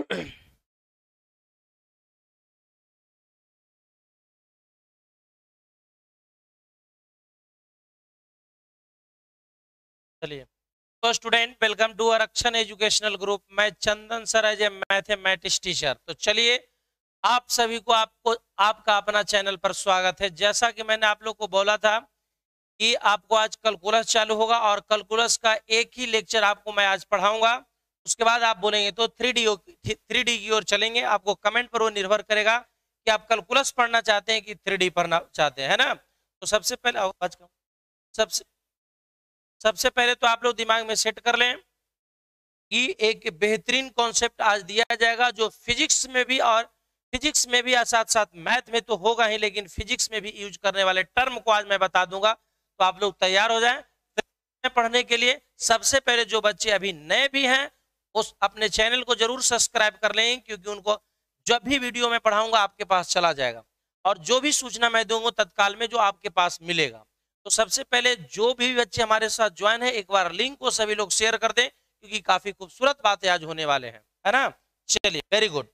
चलिए, तो student welcome to Aarakshan educational group. मैं Chandan sir as a mathematics teacher. तो चलिए, आप सभी को आपका अपना चैनल पर स्वागत है। जैसा कि मैंने आप लोग को बोला था कि आपको आज कैलकुलस चालू होगा और कैलकुलस का एक ही लेक्चर आपको मैं आज पढ़ाऊंगा। उसके बाद आप बोलेंगे तो 3D की ओर चलेंगे। आपको कमेंट पर वो निर्भर करेगा कि आप कैलकुलस पढ़ना चाहते हैं कि 3D पढ़ना चाहते हैं, है ना। तो सबसे पहले आज का सबसे सबसे पहले तो आप लोग दिमाग में सेट कर लें कि एक बेहतरीन कॉन्सेप्ट आज दिया जाएगा जो फिजिक्स में भी और साथ साथ मैथ में तो होगा ही, लेकिन फिजिक्स में भी यूज करने वाले टर्म को आज मैं बता दूंगा। तो आप लोग तैयार हो जाएं पढ़ने के लिए। सबसे पहले जो बच्चे अभी नए भी हैं उस अपने चैनल को जरूर सब्सक्राइब कर लें, क्योंकि उनको जब भी वीडियो में पढ़ाऊंगा आपके पास चला जाएगा और जो भी सूचना मैं दूंगा तत्काल में जो आपके पास मिलेगा। तो सबसे पहले जो भी बच्चे हमारे साथ ज्वाइन है, एक बार लिंक को सभी लोग शेयर कर दें, क्योंकि काफी खूबसूरत बातें आज होने वाले हैं, है ना। चलिए, वेरी गुड।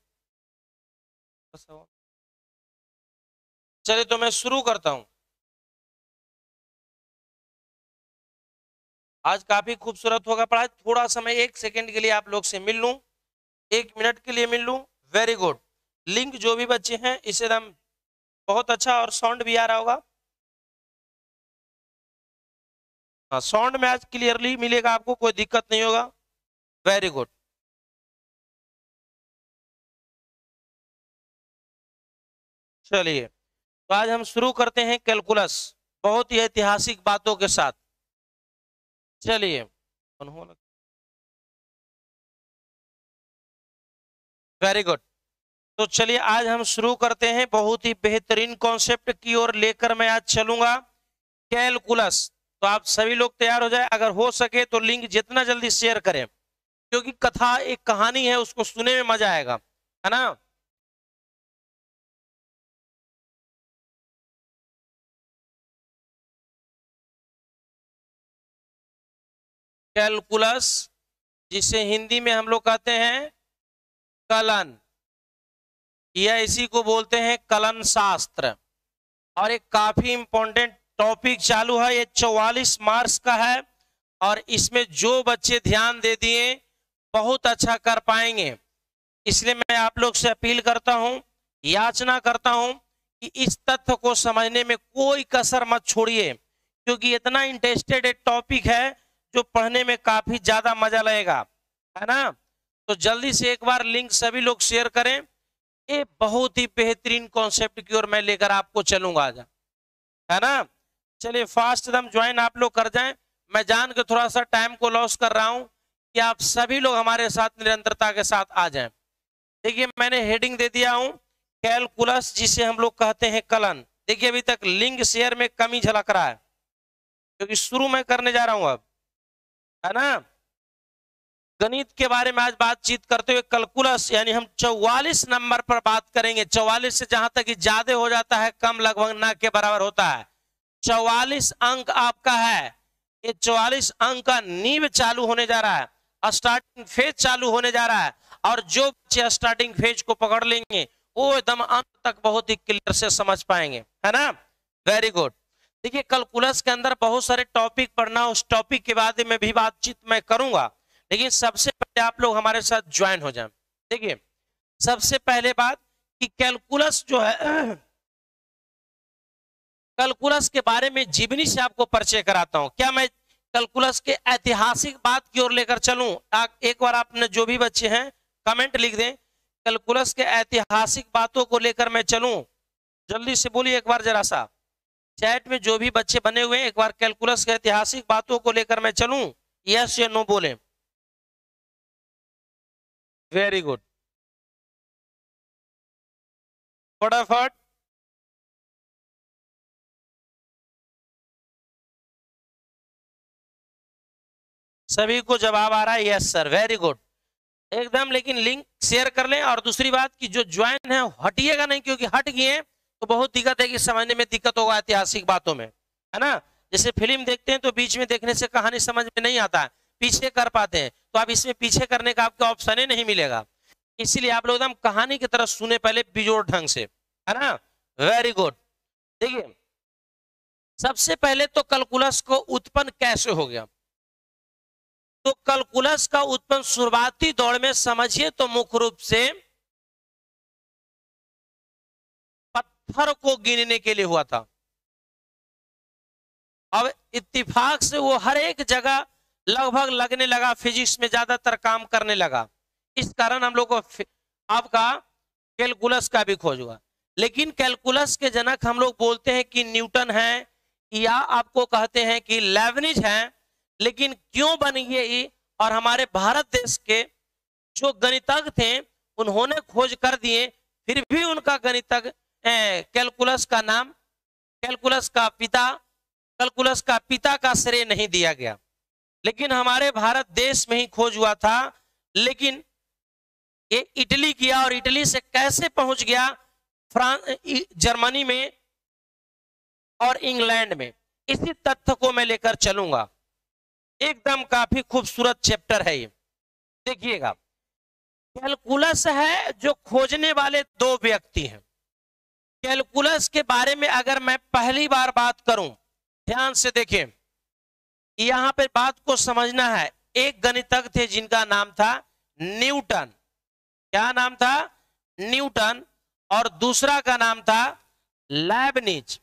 चलिए, तो मैं शुरू करता हूं। आज काफी खूबसूरत होगा पढ़ाई। थोड़ा समय 1 सेकंड के लिए आप लोग से मिल लूं, 1 मिनट के लिए मिल लूं। Very good. लिंक जो भी बच्चे हैं इसे एकदम बहुत अच्छा, और साउंड भी आ रहा होगा। हाँ, साउंड में आज क्लियरली मिलेगा, आपको कोई दिक्कत नहीं होगा। Very good. चलिए, तो आज हम शुरू करते हैं कैलकुलस बहुत ही ऐतिहासिक बातों के साथ। चलिए, वेरी गुड। तो चलिए, आज हम शुरू करते हैं बहुत ही बेहतरीन कॉन्सेप्ट की ओर लेकर मैं आज चलूंगा, कैलकुलस। तो आप सभी लोग तैयार हो जाए। अगर हो सके तो लिंक जितना जल्दी शेयर करें, क्योंकि कथा एक कहानी है, उसको सुनने में मजा आएगा, है ना। कैलकुलस, जिसे हिंदी में हम लोग कहते हैं कलन, या इसी को बोलते हैं कलन शास्त्र। और एक काफी इंपॉर्टेंट टॉपिक चालू है, ये 44 मार्क्स का है, और इसमें जो बच्चे ध्यान दे दिए बहुत अच्छा कर पाएंगे। इसलिए मैं आप लोग से अपील करता हूं, याचना करता हूं कि इस तथ्य को समझने में कोई कसर मत छोड़िए, क्योंकि इतना इंटरेस्टेड एक टॉपिक है जो पढ़ने में काफी ज्यादा मजा लगेगा, है ना। तो जल्दी से एक बार लिंक सभी लोग शेयर करें। ये बहुत ही बेहतरीन कॉन्सेप्ट की ओर मैं लेकर आपको चलूंगा आज, है ना। चलिए, फास्ट एकदम ज्वाइन आप लोग कर जाएं। मैं जान के थोड़ा सा टाइम को लॉस कर रहा हूं कि आप सभी लोग हमारे साथ निरंतरता के साथ आ जाएं। देखिए, मैंने हेडिंग दे दिया हूं कैलकुलस, जिसे हम लोग कहते हैं कलन। देखिए, अभी तक लिंक शेयर में कमी झलक रहा है, क्योंकि शुरू में करने जा रहा हूं अब, है ना। गणित के बारे में आज बातचीत करते हुए कैलकुलस यानी हम 44 नंबर पर बात करेंगे। 44 से जहां तक ज्यादा हो जाता है कम लगभग ना के बराबर होता है। 44 अंक आपका है, ये 44 अंक का नींव चालू होने जा रहा है, स्टार्टिंग फेज चालू होने जा रहा है। और जो बच्चे स्टार्टिंग फेज को पकड़ लेंगे वो एकदम अंत तक बहुत ही क्लियर से समझ पाएंगे, है ना। Very good. देखिए, कैलकुलस के अंदर बहुत सारे टॉपिक पढ़ना, उस टॉपिक के बारे में भी बातचीत मैं करूंगा, लेकिन सबसे पहले आप लोग हमारे साथ ज्वाइन हो जाएं। देखिए, सबसे पहले बात कि कैलकुलस जो है, कैलकुलस के बारे में जीवनी से आपको परिचय कराता हूं। क्या मैं कैलकुलस के ऐतिहासिक बात की ओर लेकर चलूं? एक बार आपने जो भी बच्चे हैं कमेंट लिख दें, कैलकुलस के ऐतिहासिक बातों को लेकर मैं चलूं। जल्दी से बोलिए एक बार जरा सा, चैट में जो भी बच्चे बने हुए हैं, एक बार कैलकुलस के ऐतिहासिक बातों को लेकर मैं चलूं, यस या नो बोले। वेरी गुड, फटाफट। सभी को जवाब आ रहा है, यस सर, वेरी गुड, एकदम। लेकिन लिंक शेयर कर लें। और दूसरी बात कि जो ज्वाइन है हटिएगा नहीं, क्योंकि हट गए तो बहुत दिक्कत है कि समझने में दिक्कत होगा ऐतिहासिक बातों में, है ना। जैसे फिल्म देखते हैं तो बीच में देखने से कहानी समझ में नहीं आता है, पीछे कर पाते हैं, तो आप इसमें पीछे करने का आपको ऑप्शन ही नहीं मिलेगा। इसीलिए आप लोग एकदम कहानी की तरह सुने पहले बिजोड़ ढंग से, है ना। Very good. देखिए सबसे पहले तो कैलकुलस को उत्पन्न कैसे हो गया। तो कैलकुलस का उत्पन्न शुरुआती दौर में समझिए तो मुख्य रूप से पत्थर को गिनने के लिए हुआ था। अब इत्तेफाक से वो हर एक जगह लगभग लगने लगा, फिजिक्स में ज्यादातर काम करने लगा। इस कारण हम लोग को आपका कैलकुलस का भी खोज हुआ। लेकिन कैलकुलस के जनक हम लोग बोलते हैं कि न्यूटन है, या आपको कहते हैं कि लेबनिज है। लेकिन क्यों बनी ये, और हमारे भारत देश के जो गणितज्ञ थे उन्होंने खोज कर दिए, फिर भी उनका गणितज्ञ कैलकुलस का नाम, कैलकुलस का पिता का श्रेय नहीं दिया गया। लेकिन हमारे भारत देश में ही खोज हुआ था। लेकिन ये इटली किया, और इटली से कैसे पहुंच गया जर्मनी में और इंग्लैंड में, इसी तथ्य को मैं लेकर चलूंगा। एकदम काफी खूबसूरत चैप्टर है ये, देखिएगा। कैलकुलस है जो खोजने वाले दो व्यक्ति हैं। कैलकुलस के बारे में अगर मैं पहली बार बात करूं, ध्यान से देखें, यहां पे बात को समझना है। एक गणितज्ञ थे जिनका नाम था न्यूटन। क्या नाम था? न्यूटन। और दूसरा का नाम था लेबनिज।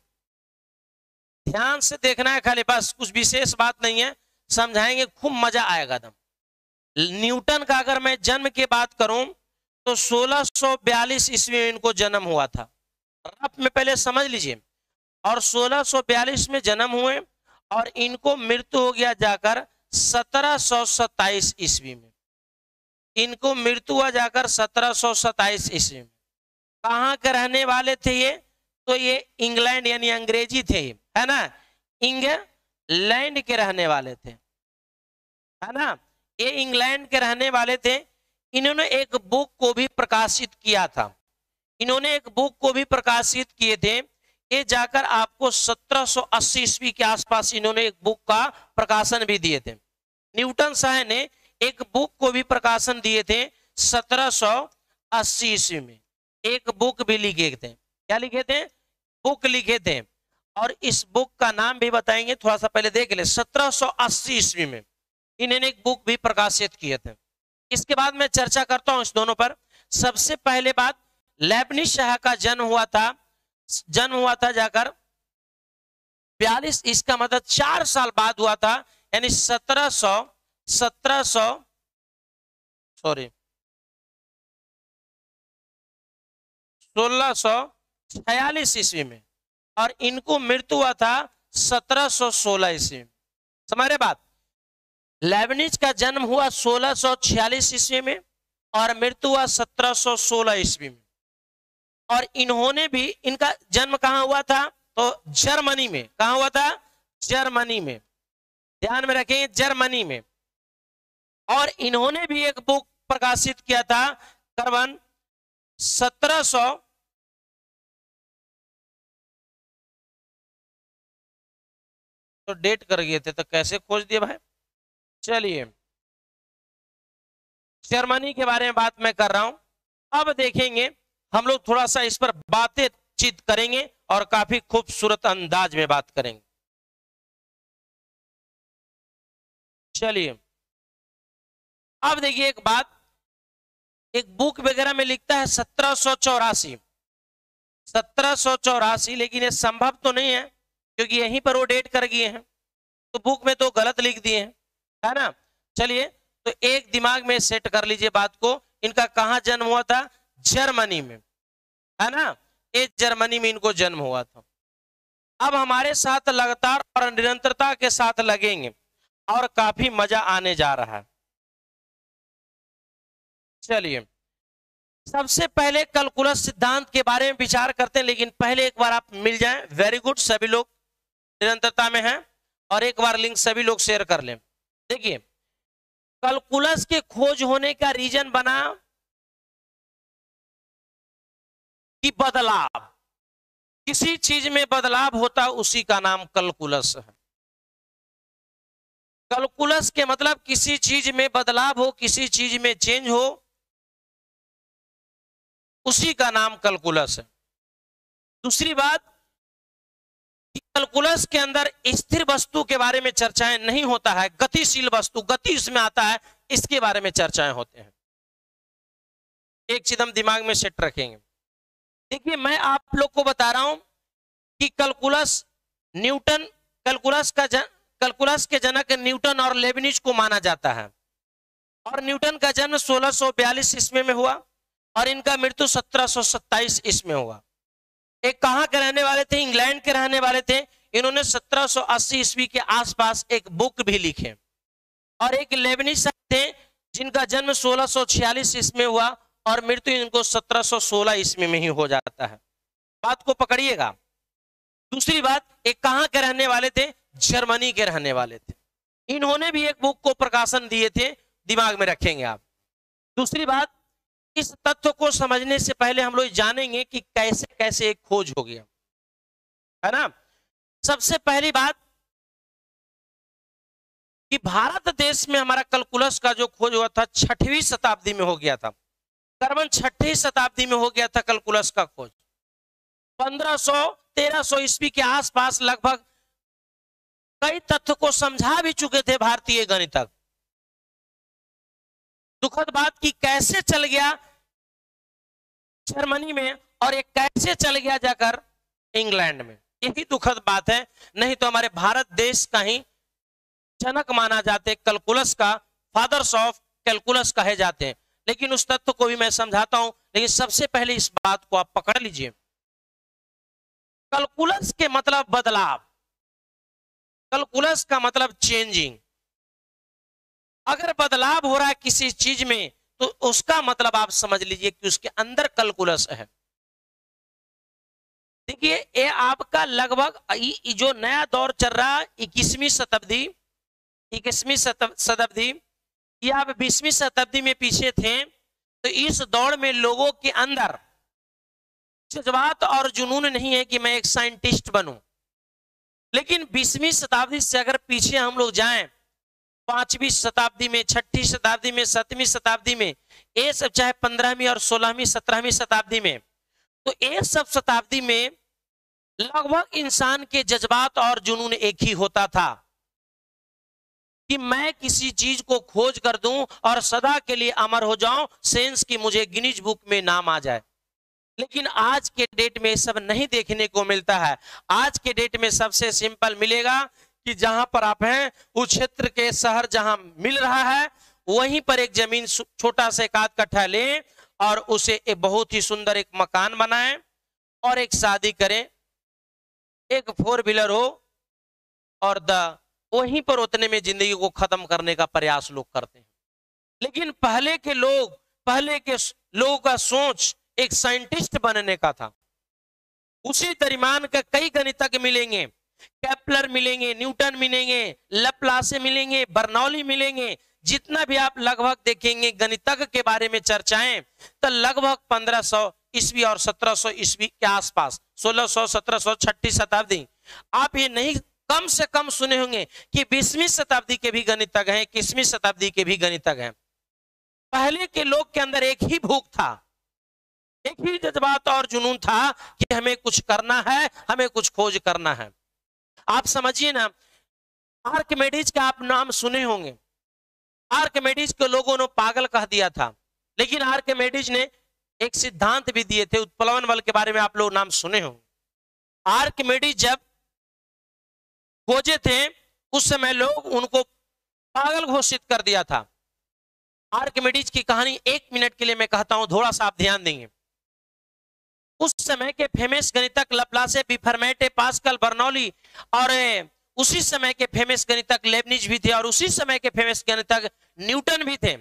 ध्यान से देखना है खाली, बस कुछ विशेष बात नहीं है, समझाएंगे, खूब मजा आएगा दम। न्यूटन का अगर मैं जन्म की बात करूं तो 1642 ईस्वी में इनको जन्म हुआ था। रफ में पहले समझ लीजिए। और 1642 में जन्म हुए और इनको मृत्यु हो गया जाकर 1727 ईस्वी में। इनको मृत्यु हुआ जाकर 1727 ईस्वी में। कहाँ के रहने वाले थे ये? तो ये इंग्लैंड यानी अंग्रेजी थे, है ना, इंग्लैंड के रहने वाले थे, है ना, ये इंग्लैंड के रहने वाले थे। इन्होंने एक बुक को भी प्रकाशित किया था। इन्होंने एक बुक को भी प्रकाशित किए थे। ये जाकर आपको 1780 ईस्वी के आसपास इन्होंने एक बुक का प्रकाशन भी दिए थे। न्यूटन साहब ने एक बुक को भी प्रकाशन दिए थे 1780 ईस्वी में। एक बुक भी लिखे थे। क्या लिखे थे? बुक लिखे थे। और इस बुक का नाम भी बताएंगे, थोड़ा सा पहले देख ले। 1780 ईस्वी में इन्होंने एक बुक भी प्रकाशित किए थे। इसके बाद मैं चर्चा करता हूं इस दोनों पर। सबसे पहले बात, लेबनिज शाह का जन्म हुआ था जाकर 42, इसका मतलब 4 साल बाद हुआ था, यानी 1646 ईस्वी में। और इनको मृत्यु हुआ था 1716 ईस्वी में। समझ रहे बात? लेबनिज का जन्म हुआ 1646 ईस्वी में और मृत्यु हुआ 1716 ईस्वी में। और इन्होंने भी, इनका जन्म कहां हुआ था? तो जर्मनी में। कहां हुआ था? जर्मनी में। ध्यान में रखें, जर्मनी में। और इन्होंने भी एक बुक प्रकाशित किया था करीबन 1700, तो डेट कर गए थे तो कैसे खोज दिए भाई। चलिए, जर्मनी के बारे में बात मैं कर रहा हूं। अब देखेंगे हम लोग, थोड़ा सा इस पर बातें चित करेंगे और काफी खूबसूरत अंदाज में बात करेंगे। चलिए, अब देखिए एक बात, एक बुक वगैरह में लिखता है 1784, लेकिन ये संभव तो नहीं है क्योंकि यहीं पर वो डेट कर गए हैं, तो बुक में तो गलत लिख दिए हैं, है ना। चलिए, तो एक दिमाग में सेट कर लीजिए बात को, इनका कहां जन्म हुआ था? जर्मनी में, है ना। ये जर्मनी में इनको जन्म हुआ था। अब हमारे साथ लगातार और निरंतरता के साथ लगेंगे और काफी मजा आने जा रहा है। चलिए, सबसे पहले कैलकुलस सिद्धांत के बारे में विचार करते हैं, लेकिन पहले एक बार आप मिल जाएं। वेरी गुड, सभी लोग निरंतरता में हैं और एक बार लिंक सभी लोग शेयर कर लें। देखिए, कैलकुलस के खोज होने का रीजन बना कि बदलाव, किसी चीज में बदलाव होता उसी का नाम कैलकुलस है। कैलकुलस के मतलब किसी चीज में बदलाव हो, किसी चीज में चेंज हो, उसी का नाम कैलकुलस है। दूसरी बात कि कैलकुलस के अंदर स्थिर वस्तु के बारे में चर्चाएं नहीं होता है, गतिशील वस्तु, गति इसमें आता है, इसके बारे में चर्चाएं होते हैं। एक चीज हम दिमाग में सेट रखेंगे। देखिए, मैं आप लोग को बता रहा हूं कि कैलकुलस न्यूटन, कैलकुलस के जनक न्यूटन और लेबनिज को माना जाता है, और न्यूटन का जन्म 1642 ईस्वी में हुआ और इनका मृत्यु 1727 ईस्वी में हुआ। एक कहां के रहने वाले थे? इंग्लैंड के रहने वाले थे। इन्होंने 1780 ईस्वी के आसपास एक बुक भी लिखे। और एक लेबनिज थे जिनका जन्म 1646 ईस्वी में हुआ और मृत्यु इनको 1716 ईस्वी में ही हो जाता है। बात को पकड़िएगा। दूसरी बात, एक कहां के रहने वाले थे? जर्मनी के रहने वाले थे। इन्होंने भी एक बुक को प्रकाशन दिए थे, दिमाग में रखेंगे आप। दूसरी बात, इस तथ्य को समझने से पहले हम लोग जानेंगे कि कैसे कैसे एक खोज हो गया, है ना। सबसे पहली बात कि भारत देश में हमारा कैलकुलस का जो खोज हुआ था 6वीं शताब्दी में हो गया था। करीबन 6वीं शताब्दी में हो गया था कैलकुलस का खोज। 1500-1300 ईस्वी के आसपास लगभग कई तथ्य को समझा भी चुके थे भारतीय गणितज्ञ। दुखद बात कि कैसे चल गया जर्मनी में और एक कैसे चल गया जाकर इंग्लैंड में, यही दुखद बात है। नहीं तो हमारे भारत देश का ही जनक माना जाते, कैलकुलस का फादर्स ऑफ कैलकुलस कहे जाते हैं। लेकिन उस तत्व को भी मैं समझाता हूं, लेकिन सबसे पहले इस बात को आप पकड़ लीजिए। कैलकुलस के मतलब बदलाव, कैलकुलस का मतलब चेंजिंग। अगर बदलाव हो रहा है किसी चीज में तो उसका मतलब आप समझ लीजिए कि उसके अंदर कैलकुलस है। देखिए, ये आपका लगभग जो नया दौर चल रहा है 21वीं शताब्दी या आप 20वीं शताब्दी में पीछे थे, तो इस दौर में लोगों के अंदर जज्बात और जुनून नहीं है कि मैं एक साइंटिस्ट बनूं। लेकिन 20वीं शताब्दी से अगर पीछे हम लोग जाएं, 5वीं शताब्दी में, 6वीं शताब्दी में, 7वीं शताब्दी में, ये सब चाहे 15वीं और 16वीं 17वीं शताब्दी में, तो ये सब शताब्दी में लगभग इंसान के जज्बात और जुनून एक ही होता था कि मैं किसी चीज को खोज कर दूं और सदा के लिए अमर हो जाऊं, सेंस की मुझे गिनीज बुक में नाम आ जाए। लेकिन आज के डेट में सब नहीं देखने को मिलता है। आज के डेट में सबसे सिंपल मिलेगा कि जहां पर आप हैं उस क्षेत्र के शहर जहां मिल रहा है वहीं पर एक जमीन छोटा सा 1 कट्ठा लें और उसे एक बहुत ही सुंदर एक मकान बनाएं और एक शादी करें, एक 4 व्हीलर हो और वहीं पर उतने में जिंदगी को खत्म करने का प्रयास लोग करते हैं। लेकिन पहले के लोगों का सोच एक साइंटिस्ट बनने का था। उसी दरमियान के कई गणितज्ञ मिलेंगे, केपलर मिलेंगे, न्यूटन मिलेंगे, लैप्लासे मिलेंगे, बर्नौली मिलेंगे। जितना भी आप लगभग देखेंगे गणितज्ञ के बारे में चर्चाएं तो लगभग 1500 ईस्वी और 1700 ईस्वी के आसपास, 1600, 1700, 6वीं शताब्दी। आप ये नहीं कम से कम सुने होंगे कि 20वीं शताब्दी के भी गणितज्ञ हैं, 21वीं शताब्दी के भी गणितज्ञ हैं। पहले के लोग के अंदर एक ही भूख था, एक ही जज्बात और जुनून था कि हमें कुछ करना है, हमें कुछ खोज करना है। आप समझिए ना, आर्किमिडीज का आप नाम सुने होंगे। आर्किमिडीज को लोगों ने पागल कह दिया था, लेकिन आर्किमिडीज ने एक सिद्धांत भी दिए थे, उत्प्लवन बल के बारे में आप लोग नाम सुने होंगे। आर्किमिडीज जब खोजे थे उस समय लोग उनको पागल घोषित कर दिया था। आर्किमिडीज की कहानी 1 मिनट के लिए मैं कहता हूं, थोड़ा सा आप ध्यान देंगे। उस समय के फेमस गणितज्ञ लैप्लासे, फर्मेटे, पास्कल, बर्नौली और उसी समय के फेमस गणितज्ञ लेबनिज भी थे और उसी समय के फेमस गणितज्ञ न्यूटन भी थे।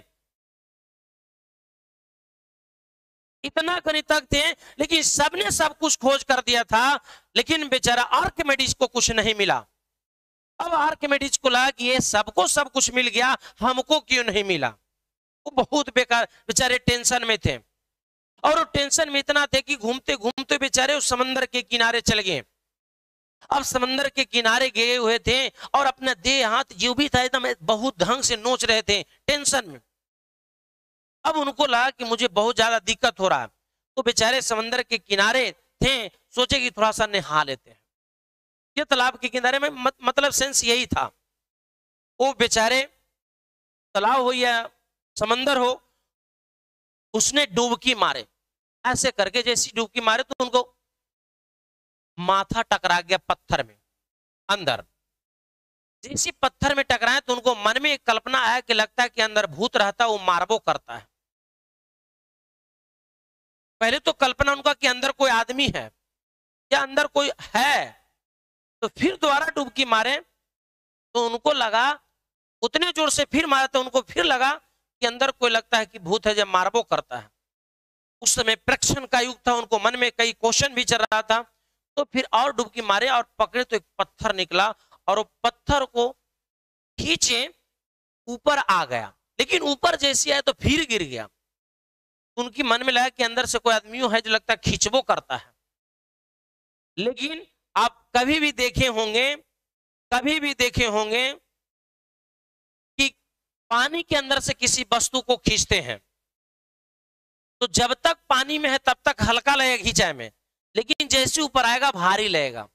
इतना गणितज्ञ थे लेकिन सबने सब कुछ खोज कर दिया था, लेकिन बेचारा आर्किमिडीज को कुछ नहीं मिला। अब आर्किमिडीज को लगा कि ये सबको सब कुछ मिल गया, हमको क्यों नहीं मिला। वो बहुत बेकार बेचारे टेंशन में थे और वो टेंशन में इतना थे कि घूमते घूमते बेचारे उस समंदर के किनारे चल गए। अब समंदर के किनारे गए हुए थे और अपना देह हाथ जो भी था एकदम बहुत ढंग से नोच रहे थे टेंशन में। अब उनको लगा कि मुझे बहुत ज्यादा दिक्कत हो रहा है, तो बेचारे समंदर के किनारे थे, सोचे कि थोड़ा सा नहा लेते हैं। ये तालाब के किनारे में मतलब सेंस यही था। वो बेचारे तालाब हो या समंदर हो, उसने डुबकी मारे। ऐसे करके जैसी डुबकी मारे तो उनको माथा टकरा गया पत्थर में अंदर। जैसी पत्थर में टकराए तो उनको मन में एक कल्पना आया कि लगता है कि अंदर भूत रहता है, वो मारबो करता है। पहले तो कल्पना उनका कि अंदर कोई आदमी है या अंदर कोई है, तो फिर दोबारा डुबकी मारे तो उनको लगा, उतने जोर से फिर मारा तो उनको फिर लगा कि अंदर कोई लगता है कि भूत है, जब मारबो करता है। उस समय प्रेक्षण का युग था, उनको मन में कई क्वेश्चन भी चल रहा था। तो फिर और डुबकी मारे और पकड़े तो एक पत्थर निकला और वो पत्थर को खींचे ऊपर आ गया, लेकिन ऊपर जैसे आया तो फिर गिर गया। उनकी मन में लगा कि अंदर से कोई आदमी है जो लगता है खींचबो करता है। लेकिन आप कभी भी देखे होंगे कि पानी के अंदर से किसी वस्तु को खींचते हैं तो जब तक पानी में है तब तक हल्का लगेगा खींचाए में, लेकिन जैसे ऊपर आएगा भारी लगेगा।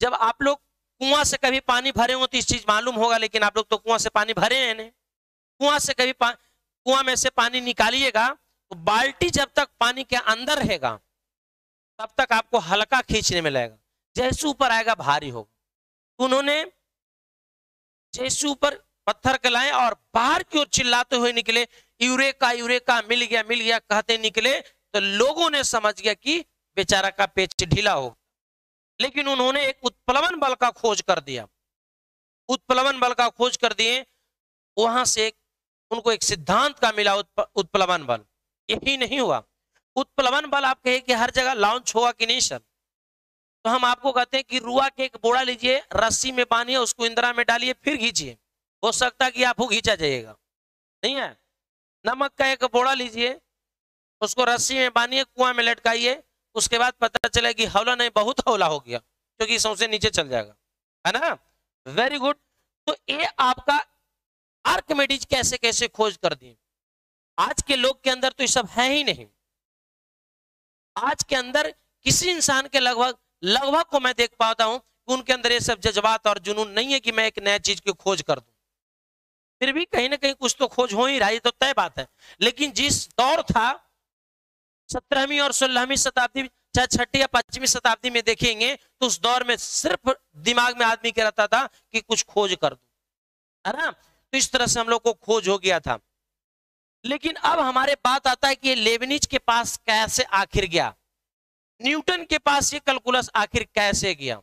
जब आप लोग कुआं से कभी पानी भरे हो तो इस चीज मालूम होगा, लेकिन आप लोग तो कुआं से पानी भरे हैं नहीं। कुआं से कभी कुआं में से पानी निकालिएगा तो बाल्टी जब तक पानी के अंदर रहेगा तब तक आपको हल्का खींचने में लगेगा, जैसे ऊपर आएगा भारी होगा। उन्होंने जैसे ऊपर पत्थर के लाए और बाहर की ओर चिल्लाते हुए निकले, यूरेका यूरेका, मिल गया कहते निकले, तो लोगों ने समझ गया कि बेचारा का पेट ढीला हो। लेकिन उन्होंने एक उत्प्लवन बल का खोज कर दिया, उत्प्लवन बल का खोज कर दिए। वहां से उनको एक सिद्धांत का मिला, उत्प्लवन बल। यही नहीं हुआ, उत्प्लवन बल आप कहे कि हर जगह लॉन्च होगा कि नहीं सर, तो हम आपको कहते हैं कि रुआ के एक बोरा लीजिए, रस्सी में बांधिए, उसको इंदिरा में डालिए, फिर खींचिए, हो सकता है कि आपको खींचा जाएगा, नहीं है। नमक का एक बोरा लीजिए, उसको रस्सी में बांधिए, कुआं में लटकाइए, उसके बाद पता चला कि हौला नहीं, बहुत हौला हो गया, क्योंकि सौंसे नीचे चल जाएगा, है ना। Very good. तो ये आपका आर्किमिडीज कैसे कैसे खोज कर दिए। आज के लोग के अंदर तो ये सब है ही नहीं। आज के अंदर किसी इंसान के लगभग को मैं देख पाता हूं कि उनके अंदर ये सब जज्बात और जुनून नहीं है कि मैं एक नया चीज की खोज कर दूं। फिर भी कहीं ना कहीं कुछ तो खोज हो ही रहा है, तो तय बात है। लेकिन जिस दौर था 17वीं और 16वीं शताब्दी, चाहे 6वीं या 5वीं शताब्दी में देखेंगे तो उस दौर में सिर्फ दिमाग में आदमी के रहता था कि कुछ खोज कर दूं, है ना। तो इस तरह से हम लोग को खोज हो गया था। लेकिन अब हमारे बात आता है कि लेबनिज के पास कैसे आखिर गया, न्यूटन के पास ये कैलकुलस आखिर कैसे गया।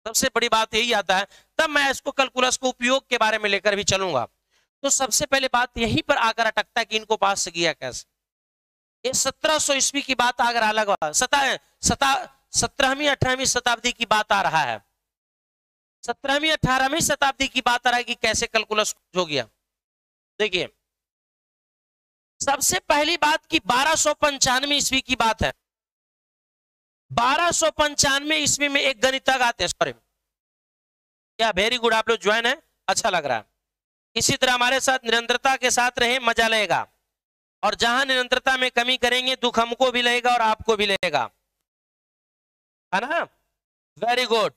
सबसे बड़ी बात यही आता है, तब मैं इसको कैलकुलस को उपयोग के बारे में लेकर भी चलूंगा। तो सबसे पहले बात यहीं पर आकर अटकता है कि इनको पास से गया कैसे। ये 1700 ईस्वी की बात अगर अलग 17वीं 18वीं शताब्दी की बात आ रहा है, 17वीं 18वीं शताब्दी की बात आ रहा है कि कैसे कैलकुलस हो गया। देखिए सबसे पहली बात की 1295 ईस्वी की बात है। 1295 ईस्वी में एक गणितज्ञ आते हैं, सॉरी क्या, वेरी गुड, आप लोग ज्वाइन है, अच्छा लग रहा है। इसी तरह हमारे साथ निरंतरता के साथ रहे, मजा लगेगा। और जहां निरंतरता में कमी करेंगे दुख हमको भी लगेगा और आपको भी लगेगा, है ना। Very good.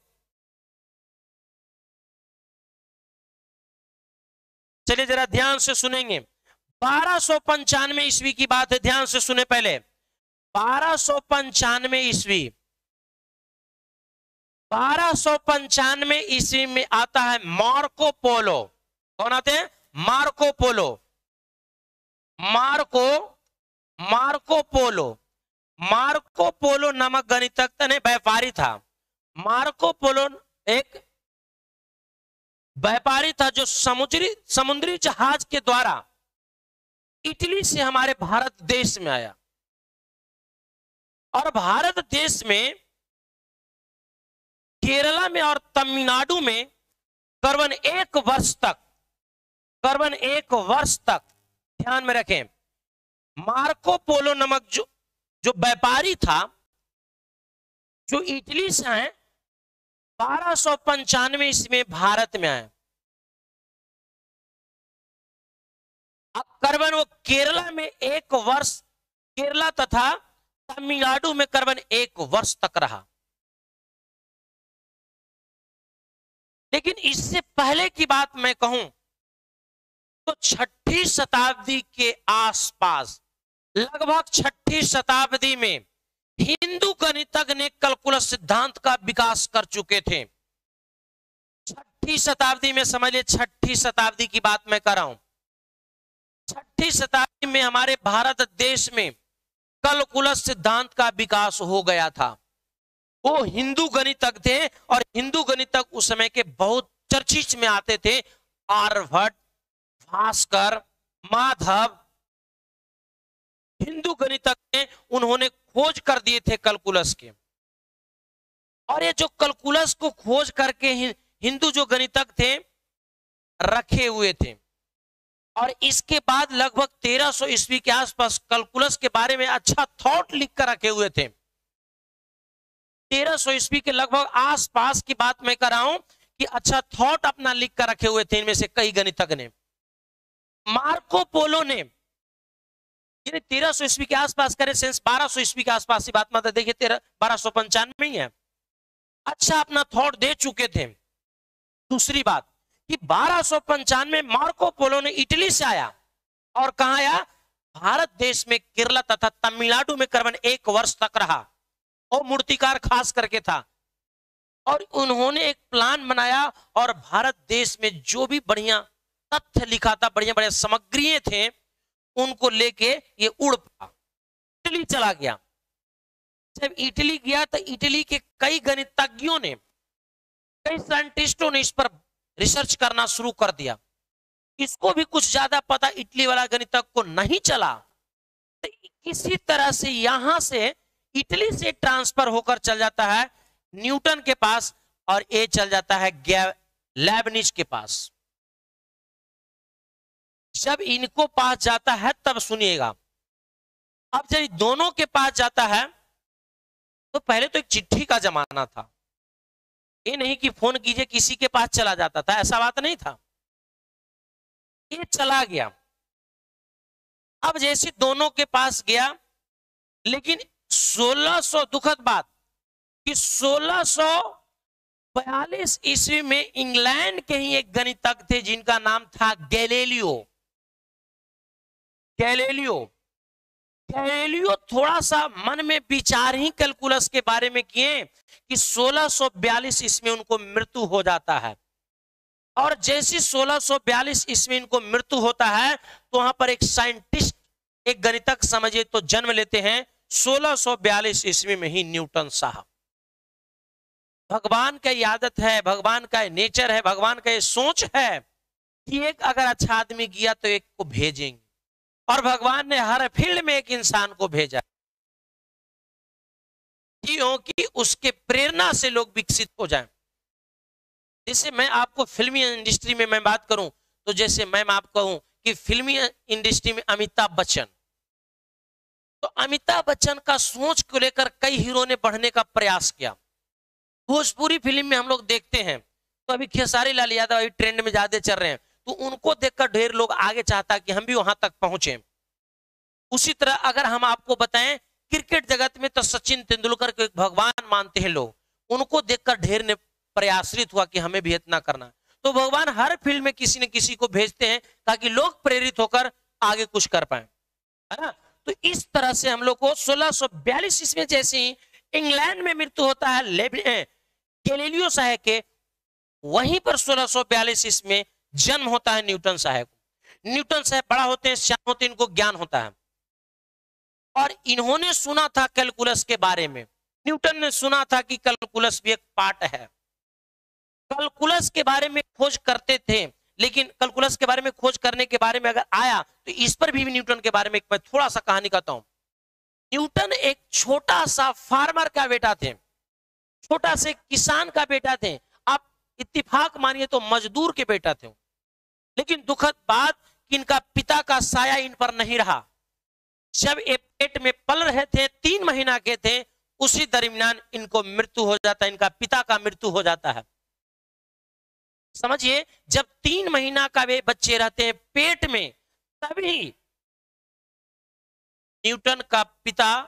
चलिए जरा ध्यान से सुनेंगे। 1295 ईस्वी की बात है, ध्यान से सुने पहले। 1295 ईस्वी, 1295 ईस्वी में आता है मार्को पोलो। कौन आते हैं? Marco Polo. मार्को पोलो नामक गणितज्ञ ने, व्यापारी था। मार्को पोलो एक व्यापारी था जो समुद्री जहाज के द्वारा इटली से हमारे भारत देश में आया। और भारत देश में केरला में और तमिलनाडु में करीबन एक वर्ष तक ध्यान में रखें, मार्को पोलो नामक जो व्यापारी था, जो इटली से आए, 1295 ईस्वी में भारत में आए। अब करीबन वो केरला में एक वर्ष केरला तथा तमिलनाडु में करीबन 1 वर्ष तक रहा। लेकिन इससे पहले की बात मैं कहूं तो 6ठी शताब्दी के आसपास, लगभग 6ठी शताब्दी में हिंदू गणितज्ञ ने कैलकुलस सिद्धांत का विकास कर चुके थे। 6ठी शताब्दी में, समझ लीजिए 6ठी शताब्दी की बात मैं कर रहा हूं। 6ठी शताब्दी में हमारे भारत देश में कैलकुलस सिद्धांत का विकास हो गया था। वो हिंदू गणितज्ञ थे और हिंदू गणितज्ञ उस समय के बहुत चर्चित में आते थे। आर्यभट्ट, भास्कर, माधव, हिंदू गणितज्ञ ने उन्होंने खोज कर दिए थे कैलकुलस के। और ये जो कैलकुलस को खोज करके हिंदू जो गणितज्ञ थे रखे हुए थे, और इसके बाद लगभग 1300 ईस्वी के आसपास कैलकुलस के बारे में अच्छा थॉट लिख कर रखे हुए थे। 1300 ईस्वी के लगभग आसपास की बात मैं कर रहा हूं कि अच्छा थॉट अपना लिख कर रखे हुए थे इनमें से कई गणितज्ञ ने। मार्को पोलो ने 1300 ईस्वी के आसपास करें, सेंस 1200 ईस्वी के आसपास की बात, मतलब देखिए 1295 ही है, अच्छा अपना थॉट दे चुके थे। दूसरी बात कि 1295 मार्को पोलो ने इटली से आया और कहां आया? भारत देश में केरला तथा तमिलनाडु में करीबन 1 वर्ष तक रहा और मूर्तिकार खास करके था। और उन्होंने एक प्लान बनाया और भारत देश में जो भी बढ़िया तथ्य लिखा था, बढ़िया बढ़िया सामग्री थे, उनको लेके ये उड़ पड़ा, इटली चला गया। जब इटली गया तो इटली के कई गणितज्ञों ने, कई साइंटिस्टों ने इस पर रिसर्च करना शुरू कर दिया। इसको भी कुछ ज्यादा पता इटली वाला गणितज्ञ को नहीं चला, तो किसी तरह से यहां से इटली से ट्रांसफर होकर चल जाता है न्यूटन के पास और ये चल जाता है लेबनिज के पास। जब इनको पास जाता है तब सुनिएगा, अब जब दोनों के पास जाता है तो पहले तो एक चिट्ठी का जमाना था, ये नहीं कि फोन कीजिए किसी के पास चला जाता था, ऐसा बात नहीं था। ये चला गया। अब जैसे दोनों के पास गया, लेकिन 1600, दुखद बात कि 1642 ईस्वी में इंग्लैंड के ही एक गणितज्ञ थे जिनका नाम था गैलीलियो। गैलीलियो थोड़ा सा मन में विचार ही कैलकुलस के बारे में किए कि 1642 ईस्वी उनको मृत्यु हो जाता है। और जैसी 1642 ईस्वी इनको मृत्यु होता है तो वहां पर एक साइंटिस्ट, एक गणितज्ञ समझिए तो जन्म लेते हैं 1642 ईस्वी में ही न्यूटन साहब। भगवान का आदत है, भगवान का नेचर है, भगवान का सोच है कि एक अगर अच्छा आदमी गया तो एक को भेजेंगे, और भगवान ने हर फील्ड में एक इंसान को भेजा क्योंकि उसके प्रेरणा से लोग विकसित हो जाएं। जैसे मैं आपको फिल्मी इंडस्ट्री में मैं बात करूं तो जैसे मैं आपको कहूं कि फिल्मी इंडस्ट्री में अमिताभ बच्चन, तो अमिताभ बच्चन का सोच को लेकर कई हीरो ने बढ़ने का प्रयास किया। भोजपुरी फिल्म में हम लोग देखते हैं तो अभी खेसारी लाल यादव अभी ट्रेंड में ज्यादा चल रहे हैं, तो उनको देखकर ढेर लोग आगे चाहता कि हम भी वहां तक पहुंचे। उसी तरह अगर हम आपको बताएं क्रिकेट जगत में तो सचिन तेंदुलकर को एक भगवान मानते हैं लोग, उनको देखकर ढेर ने प्रयासरित हुआ कि हमें भी इतना करना। तो भगवान हर फील्ड में किसी न किसी को भेजते हैं ताकि लोग प्रेरित होकर आगे कुछ कर पाए, है ना। तो इस तरह से हम लोग को 1642 ईस्वी में जैसे ही इंग्लैंड में मृत्यु होता है गैलीलियो साहब के, वहीं पर 1642 ईस्वी में जन्म होता है न्यूटन साहब को। न्यूटन साहब बड़ा होते हैं, श्याम होते हैं, इनको ज्ञान होता है और इन्होंने सुना था कैलकुलस के बारे में। न्यूटन ने सुना था कि कैलकुलस भी एक पार्ट है। कैलकुलस के बारे में खोज करते थे, लेकिन कैलकुलस के बारे में खोज करने के बारे में अगर आया तो इस पर भी न्यूटन के बारे में मैं थोड़ा सा कहानी कहता हूं। न्यूटन एक छोटा सा फार्मर का बेटा थे, छोटा से किसान का बेटा थे, आप इत्तेफाक मानिए तो मजदूर के बेटा थे। लेकिन दुखद बात कि इनका पिता का साया इन पर नहीं रहा। जब ये पेट में पल रहे थे, 3 महीना के थे, उसी दरमियान इनको मृत्यु हो जाता है, इनका पिता का मृत्यु हो जाता है। समझिए जब 3 महीना का वे बच्चे रहते हैं पेट में, तभी न्यूटन का पिता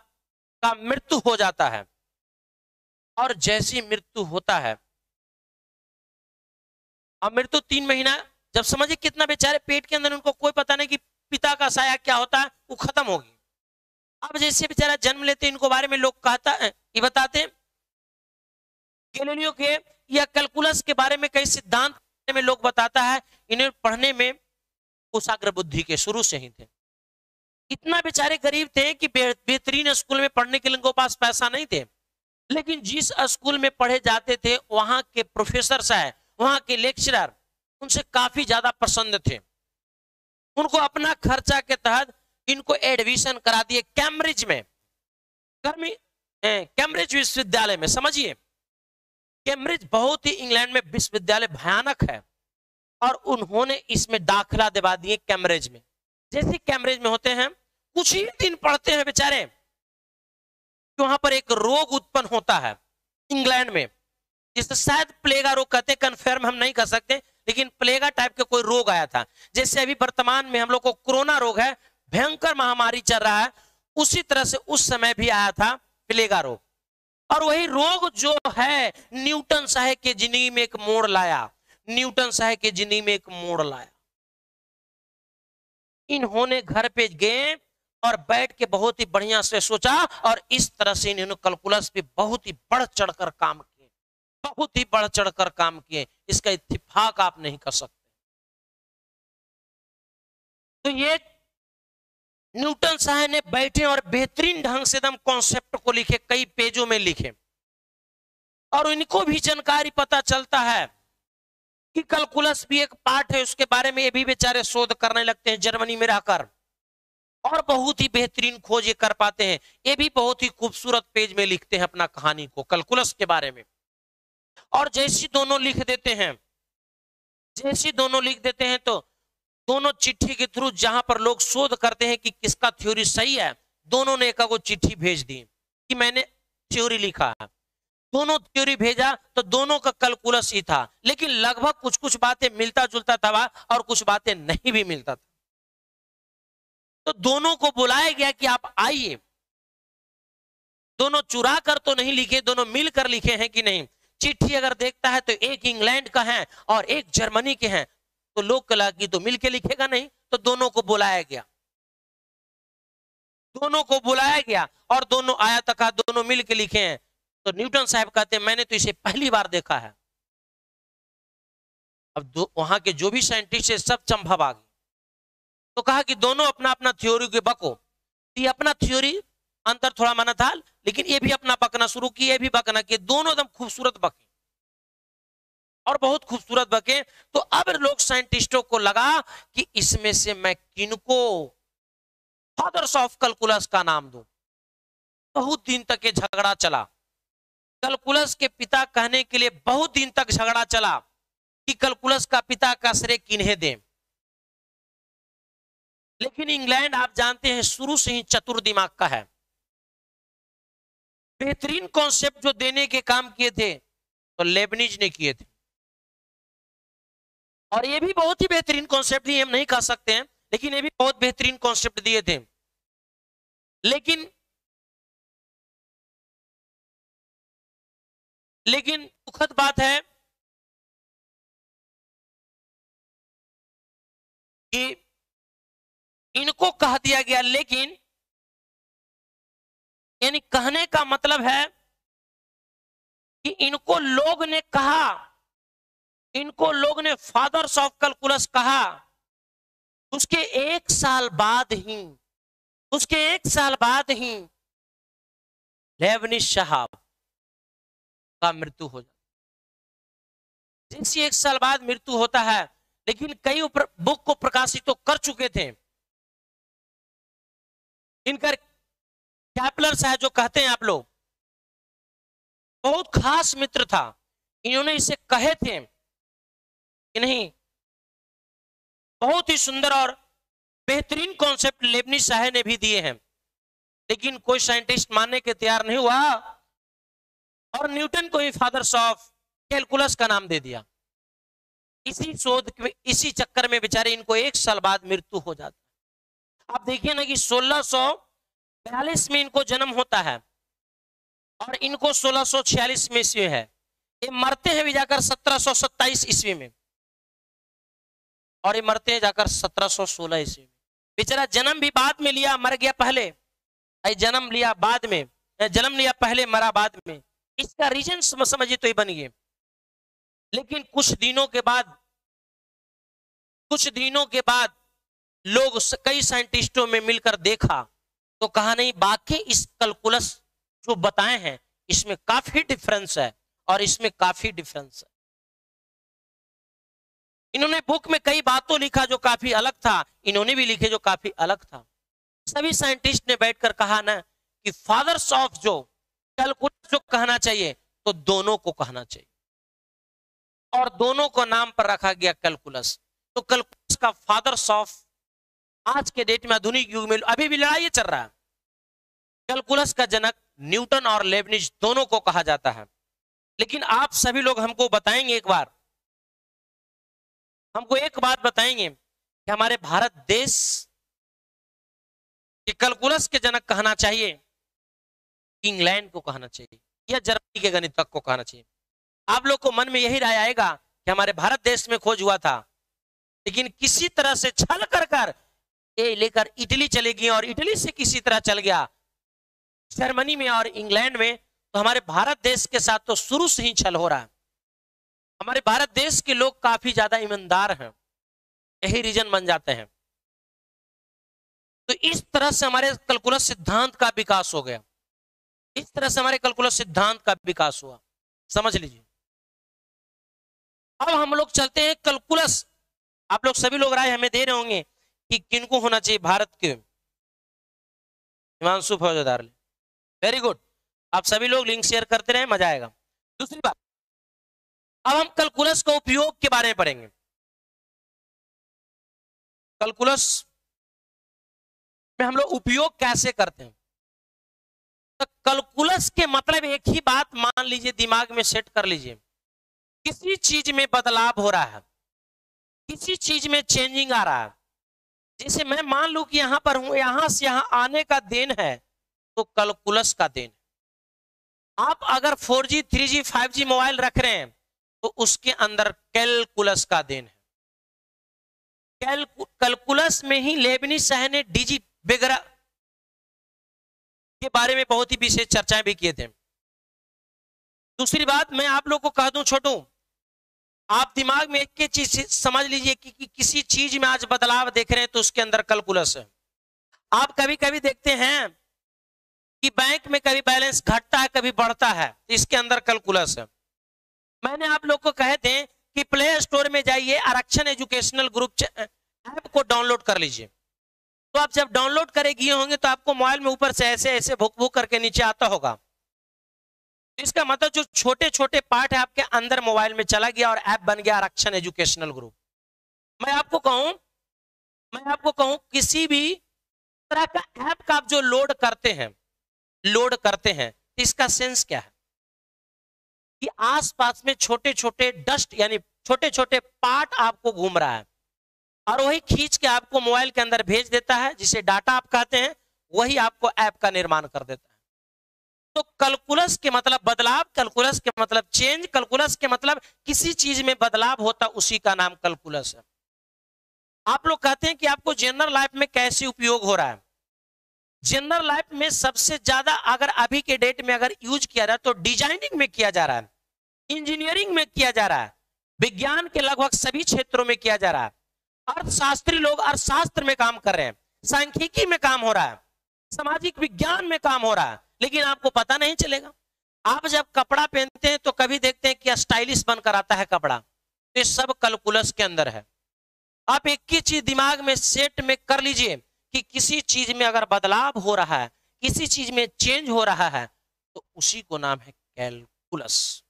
का मृत्यु हो जाता है। और जैसी मृत्यु होता है, अब मृत्यु 3 महीना, जब समझिए कितना बेचारे पेट के अंदर, उनको कोई पता नहीं कि पिता का साया क्या होता है, वो खत्म होगी। अब जैसे बेचारा जन्म लेते, इनको बारे में लोग कहता है, ये बताते गैलीलियो के या कैलकुलस के बारे में कई सिद्धांत में लोग बताता है, इन्हें पढ़ने में कुशाग्र बुद्धि के शुरू से ही थे। इतना बेचारे गरीब थे कि बेहतरीन स्कूल में पढ़ने के लिए उनके पास पैसा नहीं थे, लेकिन जिस स्कूल में पढ़े जाते थे वहां के प्रोफेसर साहब, वहां के लेक्चरर उनसे काफी ज्यादा प्रसन्न थे। उनको अपना खर्चा के तहत इनको एडमिशन करा दिए कैम्ब्रिज में, कैम्ब्रिज विश्वविद्यालय में। समझिए, कैम्ब्रिज बहुत ही इंग्लैंड में विश्वविद्यालय भयानक है, और उन्होंने इसमें दाखिला दिवा दिए कैम्ब्रिज में। जैसे कैम्ब्रिज में होते हैं, कुछ ही दिन पढ़ते हैं बेचारे, वहां पर एक रोग उत्पन्न होता है इंग्लैंड में, जिसे शायद प्लेगा रोग कहते हैं, कंफर्म हम नहीं कर सकते, लेकिन प्लेगा टाइप के कोई रोग आया था। जैसे अभी वर्तमान में हम लोग को कोरोना रोग है, भयंकर महामारी चल रहा है, उसी तरह से उस समय भी आया था प्लेगा रोग। और वही रोग जो है न्यूटन साहब के जिंदगी में एक मोड़ लाया, न्यूटन साहब के जिंदगी में एक मोड़ लाया। इन्होंने घर पे गए और बैठ के बहुत ही बढ़िया से सोचा, और इस तरह से इन्होंने कैलकुलस पे बहुत ही बढ़ चढ़कर काम किए, बहुत ही बढ़ चढ़कर काम किए। इसका इत्तेफाक आप नहीं कर सकते। तो ये न्यूटन साहब ने बैठे और बेहतरीन ढंग से एकदम कॉन्सेप्ट को लिखे, कई पेजों में लिखे, और इनको भी जानकारी पता चलता है कि कैलकुलस भी एक पार्ट है, उसके बारे में ये भी बेचारे शोध करने लगते हैं जर्मनी में रहकर, और बहुत ही बेहतरीन खोज ये कर पाते हैं। ये भी बहुत ही खूबसूरत पेज में लिखते हैं अपना कहानी को कैलकुलस के बारे में। और जैसी दोनों लिख देते हैं, जैसी दोनों लिख देते हैं, तो दोनों चिट्ठी के थ्रू जहां पर लोग शोध करते हैं कि किसका थ्योरी सही है, दोनों ने एक चिट्ठी भेज दी कि मैंने थ्योरी लिखा है। दोनों थ्योरी भेजा तो दोनों का कैलकुलस ही था, लेकिन लगभग कुछ कुछ बातें मिलता जुलता था और कुछ बातें नहीं भी मिलता था। तो दोनों को बुलाया गया कि आप आइए। दोनों चुरा कर तो नहीं लिखे, दोनों मिलकर लिखे हैं कि नहीं। चिट्ठी अगर देखता है तो एक इंग्लैंड का है और एक जर्मनी के हैं, तो लोग कला की तो मिलके लिखेगा नहीं, तो दोनों को बुलाया गया। दोनों को बुलाया गया और दोनों आया तक दोनों मिलके लिखे हैं। तो न्यूटन साहब कहते हैं मैंने तो इसे पहली बार देखा है। अब वहां के जो भी साइंटिस्ट है सब चंभव आ गए, तो कहा कि दोनों अपना अपना थ्योरी के बको। ये अपना थ्योरी अंतर थोड़ा माना था, लेकिन ये भी अपना बकना शुरू किए, ये भी बकना किए, दोनों एकदम खूबसूरत बके और बहुत खूबसूरत बके। तो अब लोग साइंटिस्टों को लगा कि इसमें से मैं किनको फादर्स ऑफ कैलकुलस का नाम दूं। बहुत दिन तक ये झगड़ा चला, कैलकुलस के पिता कहने के लिए बहुत दिन तक झगड़ा चला कि कैलकुलस का पिता का श्रेय किन्हें दें। लेकिन इंग्लैंड आप जानते हैं शुरू से ही चतुर दिमाग का है। बेहतरीन कॉन्सेप्ट जो देने के काम किए थे तो लेबनिज ने किए थे, और ये भी बहुत ही बेहतरीन कॉन्सेप्ट दिए, हम नहीं कह सकते हैं, लेकिन ये भी बहुत बेहतरीन कॉन्सेप्ट दिए थे। लेकिन दुखद बात है कि इनको कह दिया गया, लेकिन यानी कहने का मतलब है कि इनको लोग ने कहा, इनको लोग ने फादर्स ऑफ कैलकुलस कहा। उसके एक साल बाद ही लेबनिज साहब का मृत्यु हो जाता। जैसे एक साल बाद मृत्यु होता है, लेकिन कई बुक को प्रकाशित तो कर चुके थे। इनका कैपलर साहब जो कहते हैं आप लोग, बहुत खास मित्र था। इन्होंने इसे कहे थे कि नहीं, बहुत ही सुंदर और बेहतरीन कॉन्सेप्ट लेबनिज साहब ने भी दिए हैं, लेकिन कोई साइंटिस्ट मानने के तैयार नहीं हुआ और न्यूटन को ही फादर्स ऑफ कैलकुलस का नाम दे दिया। इसी शोध इसी चक्कर में बेचारे इनको एक साल बाद मृत्यु हो जाता है। आप देखिए ना कि 42 में इनको जन्म होता है और इनको 1646 में ईस्वी है। ये मरते हैं भी जाकर 1727 ईस्वी में और ये मरते हैं जाकर 1716 ईस्वी में। बेचारा जन्म भी बाद में लिया, मर गया पहले। जन्म लिया बाद में, जन्म लिया पहले, मरा बाद में। इसका रीजन समझिए तो ये बन गए। लेकिन कुछ दिनों के बाद लोग कई साइंटिस्टों में मिलकर देखा तो कहा नहीं, बाकी इस कैलकुलस जो बताए हैं इसमें काफी डिफरेंस है और इसमें काफी डिफरेंस है। इन्होंने बुक में कई बातों लिखा जो काफी अलग था, इन्होंने भी लिखे जो काफी अलग था। सभी साइंटिस्ट ने बैठकर कहा ना कि फादर्स ऑफ जो कैलकुलस जो कहना चाहिए तो दोनों को कहना चाहिए और दोनों को नाम पर रखा गया कैलकुलस। तो कैलकुलस का फादर्स ऑफ आज के डेट में, आधुनिक युग में अभी भी लड़ाई चल रहा है। कैलकुलस का जनक न्यूटन और लेबनिज दोनों को कहा जाता है। लेकिन आप सभी लोग हमको बताएंगे एक बात बताएंगे कि हमारे भारत देश के कैलकुलस के जनक कहना चाहिए, इंग्लैंड को कहना चाहिए या जर्मनी के गणितज्ञ को कहना चाहिए। आप लोग को मन में यही राय आएगा कि हमारे भारत देश में खोज हुआ था, लेकिन किसी तरह से छल कर ये लेकर इटली चले गए और इटली से किसी तरह चल गया जर्मनी में और इंग्लैंड में। तो हमारे भारत देश के साथ तो शुरू से ही छल हो रहा है। हमारे भारत देश के लोग काफी ज्यादा ईमानदार हैं, यही रीजन बन जाते हैं। तो इस तरह से हमारे कैलकुलस सिद्धांत का विकास हो गया, इस तरह से हमारे कैलकुलस सिद्धांत का विकास हुआ, समझ लीजिए। अब हम लोग चलते हैं कैलकुलस। आप लोग सभी लोग राय हमें दे रहे होंगे कि किनको होना चाहिए भारत के। हिमांशु फौजदार, वेरी गुड। आप सभी लोग लिंक शेयर करते रहे, मजा आएगा। दूसरी बात, अब हम कैलकुलस का उपयोग के बारे में पढ़ेंगे। कैलकुलस में हम लोग उपयोग कैसे करते हैं। तो कैलकुलस के मतलब एक ही बात मान लीजिए, दिमाग में सेट कर लीजिए, किसी चीज में बदलाव हो रहा है, किसी चीज में चेंजिंग आ रहा है। जैसे मैं मान लूं कि यहां पर हूं, यहां से यहां आने का देन है तो कैलकुलस का देन। आप अगर 4G 3G 5G मोबाइल रख रहे हैं तो उसके अंदर कैलकुलस का देन है। कैलकुलस में ही लेबनिज शाह ने डिजिट वगैरह के बारे में बहुत ही विशेष चर्चाएं भी किए थे। दूसरी बात मैं आप लोग को कह दूं, छोटू, आप दिमाग में एक चीज समझ लीजिए कि किसी चीज में आज बदलाव देख रहे हैं तो उसके अंदर कैलकुलस है। आप कभी कभी देखते हैं कि बैंक में कभी बैलेंस घटता है, कभी बढ़ता है, तो इसके अंदर कैलकुलस है। मैंने आप लोग को कहे थे कि प्ले स्टोर में जाइए, आरक्षण एजुकेशनल ग्रुप ऐप को डाउनलोड कर लीजिए। तो आप जब डाउनलोड करे गए होंगे तो आपको मोबाइल में ऊपर से ऐसे ऐसे भुक भुक करके नीचे आता होगा। इसका मतलब जो छोटे छोटे पार्ट है आपके अंदर मोबाइल में चला गया और ऐप बन गया आरक्षण एजुकेशनल ग्रुप। मैं आपको कहूं किसी भी तरह का ऐप का आप जो लोड करते हैं तो इसका सेंस क्या है कि आसपास में छोटे छोटे डस्ट यानी छोटे छोटे पार्ट आपको घूम रहा है और वही खींच के आपको मोबाइल के अंदर भेज देता है, जिसे डाटा आप कहते हैं, वही आपको ऐप का निर्माण कर देता है। तो कैलकुलस के मतलब बदलाव, कैलकुलस के मतलब चेंज, कैलकुलस के मतलब किसी चीज में बदलाव होता, उसी का नाम कैलकुलस है। आप लोग कहते हैं कि आपको जनरल लाइफ में कैसे उपयोग हो रहा है। जनरल लाइफ में सबसे ज्यादा अगर अभी के डेट में अगर यूज किया जाए तो डिजाइनिंग में किया जा रहा है, इंजीनियरिंग में किया जा रहा है, विज्ञान के लगभग सभी क्षेत्रों में किया जा रहा है। अर्थशास्त्री लोग अर्थशास्त्र में काम कर रहे हैं, सांख्यिकी में काम हो रहा है, सामाजिक विज्ञान में काम हो रहा है, लेकिन आपको पता नहीं चलेगा। आप जब कपड़ा पहनते हैं तो कभी देखते हैं कि स्टाइलिश बनकर आता है कपड़ा, तो ये सब कैलकुलस के अंदर है। आप एक ही चीज दिमाग में सेट में कर लीजिए कि किसी चीज में अगर बदलाव हो रहा है, किसी चीज में चेंज हो रहा है, तो उसी को नाम है कैलकुलस।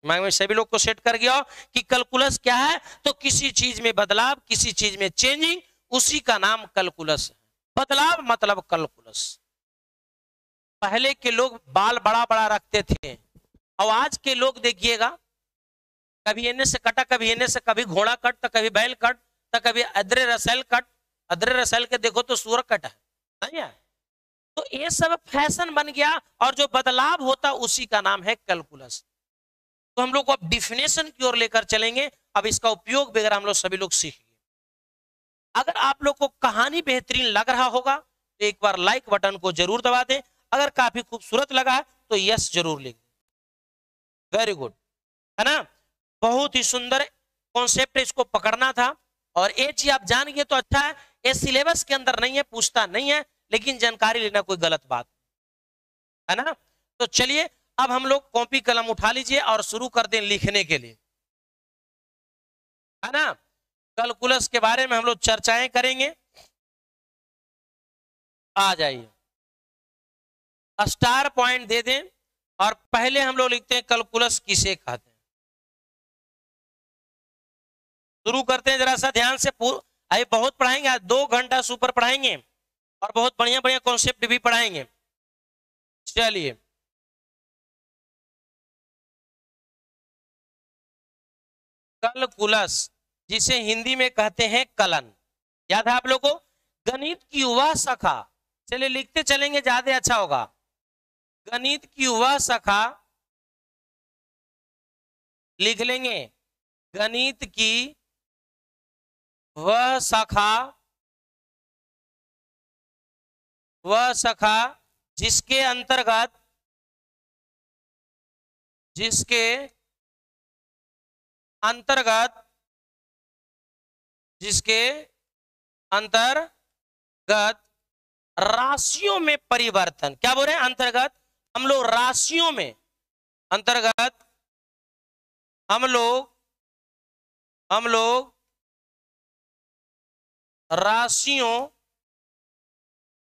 दिमाग में सभी लोग को सेट कर गया कि कैलकुलस क्या है, तो किसी चीज में बदलाव, किसी चीज में चेंजिंग, उसी का नाम कैलकुलस है। बदलाव मतलब कैलकुलस। पहले के लोग बाल बड़ा बड़ा रखते थे और आज के लोग देखिएगा, कभी एने से कटा, कभी एने से, कभी घोड़ा कट, तो कभी बैल कट, तो कभी अदरे रसेल कट। अदरे रसेल के देखो तो सूअर कट है, नहीं है? तो ये सब फैशन बन गया और जो बदलाव होता उसी का नाम है कैलकुलस। तो हम लोग को अब डिफिनेशन की ओर लेकर चलेंगे। अब इसका उपयोग वगैरह हम लोग सभी लोग सीखेंगे। अगर आप लोग को कहानी बेहतरीन लग रहा होगा तो एक बार लाइक बटन को जरूर दबा दें। अगर काफी खूबसूरत लगा है तो यस जरूर लिख दें। वेरी गुड, है ना। बहुत ही सुंदर कॉन्सेप्ट, इसको पकड़ना था और ये चीज आप जान गए तो अच्छा है। ये सिलेबस के अंदर नहीं है, पूछता नहीं है, लेकिन जानकारी लेना कोई गलत बात है ना। तो चलिए अब हम लोग कॉपी कलम उठा लीजिए और शुरू कर दें लिखने के लिए, है ना। कैलकुलस के बारे में हम लोग चर्चाएं करेंगे। आ जाइए, स्टार पॉइंट दे दें और पहले हम लोग लिखते हैं कैलकुलस किसे कहते हैं। शुरू करते हैं, जरा सा ध्यान से। अभी बहुत पढ़ाएंगे, आज 2 घंटा सुपर पढ़ाएंगे और बहुत बढ़िया बढ़िया कॉन्सेप्ट भी पढ़ाएंगे। चलिए, कैलकुलस जिसे हिंदी में कहते हैं कलन, याद है आप लोगों को। गणित की वह शाखा, चलिए लिखते चलेंगे ज्यादा अच्छा होगा। गणित की वह शाखा, लिख लेंगे, गणित की वह शाखा, वह शाखा जिसके अंतर्गत, जिसके अंतर्गत, जिसके अंतर्गत राशियों में परिवर्तन, क्या बोल रहे हैं, अंतर्गत हम लोग राशियों में, अंतर्गत हम लोग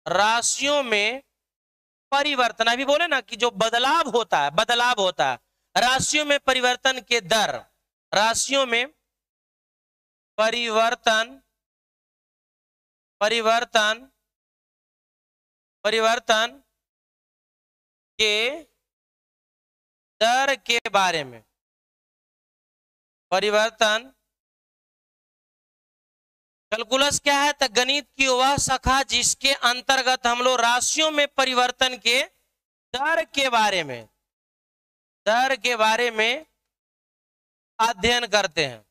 राशियों में परिवर्तन, अभी बोले ना कि जो बदलाव होता है, बदलाव होता है राशियों में परिवर्तन के दर, राशियों में परिवर्तन के दर के बारे में, परिवर्तन। कैलकुलस क्या है, तो गणित की वह शाखा जिसके अंतर्गत हम लोग राशियों में परिवर्तन के दर के बारे में, दर के बारे में अध्ययन करते हैं,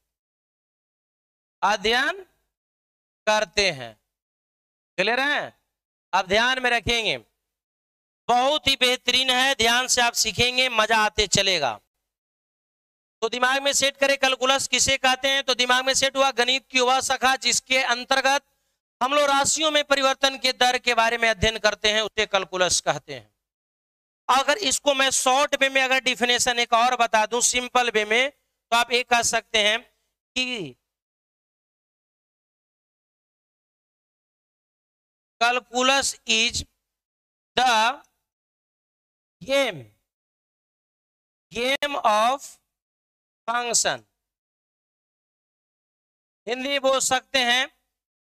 अध्ययन करते हैं। क्लियर है। अब ध्यान में रखेंगे, बहुत ही बेहतरीन है, ध्यान से आप सीखेंगे, मजा आते चलेगा। तो दिमाग में सेट करें, कैलकुलस किसे कहते हैं, तो दिमाग में सेट हुआ गणित की वह शाखा जिसके अंतर्गत हम लोग राशियों में परिवर्तन के दर के बारे में अध्ययन करते हैं, उसे कैलकुलस कहते हैं। अगर इसको मैं शॉर्ट वे में अगर डिफिनेशन एक और बता दूं, सिंपल वे में, तो आप एक कह सकते हैं कि calculus is the game of function. Hindi बोल सकते हैं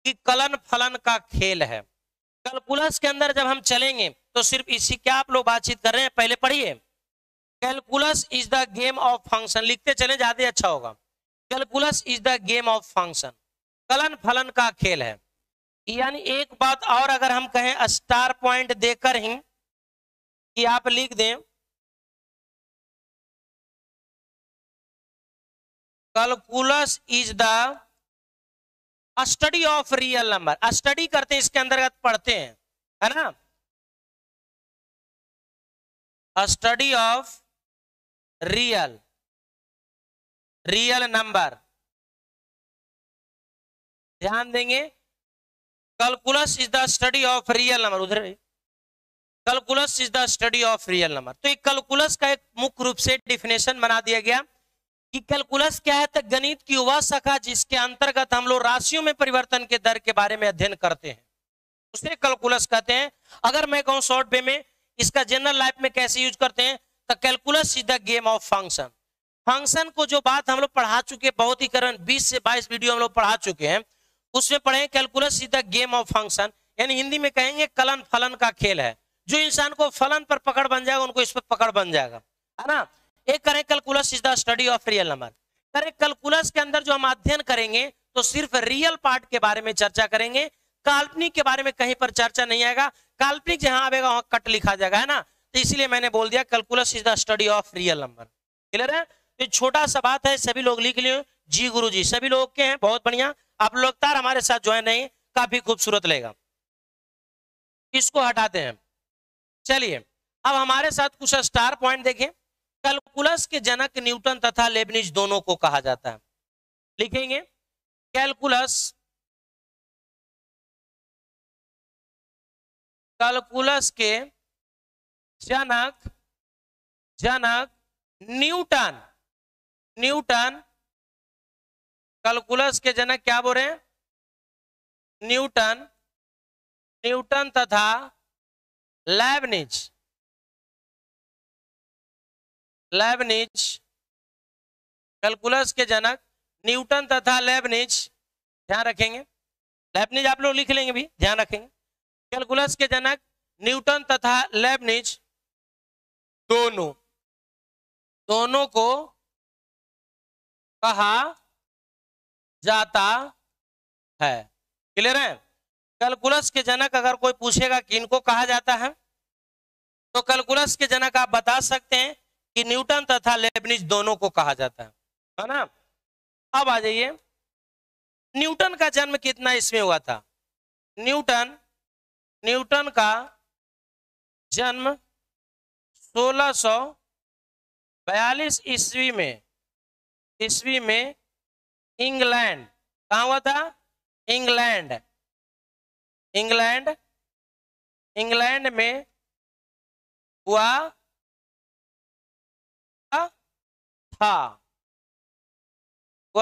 कि कलन फलन का खेल है। कैलकुलस के अंदर जब हम चलेंगे तो सिर्फ इसी, क्या आप लोग बातचीत कर रहे हैं, पहले पढ़िए। Calculus is the game of function, लिखते चले ज्यादा अच्छा होगा। Calculus is the game of function, kiln फलन का खेल है। यानी एक बात और अगर हम कहें स्टार पॉइंट देकर ही कि आप लिख दें, calculus is the study of real number. Study करते हैं, इसके अंतर्गत पढ़ते हैं, है ना, स्टडी ऑफ रियल नंबर। ध्यान देंगे, calculus is the study of real number, उधर calculus is the study of real number. तो एक कैलकुलस का एक मुख्य रूप से डिफिनेशन बना दिया गया कि कैलकुलस क्या है, तो गणित की वह शाखा जिसके अंतर्गत हम लोग राशियों में परिवर्तन के दर के बारे में अध्ययन करते हैं, उसे कैलकुलस कहते हैं। अगर मैं कहूं शॉर्ट वे में, इसका जनरल लाइफ में कैसे यूज करते हैं, तो calculus is the game of function. Function को जो बात हम लोग पढ़ा चुके, बहुत ही करीबन 20 से 22 वीडियो हम लोग पढ़ा चुके हैं, उसमें पढ़े calculus is the game of function, यानी हिंदी में कहेंगे कलन फलन का खेल है। जो इंसान को फलन पर पकड़ बन जाएगा, उनको इस पर पकड़ बन जाएगा, है ना। एक करें calculus is the study of real number. करें कैलकुलस के अंदर जो हम अध्ययन करेंगे तो सिर्फ रियल पार्ट के बारे में चर्चा करेंगे, काल्पनिक के बारे में कहीं पर चर्चा नहीं आएगा, काल्पनिक जहां आएगा वहां कट लिखा जाएगा, है ना। तो इसलिए मैंने बोल दिया calculus is the study of real number. Clear है? तो छोटा सा बात है, सभी लोग लिख लियो। जी गुरु जी, सभी लोग के हैं, बहुत बढ़िया। आप लोग तार हमारे साथ ज्वाइन नहीं, काफी खूबसूरत लगेगा। इसको हटाते हैं। चलिए अब हमारे साथ कुछ स्टार पॉइंट देखें। कैलकुलस के जनक न्यूटन तथा लेबनिज दोनों को कहा जाता है। लिखेंगे कैलकुलस के जनक न्यूटन कैलकुलस के जनक क्या बोल रहे हैं? न्यूटन तथा लेबनिज कैलकुलस के जनक न्यूटन तथा लेबनिज, ध्यान रखेंगे। लेबनिज आप लोग लिख लेंगे भी, ध्यान रखेंगे। कैलकुलस के जनक न्यूटन तथा लेबनिज दोनों को कहा जाता है। क्लियर है? कैलकुलस के जनक अगर कोई पूछेगा कि इनको कहा जाता है, तो कैलकुलस के जनक आप बता सकते हैं कि न्यूटन तथा लेबनिज दोनों को कहा जाता है ना। अब आ जाइए, न्यूटन का जन्म कितना ईस्वी में हुआ था? न्यूटन का जन्म 1642 ईस्वी में इंग्लैंड, कहां हुआ था? इंग्लैंड में हुआ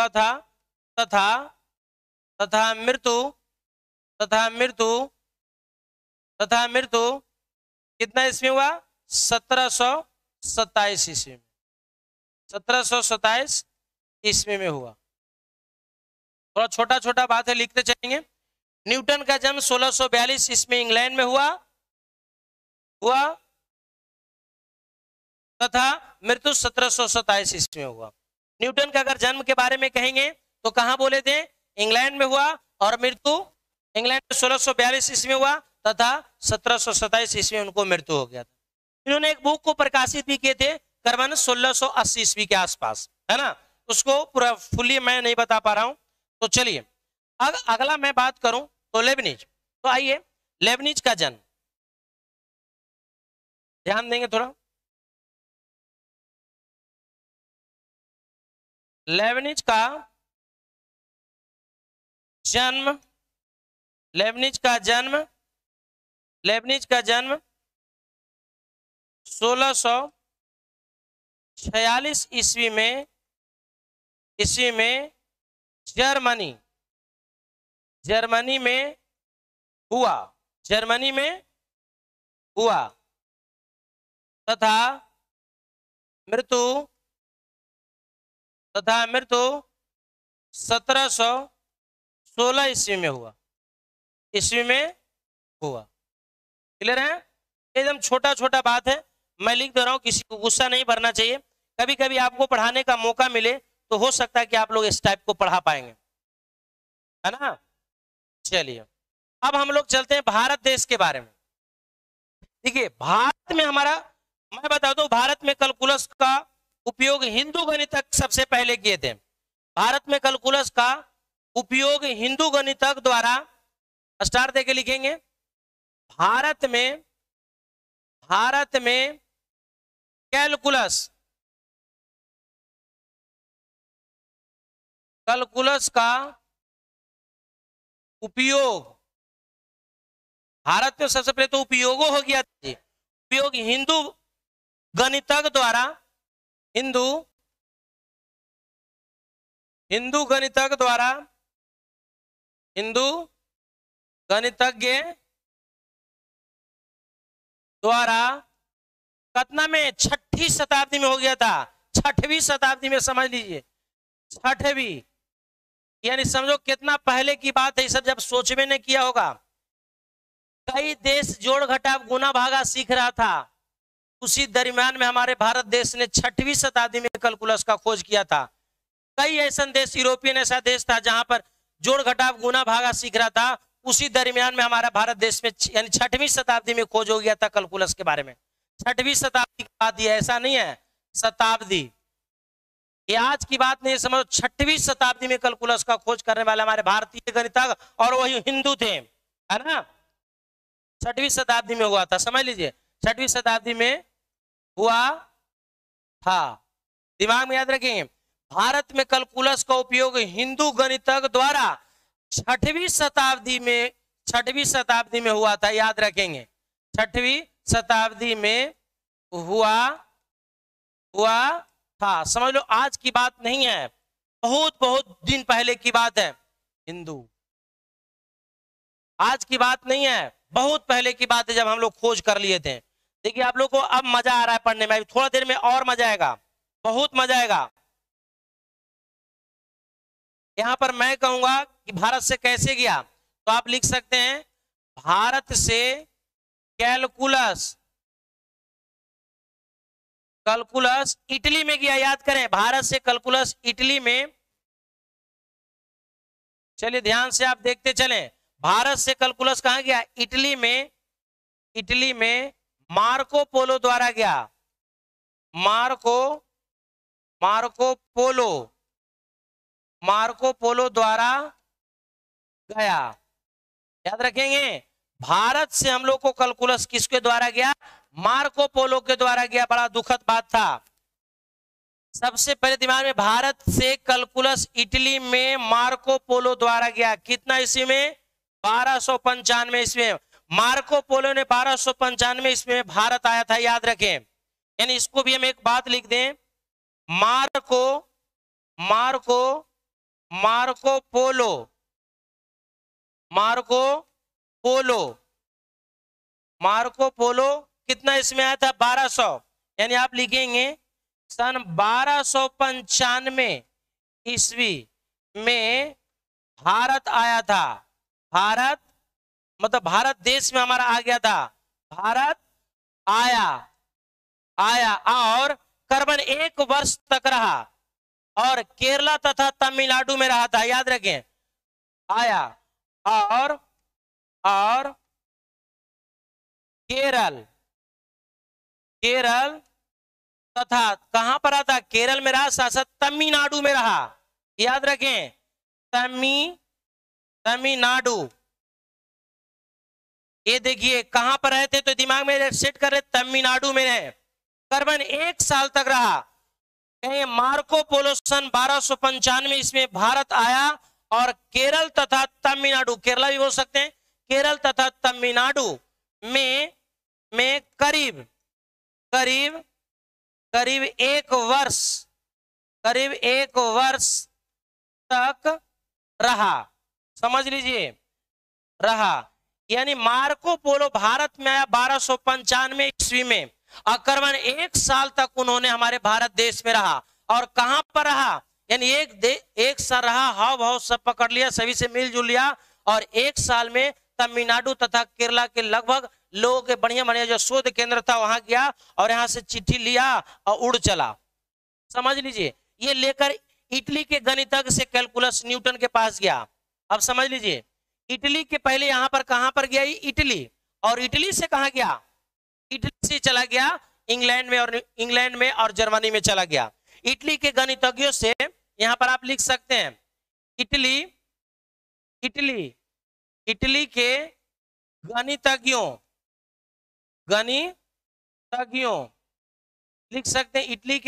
था तथा मृत्यु कितना ईस्वी हुआ? 1727 ईस्वी में। 1727 ईस्वी में हुआ। थोड़ा छोटा छोटा बात है, लिखते चलेंगे। न्यूटन का जन्म 1642 ईस्वी में इंग्लैंड में हुआ तथा मृत्यु 1727 ईस्वी में हुआ। न्यूटन का अगर जन्म के बारे में कहेंगे तो कहां बोले थे? इंग्लैंड में हुआ, और मृत्यु इंग्लैंड में 1642 ईस्वी में हुआ तथा 1727 ईस्वी में उनको मृत्यु हो गया था। इन्होंने एक बुक को प्रकाशित भी किए थे करीबन 1680 ईस्वी के आसपास, है ना। उसको पूरा फुल्ली मैं नहीं बता पा रहा हूं। तो चलिए अब अगला मैं बात करूं तो लेबनिज। तो आइए, लेबनिज का जन्म ध्यान देंगे थोड़ा। लेबनिज का जन्म 1646 ईस्वी में जर्मनी में हुआ तथा मृत्यु 1716 ईस्वी में हुआ। क्लियर है? एकदम छोटा छोटा बात है, मैं लिख दे रहा हूं, किसी को गुस्सा नहीं भरना चाहिए। कभी कभी आपको पढ़ाने का मौका मिले तो हो सकता है कि आप लोग इस टाइप को पढ़ा पाएंगे, है ना। चलिए अब हम लोग चलते हैं भारत देश के बारे में। देखिए भारत में हमारा, मैं बता दूं, भारत में कैलकुलस का उपयोग हिंदू गणितज्ञ सबसे पहले किए थे। भारत में कैलकुलस का उपयोग हिंदू गणितज्ञ द्वारा, स्टार देके लिखेंगे, भारत में कैलकुलस का उपयोग, भारत में सबसे पहले तो उपयोग हो गया था जी, उपयोग हिंदू गणितज्ञ द्वारा, हिंदू गणितज्ञ द्वारा कितना में? 6वीं शताब्दी में हो गया था। 6वीं शताब्दी में, समझ लीजिए 6वीं, यानी समझो कितना पहले की बात है। सब जब सोच में ने किया होगा, कई देश जोड़ घटाव गुना भागा सीख रहा था, उसी दरमियान में हमारे भारत देश ने 6वीं शताब्दी में कैलकुलस का खोज किया था। कई ऐसा देश, यूरोपियन ऐसा देश था जहां पर जोड़ घटाव गुना भागा सीख रहा था, उसी दरमियान में हमारा भारत देश में यानी 6वीं शताब्दी में खोज हो गया था कैलकुलस के बारे में। 6वीं शताब्दी की बात है, ऐसा नहीं है शताब्दी, ये आज की बात नहीं, समझो 6वीं शताब्दी में कैलकुलस का खोज करने वाले हमारे भारतीय गणितज्ञ और वही हिंदू थे, है ना। 6वीं शताब्दी में हुआ था, समझ लीजिए 6वीं शताब्दी में हुआ था। दिमाग में याद रखेंगे, भारत में कैलकुलस का उपयोग हिंदू गणितज्ञ द्वारा 6वीं शताब्दी में हुआ था, याद रखेंगे 6वीं शताब्दी में हुआ था। समझ लो आज की बात नहीं है, बहुत बहुत दिन पहले की बात है हिंदू, आज की बात नहीं है, बहुत पहले की बात है जब हम लोग खोज कर लिए थे। देखिए आप लोग को अब मजा आ रहा है पढ़ने में, थोड़ा देर में और मजा आएगा, बहुत मजा आएगा। यहां पर मैं कहूंगा कि भारत से कैसे गया, तो आप लिख सकते हैं भारत से कैलकुलस इटली में गया। याद करें भारत से कैलकुलस इटली में, चलिए ध्यान से आप देखते चलें, भारत से कैलकुलस कहां गया, इटली में मार्को पोलो द्वारा गया, मार्को पोलो द्वारा गया। याद रखेंगे भारत से हम लोग को कैलकुलस किसके द्वारा गया, मार्को पोलो के द्वारा गया। बड़ा दुखद बात था। सबसे पहले दिमाग में, भारत से कैलकुलस इटली में मार्को पोलो द्वारा गया, कितना ईस्वी में, 1295 ईस्वी में। मार्को पोलो ने 1295 ईस्वी में भारत आया था, याद रखें। यानी इसको भी हम एक बात लिख दें, मार्को पोलो कितना इसमें आया था, 1200। यानी आप लिखेंगे सन 1295 ईस्वी में भारत आया था। भारत मतलब भारत देश में हमारा आ गया था, भारत आया और करीबन 1 वर्ष तक रहा और केरला तथा तमिलनाडु में रहा था। याद रखें आया और केरल तथा कहां पर आता, केरल में रहा, साथ साथ तमिलनाडु में रहा। याद रखें तमिलनाडु, ये देखिए कहां पर रहे थे, तो दिमाग में सेट कर रहे, तमिलनाडु में रहे, करीबन 1 साल तक रहा। कहें मार्को पोलो सन 1295 इसमें भारत आया और केरल तथा तमिलनाडु, केरला भी बोल सकते हैं, केरल तथा तमिलनाडु में करीब 1 वर्ष तक रहा। समझ लीजिए रहा, यानी मार्को पोलो भारत में आया 1295 ईस्वी में और करीबन 1 साल तक उन्होंने हमारे भारत देश में रहा। और कहां पर रहा, यानी एक साल रहा, हाव भाव सब पकड़ लिया, सभी से मिलजुल लिया और 1 साल में तमिलनाडु तथा केरला के लगभग लोगों के बढ़िया जो शोध केंद्र था वहां गया और यहां से चिट्ठी लिया और उड़ चला। समझ लीजिए, ये लेकर इटली के गणितज्ञ से कैलकुलस न्यूटन के पास गया। अब समझ लीजिए, इटली के पहले यहां पर कहां पर गया, इटली, और इटली से कहां गया, इटली से चला गया इंग्लैंड में और जर्मनी में चला गया। इटली के गणितज्ञों से यहां पर आप लिख सकते हैं इटली के गणितज्ञों लिख सकते हैं, इटली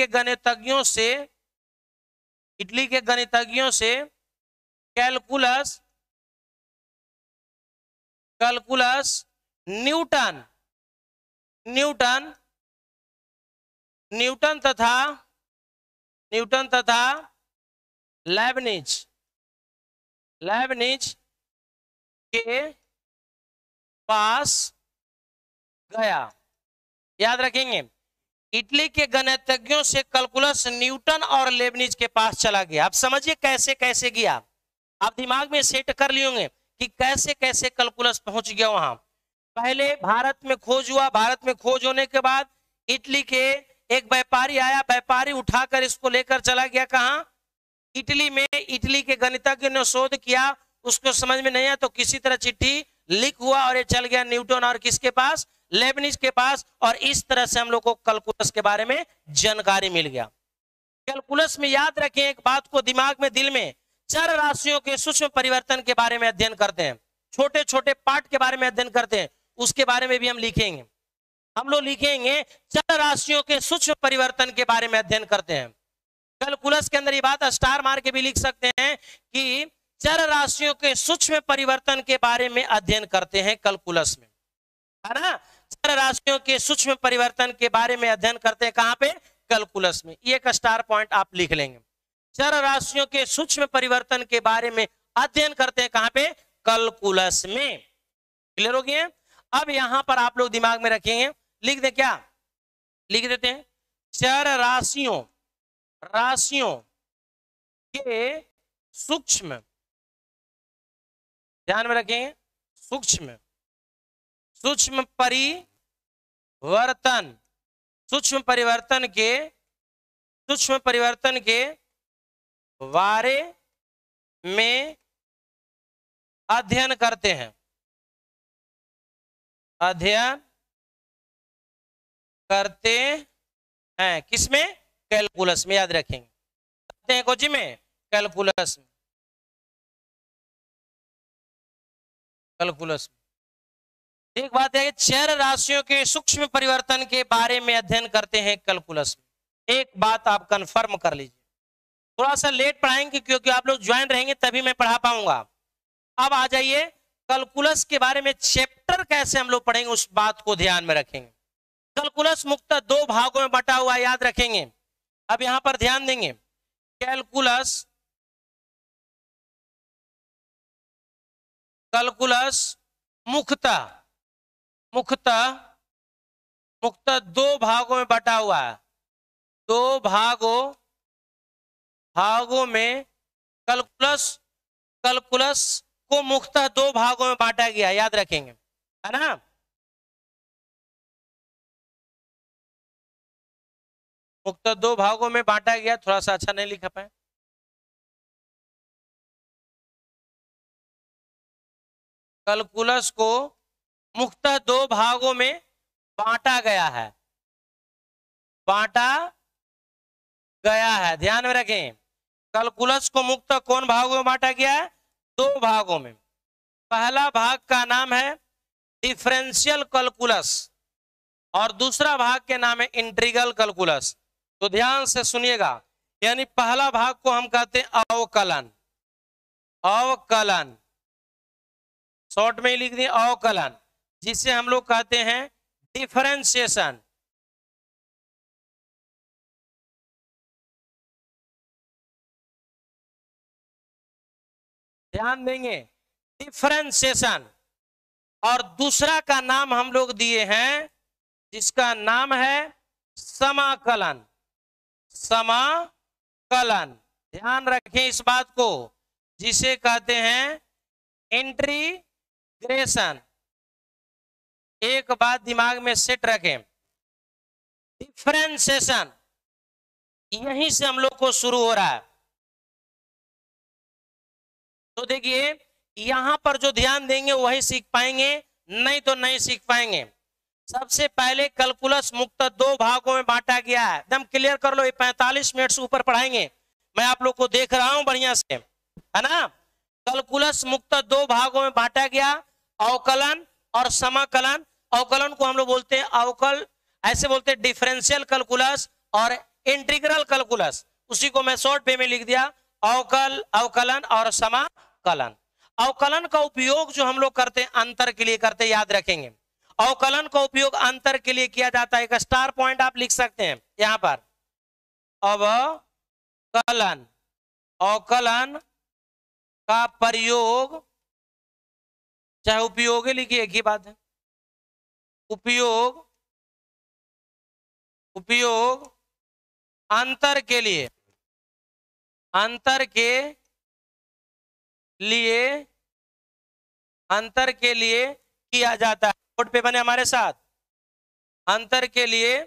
के गणितज्ञों से कैलकुलस न्यूटन तथा लेबनिज के पास गया। याद रखेंगे, इटली के गणितज्ञों से कैलकुलस न्यूटन और लेबनिज के पास चला गया। अब समझिए कैसे कैसे गया, आप दिमाग में सेट कर लिए होंगे कि कैसे कैसे कैलकुलस पहुंच गया वहां। पहले भारत में खोज हुआ, भारत में खोज होने के बाद इटली के एक व्यापारी आया, व्यापारी उठाकर इसको लेकर चला गया कहां, इटली में। इटली के गणितज्ञ ने शोध किया, उसको समझ में नहीं आया तो किसी तरह चिट्ठी लीक हुआ और ये चल गया न्यूटन और किसके पास, लेबनिज के पास, और इस तरह से हम लोग को कैलकुलस के बारे में जानकारी मिल गया। कैलकुलस में याद रखें एक बात को दिमाग में, दिल में, चर राशियों के सूक्ष्म परिवर्तन के बारे में अध्ययन करते हैं, छोटे छोटे पार्ट के बारे में अध्ययन करते हैं, उसके बारे में भी हम लिखेंगे। हम लोग लिखेंगे चर राशियों के सूक्ष्म परिवर्तन के बारे में अध्ययन करते हैं। कैलकुलस के अंदर ये बात स्टार मार के भी लिख सकते हैं कि चर राशियों के सूक्ष्म परिवर्तन के बारे में अध्ययन करते हैं कैलकुलस में, है ना। चर राशियों के सूक्ष्म परिवर्तन के बारे में अध्ययन करते हैं कहां पे, कैलकुलस में। ये एक स्टार पॉइंट आप लिख लेंगे। चर राशियों के सूक्ष्म परिवर्तन के बारे में अध्ययन करते हैं कहां पे, कैलकुलस में। क्लियर हो गया। अब यहां पर आप लोग दिमाग में रखेंगे, लिख दे, क्या लिख देते हैं, चर राशियों के सूक्ष्म, ध्यान में रखेंगे, सूक्ष्म परिवर्तन के बारे में अध्ययन करते हैं, किसमें, कैलकुलस में। याद रखेंगे, करते हैं कोची में, कैलकुलस में, एक बात है, चर राशियों के सूक्ष्म परिवर्तन के बारे में अध्ययन करते हैं कैलकुलस में। एक बात आप कंफर्म कर लीजिए, थोड़ा सा लेट पढ़ाएंगे क्योंकि आप लोग ज्वाइन रहेंगे तभी मैं पढ़ा पाऊंगा। अब आ जाइए कैलकुलस के बारे में चैप्टर कैसे हम लोग पढ़ेंगे, उस बात को ध्यान में रखेंगे। कैलकुलस मुख्यतः दो भागों में बटा हुआ, याद रखेंगे। अब यहां पर ध्यान देंगे, कैलकुलस मुख्यतः दो भागों में बटा हुआ है, दो भागों में कैलकुलस को मुख्यतः दो भागों में बांटा गया, याद रखेंगे, है ना। मुख्यतः दो भागों में बांटा गया, थोड़ा सा अच्छा नहीं लिखा पाए। कैलकुलस को मुख्यतः दो भागों में बांटा गया है, ध्यान में रखें। कैलकुलस को मुख्यतः कौन भागों में बांटा गया है, दो भागों में। पहला भाग का नाम है डिफरेंशियल कैलकुलस और दूसरा भाग के नाम है इंटीग्रल कैलकुलस। तो ध्यान से सुनिएगा, यानी पहला भाग को हम कहते हैं अवकलन, शॉर्ट में ही लिख दिए अवकलन, जिसे हम लोग कहते हैं डिफरेंशिएशन। ध्यान देंगे, डिफरेंशिएशन। और दूसरा का नाम हम लोग दिए हैं, जिसका नाम है समाकलन। ध्यान रखें इस बात को, जिसे कहते हैं इंटीग्रेशन। एक बात दिमाग में सेट रखें, डिफरेंशिएशन यहीं से हम लोग को शुरू हो रहा है। तो देखिए यहां पर जो ध्यान देंगे वही सीख पाएंगे, नहीं तो नहीं सीख पाएंगे। सबसे पहले कैलकुलस मुख्यतः दो भागों में बांटा गया है, एकदम क्लियर कर लो। ये 45 मिनट से ऊपर पढ़ाएंगे, मैं आप लोग को देख रहा हूं बढ़िया से, है ना। कैलकुलस मुख्यतः दो भागों में बांटा गया, अवकलन और समाकलन। अवकलन को हम लोग बोलते हैं अवकल, ऐसे बोलते हैं डिफरेंशियल कैलकुलस और इंटीग्रल कैलकुलस। उसी को मैं शॉर्ट वे में लिख दिया, अवकलन और समाकलन। अवकलन का उपयोग जो हम लोग करते हैं अंतर के लिए करते हैं, याद रखेंगे। अवकलन का उपयोग अंतर के लिए किया जाता है, एक स्टार पॉइंट आप लिख सकते हैं यहां पर। अवकलन का प्रयोग, चाहे उपयोग लिखिए, एक ही बात है, उपयोग अंतर के लिए किया जाता है। बोर्ड पे बने हमारे साथ, अंतर के लिए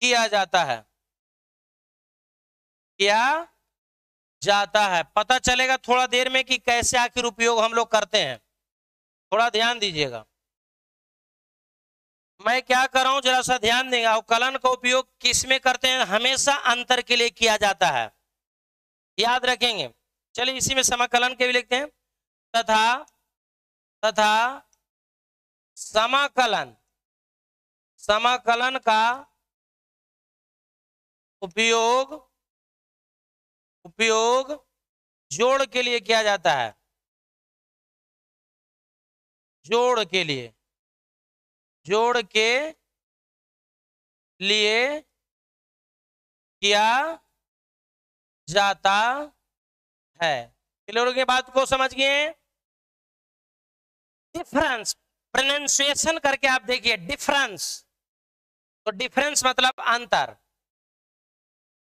किया जाता है। किया जाता है। पता चलेगा थोड़ा देर में कि कैसे आखिर उपयोग हम लोग करते हैं, थोड़ा ध्यान दीजिएगा। मैं क्या कर रहा हूं जरा सा ध्यान देंगे। अवकलन का उपयोग किस में करते हैं? हमेशा अंतर के लिए किया जाता है, याद रखेंगे। चलिए इसी में समाकलन के भी लिखते हैं। तथा तथा समाकलन, समाकलन का उपयोग उपयोग जोड़ के लिए किया जाता है, जोड़ के लिए, जोड़ के लिए किया जाता है। क्लियर के बात को समझ गए? डिफरेंस, प्रोनाउंसिएशन करके आप देखिए डिफरेंस, तो डिफरेंस मतलब अंतर,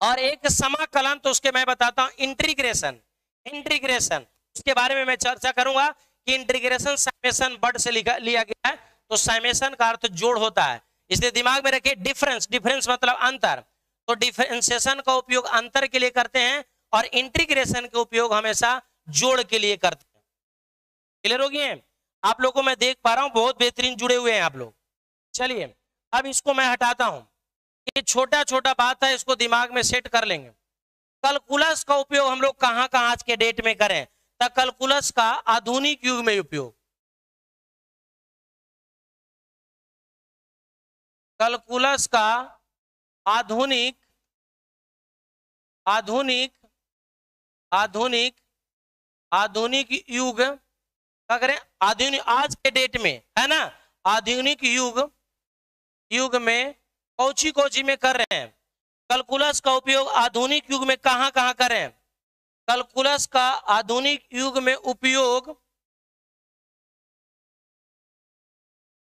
और एक समाकलन तो उसके मैं बताता हूं इंटीग्रेशन। इंटीग्रेशन उसके बारे में मैं चर्चा करूंगा कि इंटीग्रेशन समेशन वर्ड से लिया गया है, तो समेशन का अर्थ जोड़ होता है, इसलिए दिमाग में रखिए डिफरेंस। डिफरेंस मतलब अंतर, तो डिफरेंशिएशन का उपयोग अंतर के लिए करते हैं और इंटीग्रेशन का उपयोग हमेशा जोड़ के लिए करते हैं। क्लियर हो गए? आप लोगों को मैं देख पा रहा हूं बहुत बेहतरीन जुड़े हुए हैं आप लोग। चलिए अब इसको मैं हटाता हूं, ये छोटा छोटा बात है, इसको दिमाग में सेट कर लेंगे। कैलकुलस का उपयोग हम लोग कहां कहां आज के डेट में करें? तो कैलकुलस का आधुनिक युग में उपयोग, कैलकुलस का आधुनिक आधुनिक आधुनिक आधुनिक युग क्या करें? आधुनिक आज के डेट में है ना, आधुनिक युग में कौची कौची में कर रहे हैं? कैलकुलस का उपयोग आधुनिक युग में कहां कहां करें? कैलकुलस का आधुनिक युग में उपयोग,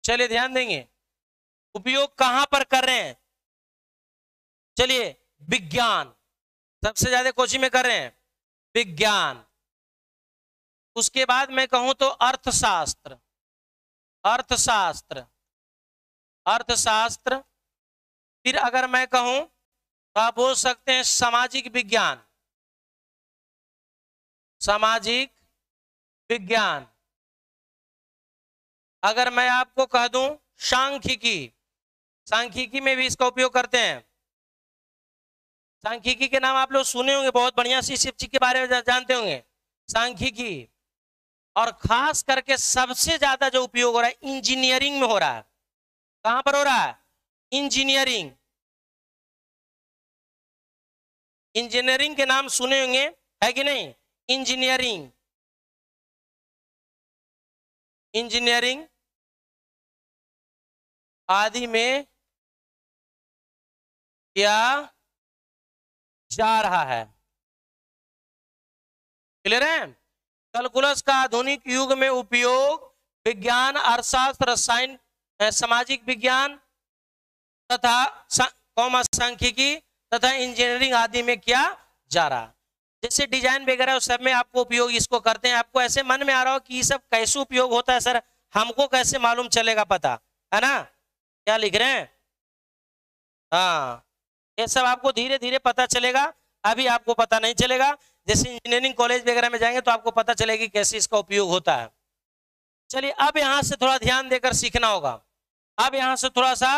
चलिए ध्यान देंगे, उपयोग कहां पर कर रहे हैं? चलिए विज्ञान, सबसे ज्यादा कोची में कर रहे हैं? विज्ञान। उसके बाद मैं कहूं तो अर्थशास्त्र, अर्थशास्त्र, अर्थशास्त्र। फिर अगर मैं कहूं तो आप बोल सकते हैं सामाजिक विज्ञान, सामाजिक विज्ञान। अगर मैं आपको कह दूं सांख्यिकी, सांख्यिकी में भी इसका उपयोग करते हैं। सांख्यिकी के नाम आप लोग सुने होंगे, बहुत बढ़िया सी शिव के बारे में जानते होंगे सांख्यिकी। और खास करके सबसे ज्यादा जो उपयोग हो रहा है इंजीनियरिंग में हो रहा है। कहां पर हो रहा है? इंजीनियरिंग। इंजीनियरिंग के नाम सुने होंगे, है कि नहीं? इंजीनियरिंग, इंजीनियरिंग आदि में किया जा रहा है। क्लियर है? कैलकुलस का आधुनिक युग में उपयोग विज्ञान, अर्थशास्त्र, रसायन, सामाजिक विज्ञान तथा सांख्यिकी तथा इंजीनियरिंग आदि में किया जा रहा है। जैसे डिजाइन वगैरह उस सब में आपको उपयोग इसको करते हैं। आपको ऐसे मन में आ रहा हो कि ये सब कैसे उपयोग होता है सर, हमको कैसे मालूम चलेगा? पता है ना क्या लिख रहे हैं? हाँ, ये सब आपको धीरे धीरे पता चलेगा, अभी आपको पता नहीं चलेगा। जैसे इंजीनियरिंग कॉलेज वगैरह में जाएंगे तो आपको पता चलेगा कैसे इसका उपयोग होता है। चलिए अब यहां से थोड़ा ध्यान देकर सीखना होगा। अब यहां से थोड़ा सा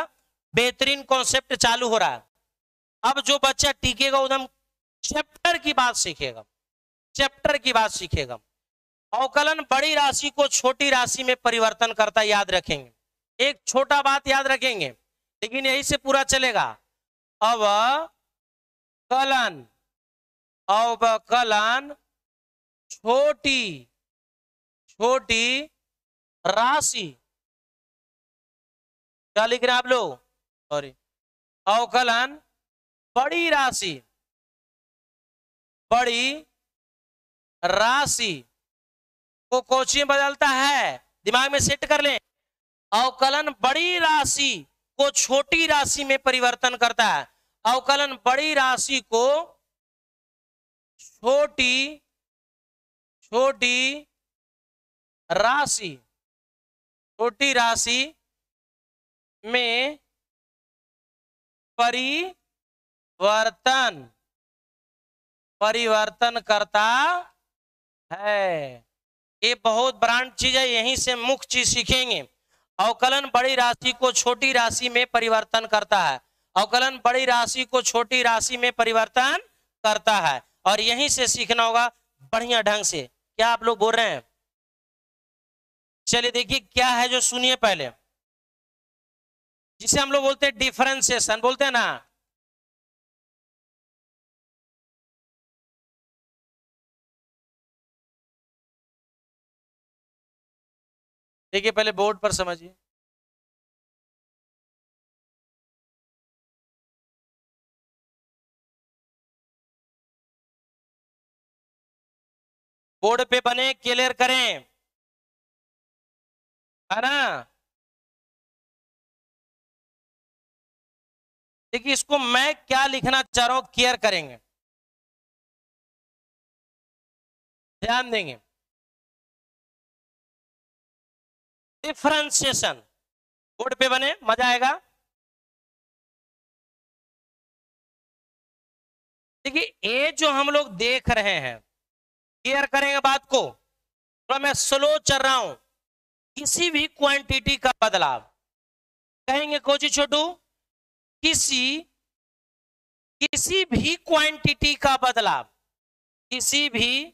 बेहतरीन कॉन्सेप्ट चालू हो रहा है। अब जो बच्चा टिकेगा एकदम चैप्टर की बात सीखेगा, चैप्टर की बात सीखेगा। अवकलन बड़ी राशि को छोटी राशि में परिवर्तन करता, याद रखेंगे। एक छोटा बात याद रखेंगे, लेकिन यही से पूरा चलेगा। अवकलन, अवकलन छोटी छोटी राशि, क्या लिख रहे हैं आप लोग? सॉरी, अवकलन बड़ी राशि, बड़ी राशि को कोची में बदलता है, दिमाग में सेट कर लें। अवकलन बड़ी राशि को छोटी राशि में परिवर्तन करता है। अवकलन बड़ी राशि को छोटी छोटी राशि, छोटी राशि में परिवर्तन परिवर्तन करता है। ये बहुत ब्रांड चीज है, यहीं से मुख्य चीज सीखेंगे। अवकलन बड़ी राशि को छोटी राशि में परिवर्तन करता है। अवकलन बड़ी राशि को छोटी राशि में परिवर्तन करता है, और यहीं से सीखना होगा बढ़िया ढंग से। क्या आप लोग बोल रहे हैं? चलिए देखिए क्या है जो सुनिए पहले, जिसे हम लोग बोलते हैं डिफरेंशिएशन, बोलते हैं ना। देखिए पहले बोर्ड पर समझिए। बोर्ड पे बने, क्लियर करें, है ना। देखिए इसको मैं क्या लिखना चाह रहा हूं, क्लियर करेंगे, ध्यान देंगे। डिफरेंशिएशन, बोर्ड पे बने, मजा आएगा। देखिए ये जो हम लोग देख रहे हैं, क्लियर करेंगे बात को, तो मैं स्लो चल रहा हूं। किसी भी क्वांटिटी का बदलाव, कहेंगे कोची छोटू, किसी भी क्वांटिटी का बदलाव, किसी भी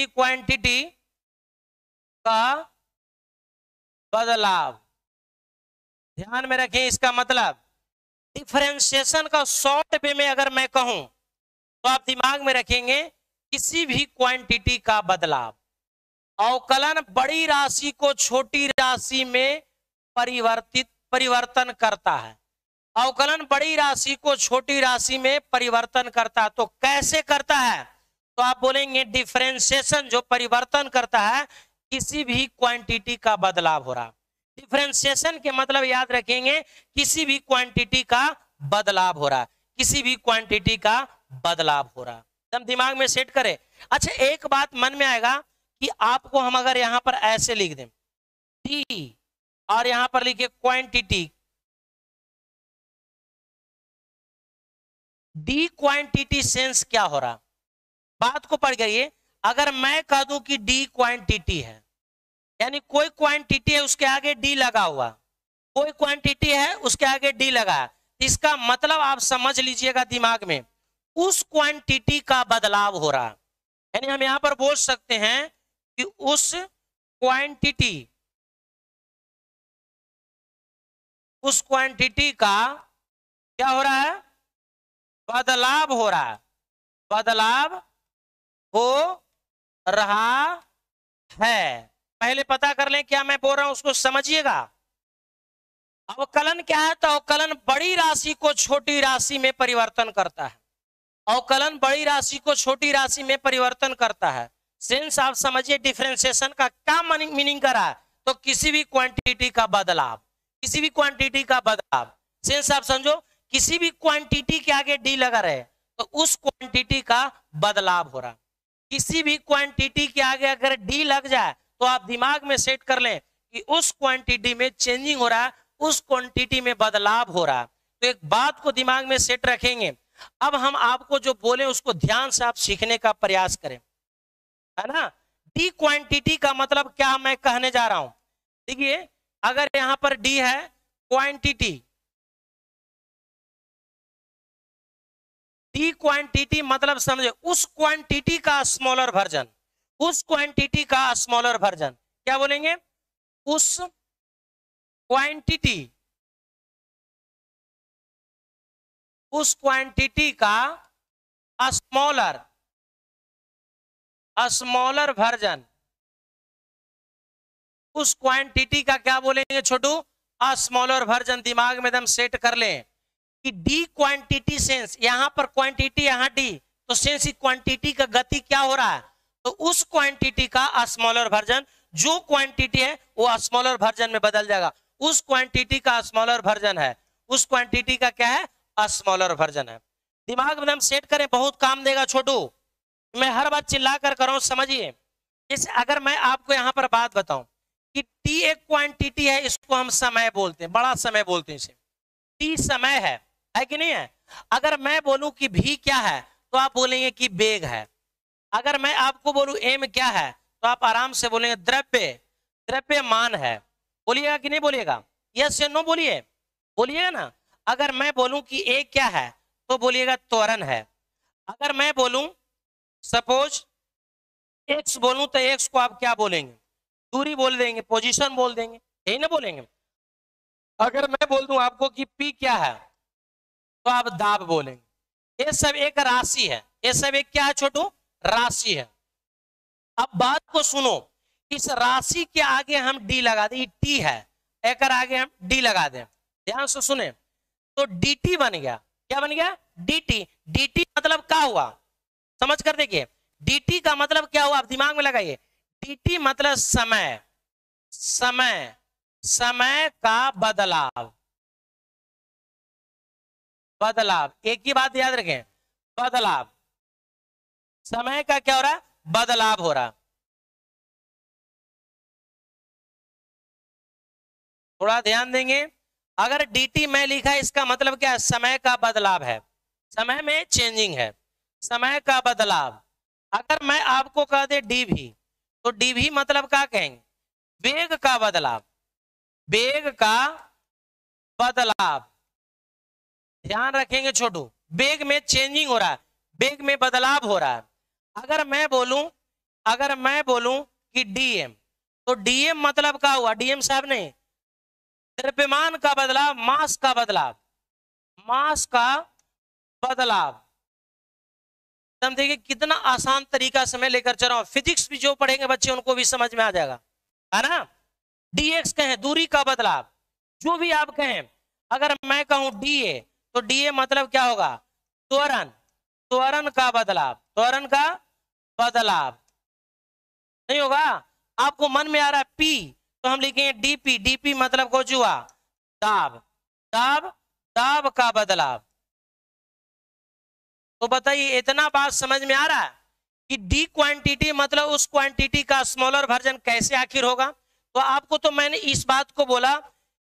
क्वांटिटी का बदलाव, ध्यान में रखें। इसका मतलब डिफरेंशिएशन का शॉर्ट वे में अगर मैं कहूं तो आप दिमाग में रखेंगे किसी भी क्वांटिटी का बदलाव। अवकलन बड़ी राशि को छोटी राशि में परिवर्तन करता है। अवकलन बड़ी राशि को छोटी राशि में परिवर्तन करता है। तो कैसे करता है? तो आप बोलेंगे डिफरेंशिएशन जो परिवर्तन करता है, किसी भी क्वांटिटी का बदलाव हो रहा। डिफरेंशिएशन के मतलब याद रखेंगे, किसी भी क्वांटिटी का बदलाव हो रहा, किसी भी क्वांटिटी का बदलाव हो रहा। एकदम दिमाग में सेट करें। अच्छा एक बात मन में आएगा कि आपको हम अगर यहां पर ऐसे लिख दें टी और यहां पर लिखे क्वांटिटी, डी क्वांटिटी सेंस क्या हो रहा, बात को पढ़ करिए। अगर मैं कह दूं कि डी क्वांटिटी है, यानी कोई क्वांटिटी है उसके आगे डी लगा हुआ, कोई क्वांटिटी है उसके आगे डी लगा, इसका मतलब आप समझ लीजिएगा दिमाग में, उस क्वांटिटी का बदलाव हो रहा। यानी हम यहां पर बोल सकते हैं कि उस क्वांटिटी का क्या हो रहा है? बदलाव हो रहा है, बदलाव हो रहा है। पहले पता कर लें क्या मैं बोल रहा हूं, उसको समझिएगा। अवकलन क्या है? तो अवकलन बड़ी राशि को छोटी राशि में परिवर्तन करता है। अवकलन बड़ी राशि को छोटी राशि में परिवर्तन करता है। सेंस आप समझिए डिफरेंशिएशन का क्या मीनिंग कर रहा है, तो किसी भी क्वांटिटी का बदलाव, किसी भी क्वांटिटी का बदलाव। सेंस आप समझो, किसी भी क्वांटिटी के आगे डी लगा रहे तो उस क्वांटिटी का बदलाव हो रहा। किसी भी क्वांटिटी के आगे अगर डी लग जाए तो आप दिमाग में सेट कर लें कि उस क्वांटिटी में चेंजिंग हो रहा है, उस क्वांटिटी में बदलाव हो रहा है। तो एक बात को दिमाग में सेट रखेंगे। अब हम आपको जो बोले उसको ध्यान से आप सीखने का प्रयास करें, है ना। डी क्वांटिटी का मतलब क्या मैं कहने जा रहा हूं, देखिए अगर यहां पर डी है क्वांटिटी, डी क्वांटिटी मतलब समझे उस क्वांटिटी का स्मॉलर वर्जन, उस क्वांटिटी का स्मॉलर वर्जन। क्या बोलेंगे? उस क्वांटिटी का स्मॉलर वर्जन, उस क्वांटिटी का क्या बोलेंगे छोटू? Smaller version. दिमाग में एकदम सेट कर लें कि डी क्वांटिटी सेंस, यहां पर क्वांटिटी यहां डी, तो सेंस क्वांटिटी का गति क्या हो रहा है, तो उस क्वांटिटी का स्मॉलर वर्जन, जो क्वांटिटी है वो स्मॉलर वर्जन में बदल जाएगा। उस क्वांटिटी का स्मॉलर वर्जन है, उस क्वांटिटी का क्या है? स्मॉलर वर्जन है। दिमाग में हम सेट करें, बहुत काम देगा छोटू। मैं हर बात चिल्ला कर रहा हूं, समझिए। जैसे अगर मैं आपको यहां पर बात बताऊं कि टी एक क्वांटिटी है, इसको हम समय बोलते हैं, बड़ा समय बोलते हैं इसे। टी समय है कि नहीं है? अगर मैं बोलूं कि भी क्या है तो आप बोलेंगे कि वेग है। अगर मैं आपको बोलूं एम क्या है तो आप आराम से बोलेंगे द्रव्य, द्रव्यमान है। बोलिएगा कि नहीं बोलिएगा? यस या नो बोलिए, बोलिएगा ना। अगर मैं बोलूं कि ए क्या है तो बोलिएगा त्वरण है। अगर मैं बोलूं सपोज एक्स बोलूं तो एक्स को आप क्या बोलेंगे? दूरी बोल देंगे, पोजीशन बोल देंगे, यही ना बोलेंगे। अगर मैं बोल दूं आपको कि पी क्या है तो आप दाब बोलेंगे। ये सब एक राशि है, ये सब एक क्या है छोटू? राशि है। अब बात को सुनो, इस राशि के आगे हम डी लगा दें, टी है, एक आगे हम डी लगा दें, ध्यान से सुने, तो dt बन गया। क्या बन गया? dt। dt मतलब क्या हुआ समझ कर देखिए, dt का मतलब क्या हुआ आप दिमाग में लगाइए। dt मतलब समय, समय, समय का बदलाव, बदलाव। एक ही बात याद रखें, बदलाव, समय का क्या हो रहा है? बदलाव हो रहा। थोड़ा ध्यान देंगे, अगर dt में लिखा है इसका मतलब क्या है? समय का बदलाव है, समय में चेंजिंग है, समय का बदलाव। अगर मैं आपको कह दे dv तो dv मतलब क्या कहेंगे? वेग का बदलाव, वेग का बदलाव। ध्यान रखेंगे छोटू, वेग में चेंजिंग हो रहा है, वेग में बदलाव हो रहा है। अगर मैं बोलूं, अगर मैं बोलूं कि dm तो dm मतलब क्या हुआ? dm साहब नहीं, द्रव्यमान का बदलाव, मास का बदलाव, मास का बदलाव। तुम देखिए कितना आसान तरीका से मैं लेकर चल रहा हूं, फिजिक्स भी जो पढ़ेंगे बच्चे उनको भी समझ में आ जाएगा, है ना। dx कहें दूरी का बदलाव, जो भी आप कहें। अगर मैं कहूं da तो da मतलब क्या होगा? त्वरण, त्वरण का बदलाव, त्वरण का बदलाव। नहीं होगा? आपको मन में आ रहा है p तो हम लिखेंगे dp, dp मतलब कुछ हुआ? दाब, दाब, दाब का बदलाव। तो बताइए इतना बात समझ में आ रहा है कि डी क्वांटिटी मतलब उस क्वांटिटी का स्मॉलर वर्जन कैसे आखिर होगा। तो आपको तो मैंने इस बात को बोला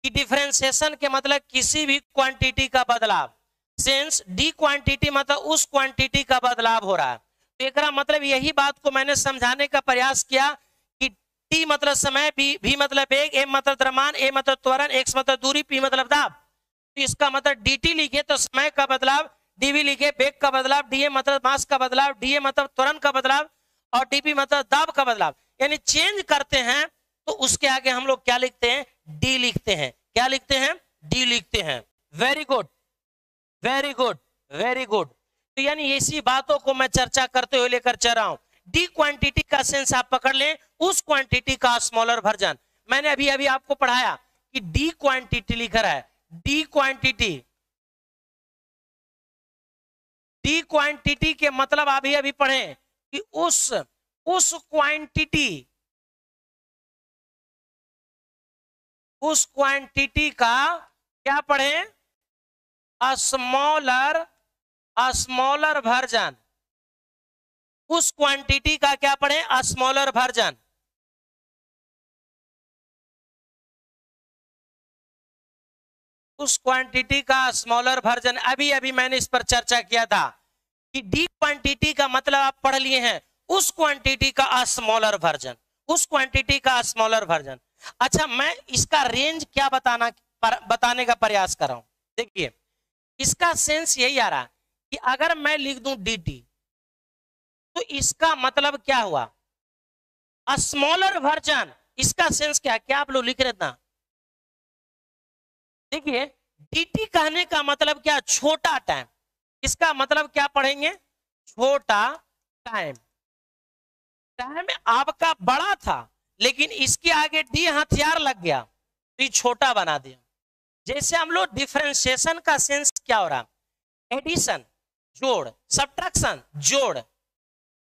कि डिफरेंशिएशन के मतलब किसी भी क्वांटिटी का बदलाव, सिंस डी क्वांटिटी मतलब उस क्वांटिटी का बदलाव हो रहा है। तो एक मतलब यही बात को मैंने समझाने का प्रयास किया कि टी मतलब समय, भी मतलब वेग, एम मतलब द्रव्यमान, ए मतलब त्वरण, एक्स मतलब दूरी, पी मतलब दाब। तो इसका मतलब dt लिखे तो समय का बदलाव, dv लिखे वेग का बदलाव, dm मतलब मास का बदलाव, da मतलब त्वरण का बदलाव और dp मतलब दाब का बदलाव। यानी चेंज करते हैं तो उसके आगे हम लोग क्या लिखते हैं? d लिखते हैं। क्या लिखते हैं? d लिखते हैं। Very good, very good, very good. तो यानी इसी बातों को मैं चर्चा करते हुए लेकर चल रहा हूं। डी क्वांटिटी का सेंस आप पकड़ लें, उस क्वांटिटी का स्मॉलर वर्जन। मैंने अभी अभी आपको पढ़ाया कि डी क्वांटिटी लिख रहा है, डी क्वांटिटी, डी क्वांटिटी के मतलब अभी अभी पढ़े कि उस क्वांटिटी, उस क्वांटिटी का क्या पढ़े? Smaller, smaller version. उस क्वांटिटी का क्या पढ़े? Smaller version. उस क्वांटिटी का स्मॉलर वर्जन। अभी अभी मैंने इस पर चर्चा किया था कि डी क्वांटिटी का मतलब आप पढ़ लिए हैं उस क्वांटिटी का स्मॉलर वर्जन, उस क्वांटिटी का स्मॉलर वर्जन। अच्छा, मैं इसका रेंज क्या बताने का प्रयास कर रहा हूं। देखिए इसका सेंस यही आ रहा कि अगर मैं लिख दूं dt तो इसका मतलब क्या हुआ? Smaller version. इसका सेंस क्या? क्या आप लोग लिख रहे थे? देखिए dt कहने का मतलब क्या? छोटा टाइम। इसका मतलब क्या पढ़ेंगे? छोटा टाइम। टाइम आपका बड़ा था लेकिन इसके आगे डी हथियार लग गया तो ये छोटा बना दिया। जैसे हम लोग डिफरेंशिएशन का सेंस क्या हो रहा? एडिशन, जोड़, सब्ट्रैक्शन, जोड़।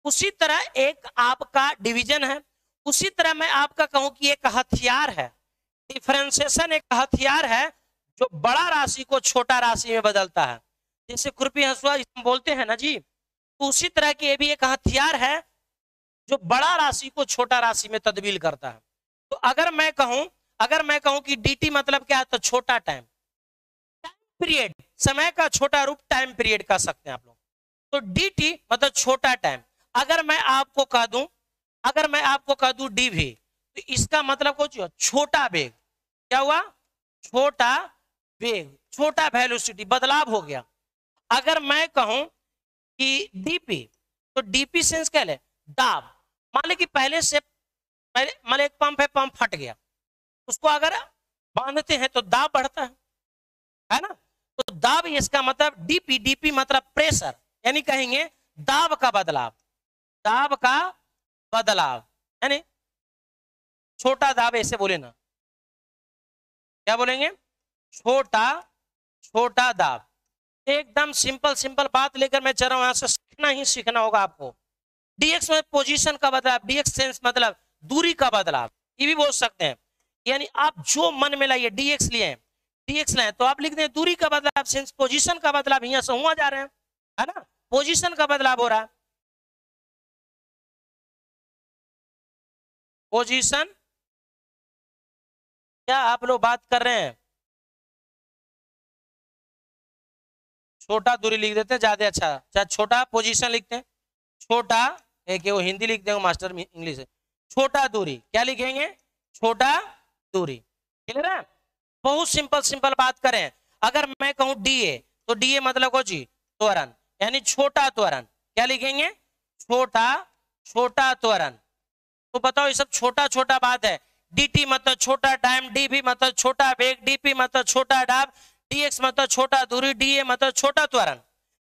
उसी तरह एक आपका डिवीजन है, उसी तरह मैं आपका कहूं कि एक हथियार है। डिफरेंशिएशन एक हथियार है जो बड़ा राशि को छोटा राशि में बदलता है। जैसे खुरपी हंसुआ बोलते हैं ना जी, तो उसी तरह की ये भी एक हथियार है जो बड़ा राशि को छोटा राशि में तब्दील करता है। तो अगर मैं कहूं कि dt मतलब क्या है, तो छोटा टाइम, पीरियड, समय का छोटा रूप टाइम पीरियड कह सकते हैं आप लोग। तो dt मतलब छोटा टाइम। अगर मैं आपको कह दूं dv, तो इसका मतलब कुछ छोटा वेग। क्या हुआ? छोटा वेग, छोटा वेलोसिटी, बदलाव हो गया। अगर मैं कहूं कि डीपी, तो डीपी सेंस क्या है? दाब। मान ली कि मान ली एक पंप है, पंप फट गया, उसको अगर बांधते हैं तो दाब बढ़ता है ना? तो दाब, इसका मतलब डीपी मतलब प्रेशर, यानी कहेंगे दाब का बदलाव, दाब का बदलाव, यानी छोटा दाब, ऐसे बोले ना, क्या बोलेंगे? छोटा दाब। एकदम सिंपल बात लेकर मैं चल रहा हूं, यहां से सीखना ही सीखना होगा आपको। डीएक्स में पोजीशन का बदलाव, डीएक्स सेंस मतलब दूरी का बदलाव, ये भी बोल सकते हैं। यानी आप जो मन में लाइए, डीएक्स लाए तो आप लिख दें दूरी का बदलाव, सेंस पोजीशन का बदलाव, यहां से हुआ जा रहे हैं, है ना? पोजीशन का बदलाव हो रहा है, पोजीशन। क्या आप लोग बात कर रहे हैं? छोटा दूरी लिख देते हैं ज्यादा अच्छा, चाहे छोटा पोजीशन लिखते हैं, छोटा, एक वो हिंदी लिख देंगे मास्टर इंग्लिश है, छोटा दूरी, क्या लिखेंगे? छोटा दूरी। क्लियर है? बहुत सिंपल बात करें। अगर मैं कहूं डीए, तो डीए मतलब को जी त्वरण, यानी छोटा त्वरण, क्या लिखेंगे? छोटा त्वरण। तो बताओ, ये सब छोटा बात है। dt मतलब छोटा टाइम, dv मतलब छोटा वेग, dp मतलब छोटा दाब, dx मतलब छोटा दूरी, da मतलब छोटा त्वरण।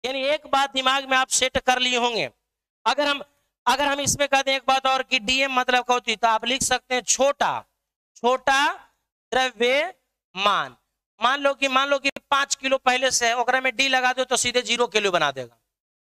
यानी एक बात दिमाग में आप सेट कर लिए होंगे। अगर हम इसमें कहते हैं एक बात और कि dm मतलब क्या होती है, तो आप लिख सकते हैं छोटा द्रव्यमान। मान लो कि 5 किलो पहले से है, ओकरा में डी लगा दो तो सीधे 0 किलो बना देगा।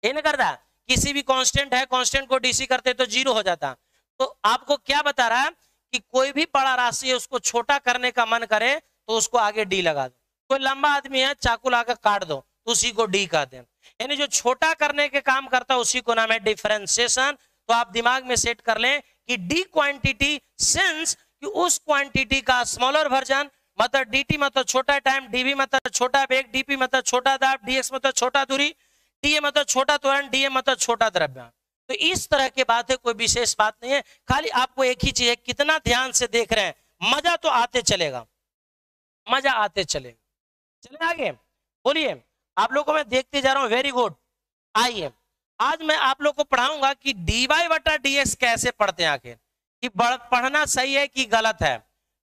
ये नहीं करता, किसी भी कांस्टेंट है, कांस्टेंट को डीसी करते तो 0 हो जाता। तो आपको क्या बता रहा है कि कोई भी बड़ा राशि है, उसको छोटा करने का मन करे तो उसको आगे डी लगा दो। कोई लंबा आदमी है, चाकू लाकर काट दो तो उसी को डी कहते हैं। यानी जो छोटा करने के काम करता है उसी को नाम है डिफरेंशिएशन। तो आप दिमाग में सेट कर लें कि डी क्वांटिटी सेंस कि उस क्वांटिटी का स्मॉलर वर्जन, मतलब dt मतलब छोटा टाइम, dv मतलब छोटा वेग, dp मतलब छोटा दाब, dx मतलब छोटा दूरी, da मतलब छोटा त्वरण, dm मतलब छोटा द्रव्यमान। तो इस तरह की बात है, कोई विशेष बात नहीं है। खाली आपको एक ही चीज है, कितना ध्यान से देख रहे हैं, मजा तो आते चलेगा, मजा आते चलेगा। चले आगे, बोलिए। आप लोगों को मैं देखते जा रहा हूं, वेरी गुड। आइए, आज मैं आप लोग को पढ़ाऊंगा कि dy बटा dx कैसे पढ़ते हैं आखिर, कि पढ़ना सही है कि गलत है।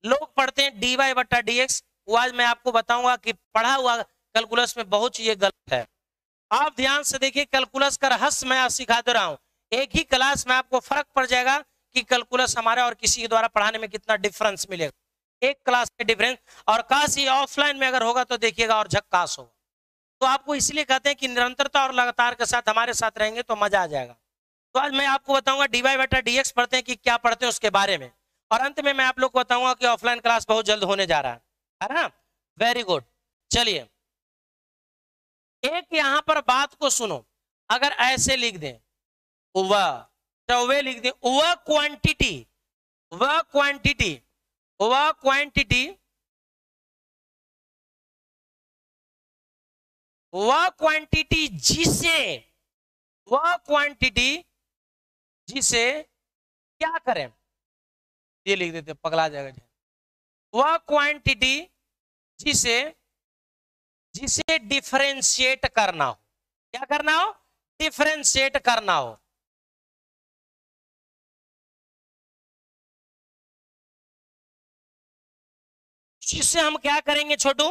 लोग पढ़ते हैं dy बटा dx, वो आज मैं आपको बताऊंगा कि पढ़ा हुआ कैलकुलस में बहुत चीजें गलत है। आप ध्यान से देखिए, कैलकुलस का रहस्य मैं सिखा दे रहा हूं। एक ही क्लास में आपको फर्क पड़ जाएगा कि कैलकुलस हमारे और किसी के द्वारा पढ़ाने में कितना डिफरेंस मिलेगा, एक क्लास में डिफरेंस। और काश ये ऑफलाइन में अगर होगा तो देखिएगा और झक्कास होगा। तो आपको इसलिए कहते हैं कि निरंतरता और लगातार के साथ हमारे साथ रहेंगे तो मजा आ जाएगा। तो आज मैं आपको बताऊंगा dy बटा dx पढ़ते हैं कि क्या पढ़ते हैं उसके बारे में, और अंत में मैं आप लोग को बताऊंगा कि ऑफलाइन क्लास बहुत जल्द होने जा रहा है ना? Very good. चलिए, एक यहां पर बात को सुनो। अगर ऐसे लिख दें वह, तो वे लिख दें वह क्वांटिटी, वह क्वांटिटी, वह क्वांटिटी, वह क्वांटिटी जिसे, वह क्वांटिटी जिसे क्या करें, ये लिख देते, पगला जाएगा। वह क्वांटिटी जिसे जिसे डिफरेंशिएट करना हो, क्या करना हो? डिफरेंशिएट करना हो। जिससे हम क्या करेंगे छोटू?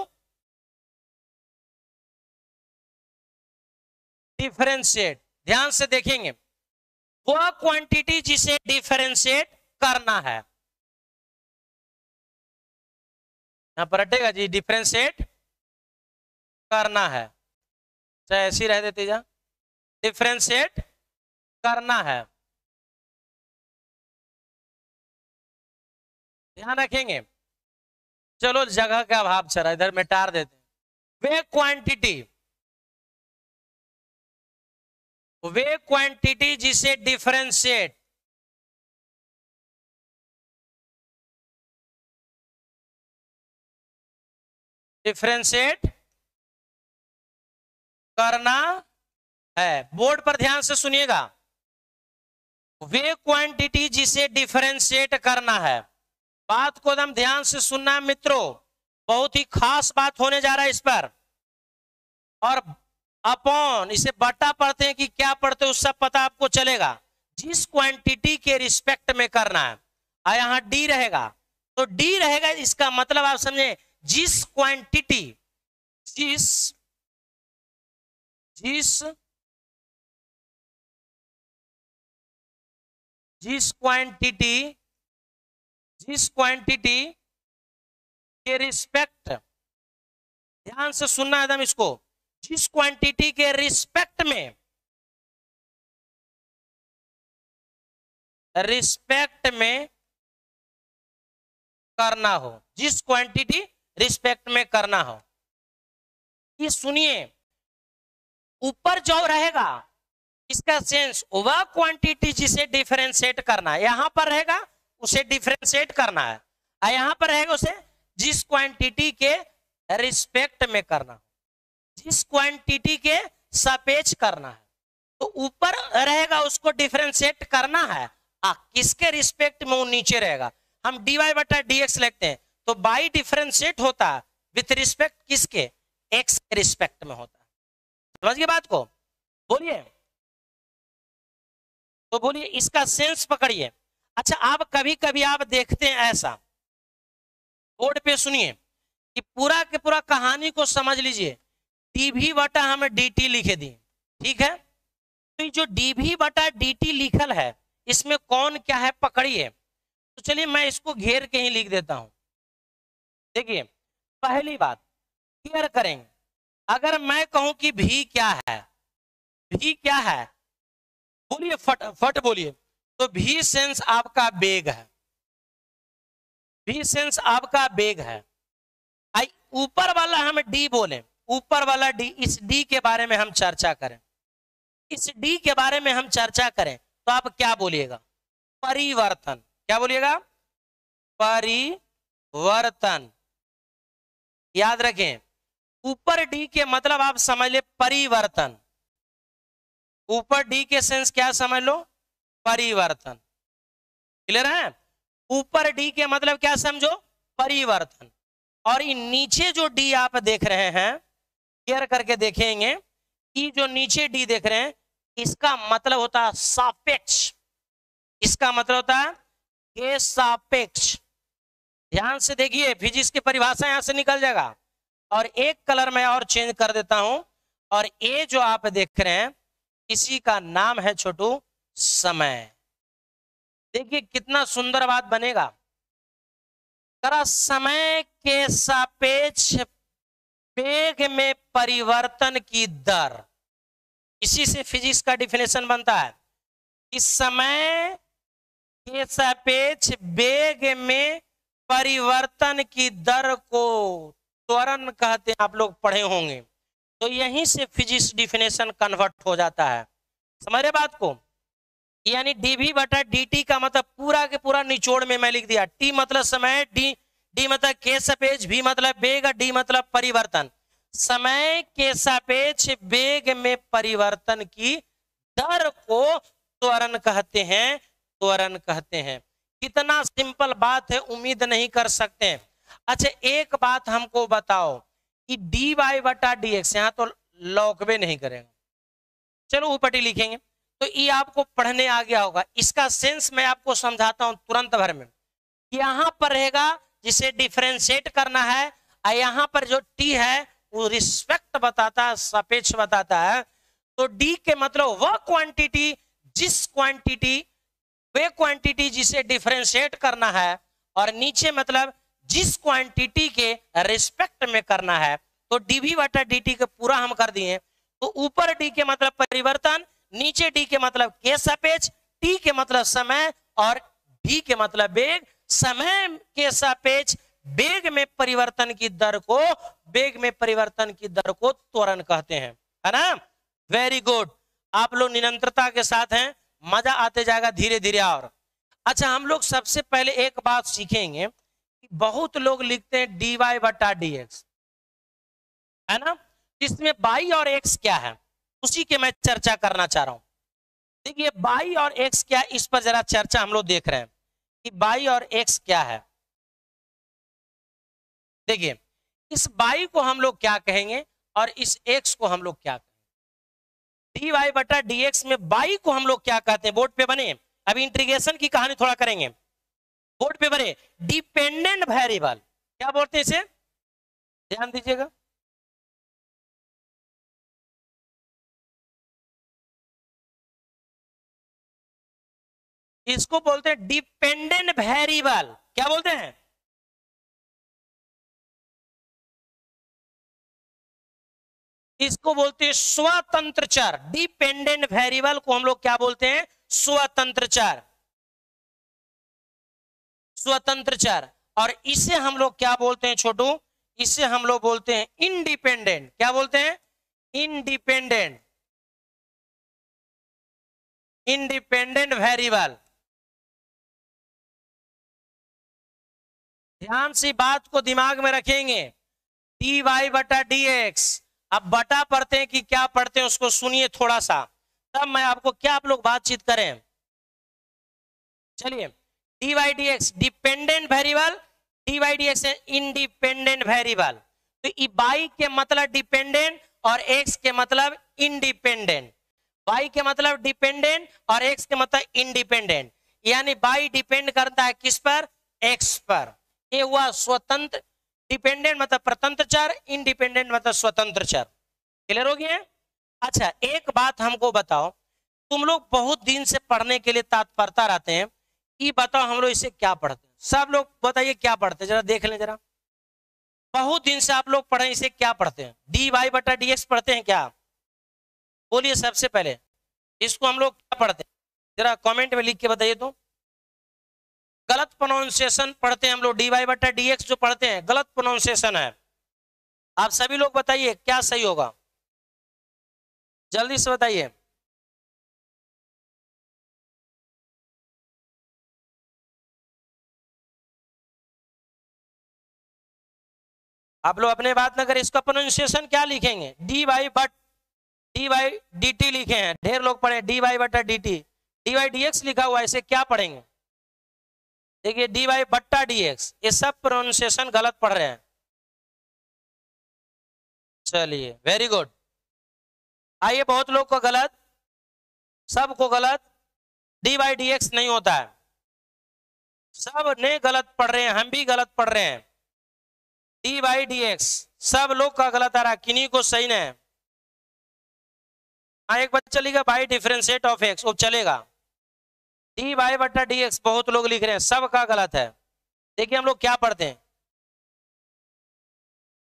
डिफरेंशिएट। ध्यान से देखेंगे, वह क्वांटिटी जिसे डिफरेंशिएट करना है, यहां पर हटेगा जी, डिफरेंशिएट करना है, चाहे ऐसी रह देती जा, डिफरेंशिएट करना है। ध्यान रखेंगे। चलो, जगह का अभाव चला, इधर मिटार देते हैं। वे क्वांटिटी जिसे डिफरेंशिएट डिफरेंशिएट करना है। बोर्ड पर ध्यान से सुनिएगा, वे क्वांटिटी जिसे डिफरेंशिएट करना है। बात को एकदम ध्यान से सुनना है मित्रों, बहुत ही खास बात होने जा रहा है इस पर। और अपॉन इसे बटा पढ़ते हैं कि क्या पढ़ते हैं, उससे पता आपको चलेगा। जिस क्वांटिटी के रिस्पेक्ट में करना है, और यहां डी रहेगा, तो डी रहेगा, इसका मतलब आप समझे, जिस क्वांटिटी जिस जिस जिस क्वांटिटी के रिस्पेक्ट, ध्यान से सुनना एकदम इसको, जिस क्वांटिटी के रिस्पेक्ट में करना हो, जिस क्वांटिटी रिस्पेक्ट में करना हो। ये सुनिए, ऊपर जो रहेगा इसका सेंस, वह क्वांटिटी जिसे डिफरेंशिएट करना है, यहां पर रहेगा उसे डिफरेंशिएट करना है, और यहां पर रहेगा उसे जिस क्वांटिटी के रिस्पेक्ट में करना, जिस क्वांटिटी के सापेक्ष करना है। तो ऊपर रहेगा उसको डिफरेंशिएट करना है, किसके रिस्पेक्ट में, वो नीचे रहेगा। हम dy बटा dx लिखते हैं, तो बाई डिफरेंशिएट होता है विथ रिस्पेक्ट किसके, x के रिस्पेक्ट में होता है। समझ गए बात को? बोलिए, तो बोलिए, इसका सेंस पकड़िए। अच्छा, आप कभी कभी आप देखते हैं ऐसा, बोर्ड पे सुनिए कि पूरा के पूरा कहानी को समझ लीजिए, dv बटा हमें dt लिखे दिए, ठीक है। तो जो dv बटा dt लिखल है, इसमें कौन क्या है पकड़िए। तो चलिए मैं इसको घेर के ही लिख देता हूं। देखिए, पहली बात क्लियर करेंगे, अगर मैं कहूं कि v क्या है, v क्या है, बोलिए फट बोलिए, तो v सेंस आपका वेग है, v सेंस आपका वेग है। आई ऊपर वाला हम d बोले, ऊपर वाला d, इस d के बारे में हम चर्चा करें, इस d के बारे में हम चर्चा करें, तो आप क्या बोलिएगा, परिवर्तन। क्या बोलिएगा, परिवर्तन। याद रखें, ऊपर d के मतलब आप समझ ले परिवर्तन, ऊपर d के सेंस क्या समझ लो, परिवर्तन। क्लियर है? ऊपर d के मतलब क्या समझो, परिवर्तन। और ये नीचे जो d आप देख रहे हैं, क्लियर करके देखेंगे कि जो नीचे d देख रहे हैं, इसका मतलब होता है सापेक्ष, इसका मतलब होता है के सापेक्ष। ध्यान से देखिए, फिजिक्स की परिभाषा यहां से निकल जाएगा। और एक कलर मैं और चेंज कर देता हूं, और ये जो आप देख रहे हैं, इसी का नाम है छोटू समय। देखिए कितना सुंदर बात बनेगा, जरा समय के सापेक्ष वेग में परिवर्तन की दर, इसी से फिजिक्स का डिफिनेशन बनता है कि समय के सापेक्ष वेग में परिवर्तन की दर को त्वरण कहते हैं, आप लोग पढ़े होंगे। तो यहीं से फिजिक्स डिफिनेशन कन्वर्ट हो जाता है। समझ रहे बात को? यानी dv बटा dt का मतलब पूरा के पूरा निचोड़ में मैं लिख दिया, t मतलब समय, d मतलब के सापेक्ष, v मतलब वेग, d मतलब परिवर्तन। समय के सापेक्ष वेग में परिवर्तन की दर को त्वरण कहते हैं, त्वरण कहते हैं। कितना सिंपल बात है, उम्मीद नहीं कर सकते। अच्छा, एक बात हमको बताओ कि dy बटा dx, यहां तो लौकबे नहीं करेंगे, चलो ऊपर ही लिखेंगे, तो ये आपको पढ़ने आ गया होगा। इसका सेंस मैं आपको समझाता हूं तुरंत भर में। यहां पर रहेगा जिसे डिफरेंशिएट करना है, और यहां पर जो t है वो रिस्पेक्ट बताता है, सापेक्ष बताता है। तो d के मतलब वह क्वांटिटी, जिस क्वांटिटी, वे क्वांटिटी जिसे डिफरेंशिएट करना है, और नीचे मतलब जिस क्वांटिटी के रिस्पेक्ट में करना है। तो dv बटा dt के पूरा हम कर दिए। तो ऊपर d के मतलब परिवर्तन, नीचे d के मतलब के सापेक्ष, t के मतलब समय, और v के मतलब वेग। समय के सापेक्ष वेग में परिवर्तन की दर को, वेग में परिवर्तन की दर को त्वरण कहते हैं, है ना? वेरी गुड, आप लोग निरंतरता के साथ हैं, मजा आते जाएगा धीरे धीरे। और अच्छा, हम लोग सबसे पहले एक बात सीखेंगे, बहुत लोग लिखते हैं dy बटा dx, है ना। इसमें बाई और एक्स क्या है उसी के मैं चर्चा करना चाह रहा हूं। देखिए बाई और एक्स क्या, इस पर जरा चर्चा हम लोग देख रहे हैं कि बाई और एक्स क्या है। देखिए इस बाई को हम लोग क्या कहेंगे और इस एक्स को हम लोग क्या कहेंगे। डी वाई बटा डी एक्स में बाई को हम लोग क्या कहते हैं, बोर्ड पे बने। अभी इंटीग्रेशन की कहानी थोड़ा करेंगे, बोर्ड पे बने डिपेंडेंट वेरिएबल, क्या बोलते हैं इसे, ध्यान दीजिएगा। इसको बोलते हैं डिपेंडेंट वेरिएबल, क्या बोलते हैं, इसको बोलते हैं स्वतंत्र चर। डिपेंडेंट वेरिएबल को हम लोग क्या बोलते हैं, स्वतंत्र चर, स्वतंत्र चर। और इसे हम लोग क्या बोलते हैं छोटू, इसे हम लोग बोलते हैं इंडिपेंडेंट, क्या बोलते हैं, इंडिपेंडेंट, इंडिपेंडेंट वेरिएबल। ध्यान से बात को दिमाग में रखेंगे, डी वाई बटा डी एक्स। अब बटा पढ़ते हैं कि क्या पढ़ते हैं उसको सुनिए थोड़ा सा, तब मैं आपको क्या आप लोग बातचीत करें। चलिए d y d x dependent variable, d y d x independent variable. तो ई बाई के मतलब डिपेंडेंट और एक्स के मतलब इंडिपेंडेंट। बाई के मतलब डिपेंडेंट और एक्स के मतलब इंडिपेंडेंट, यानी बाई डिपेंड करता है किस पर, एक्स पर। ये हुआ स्वतंत्र, डिपेंडेंट मतलब स्वतंत्र चर, इंडिपेंडेंट मतलब स्वतंत्र चर। क्लियर हो गया है। अच्छा एक बात हमको बताओ, तुम लोग बहुत दिन से पढ़ने के लिए तत्परता रहते हैं, ये बताओ हम लोग इसे क्या पढ़ते हैं, सब लोग बताइए क्या पढ़ते हैं, जरा देख लें जरा। बहुत दिन से आप लोग पढ़े, इसे क्या पढ़ते हैं, डी वाई बटा डी एक्स पढ़ते हैं क्या, बोलिए सबसे पहले इसको हम लोग क्या पढ़ते हैं, जरा कमेंट में लिख के बताइए। तो गलत प्रोनाउंसिएशन पढ़ते हैं हम लोग, डी वाई बटा डी एक्स जो पढ़ते हैं गलत प्रोनाउंसिएशन है। आप सभी लोग बताइए क्या सही होगा, जल्दी से बताइए। आप लोग अपने बात न करें, इसका प्रोनाउंसिएशन क्या लिखेंगे, d y but d y d t लिखे हैं, ढेर लोग पढ़े डी वाई बटा d t, d y d x लिखा हुआ है, इसे क्या पढ़ेंगे, देखिए डी वाई बट्टा डी एक्स, ये सब प्रोनाउंसिएशन गलत पढ़ रहे हैं। चलिए वेरी गुड, आइए बहुत लोग को गलत, सबको गलत, डी वाई डी एक्स नहीं होता है, सब ने गलत पढ़ रहे हैं, हम भी गलत पढ़ रहे हैं। डी वाई डी एक्स सब लोग का गलत आ रहा है, किन्हीं को सही नहीं है। हाँ एक बार चलेगा बाई डिफरेंशिएट ऑफ एक्स, वो चलेगा। डी वाई बटा डी एक्स बहुत लोग लिख रहे हैं, सब का गलत है। देखिए हम लोग क्या पढ़ते हैं,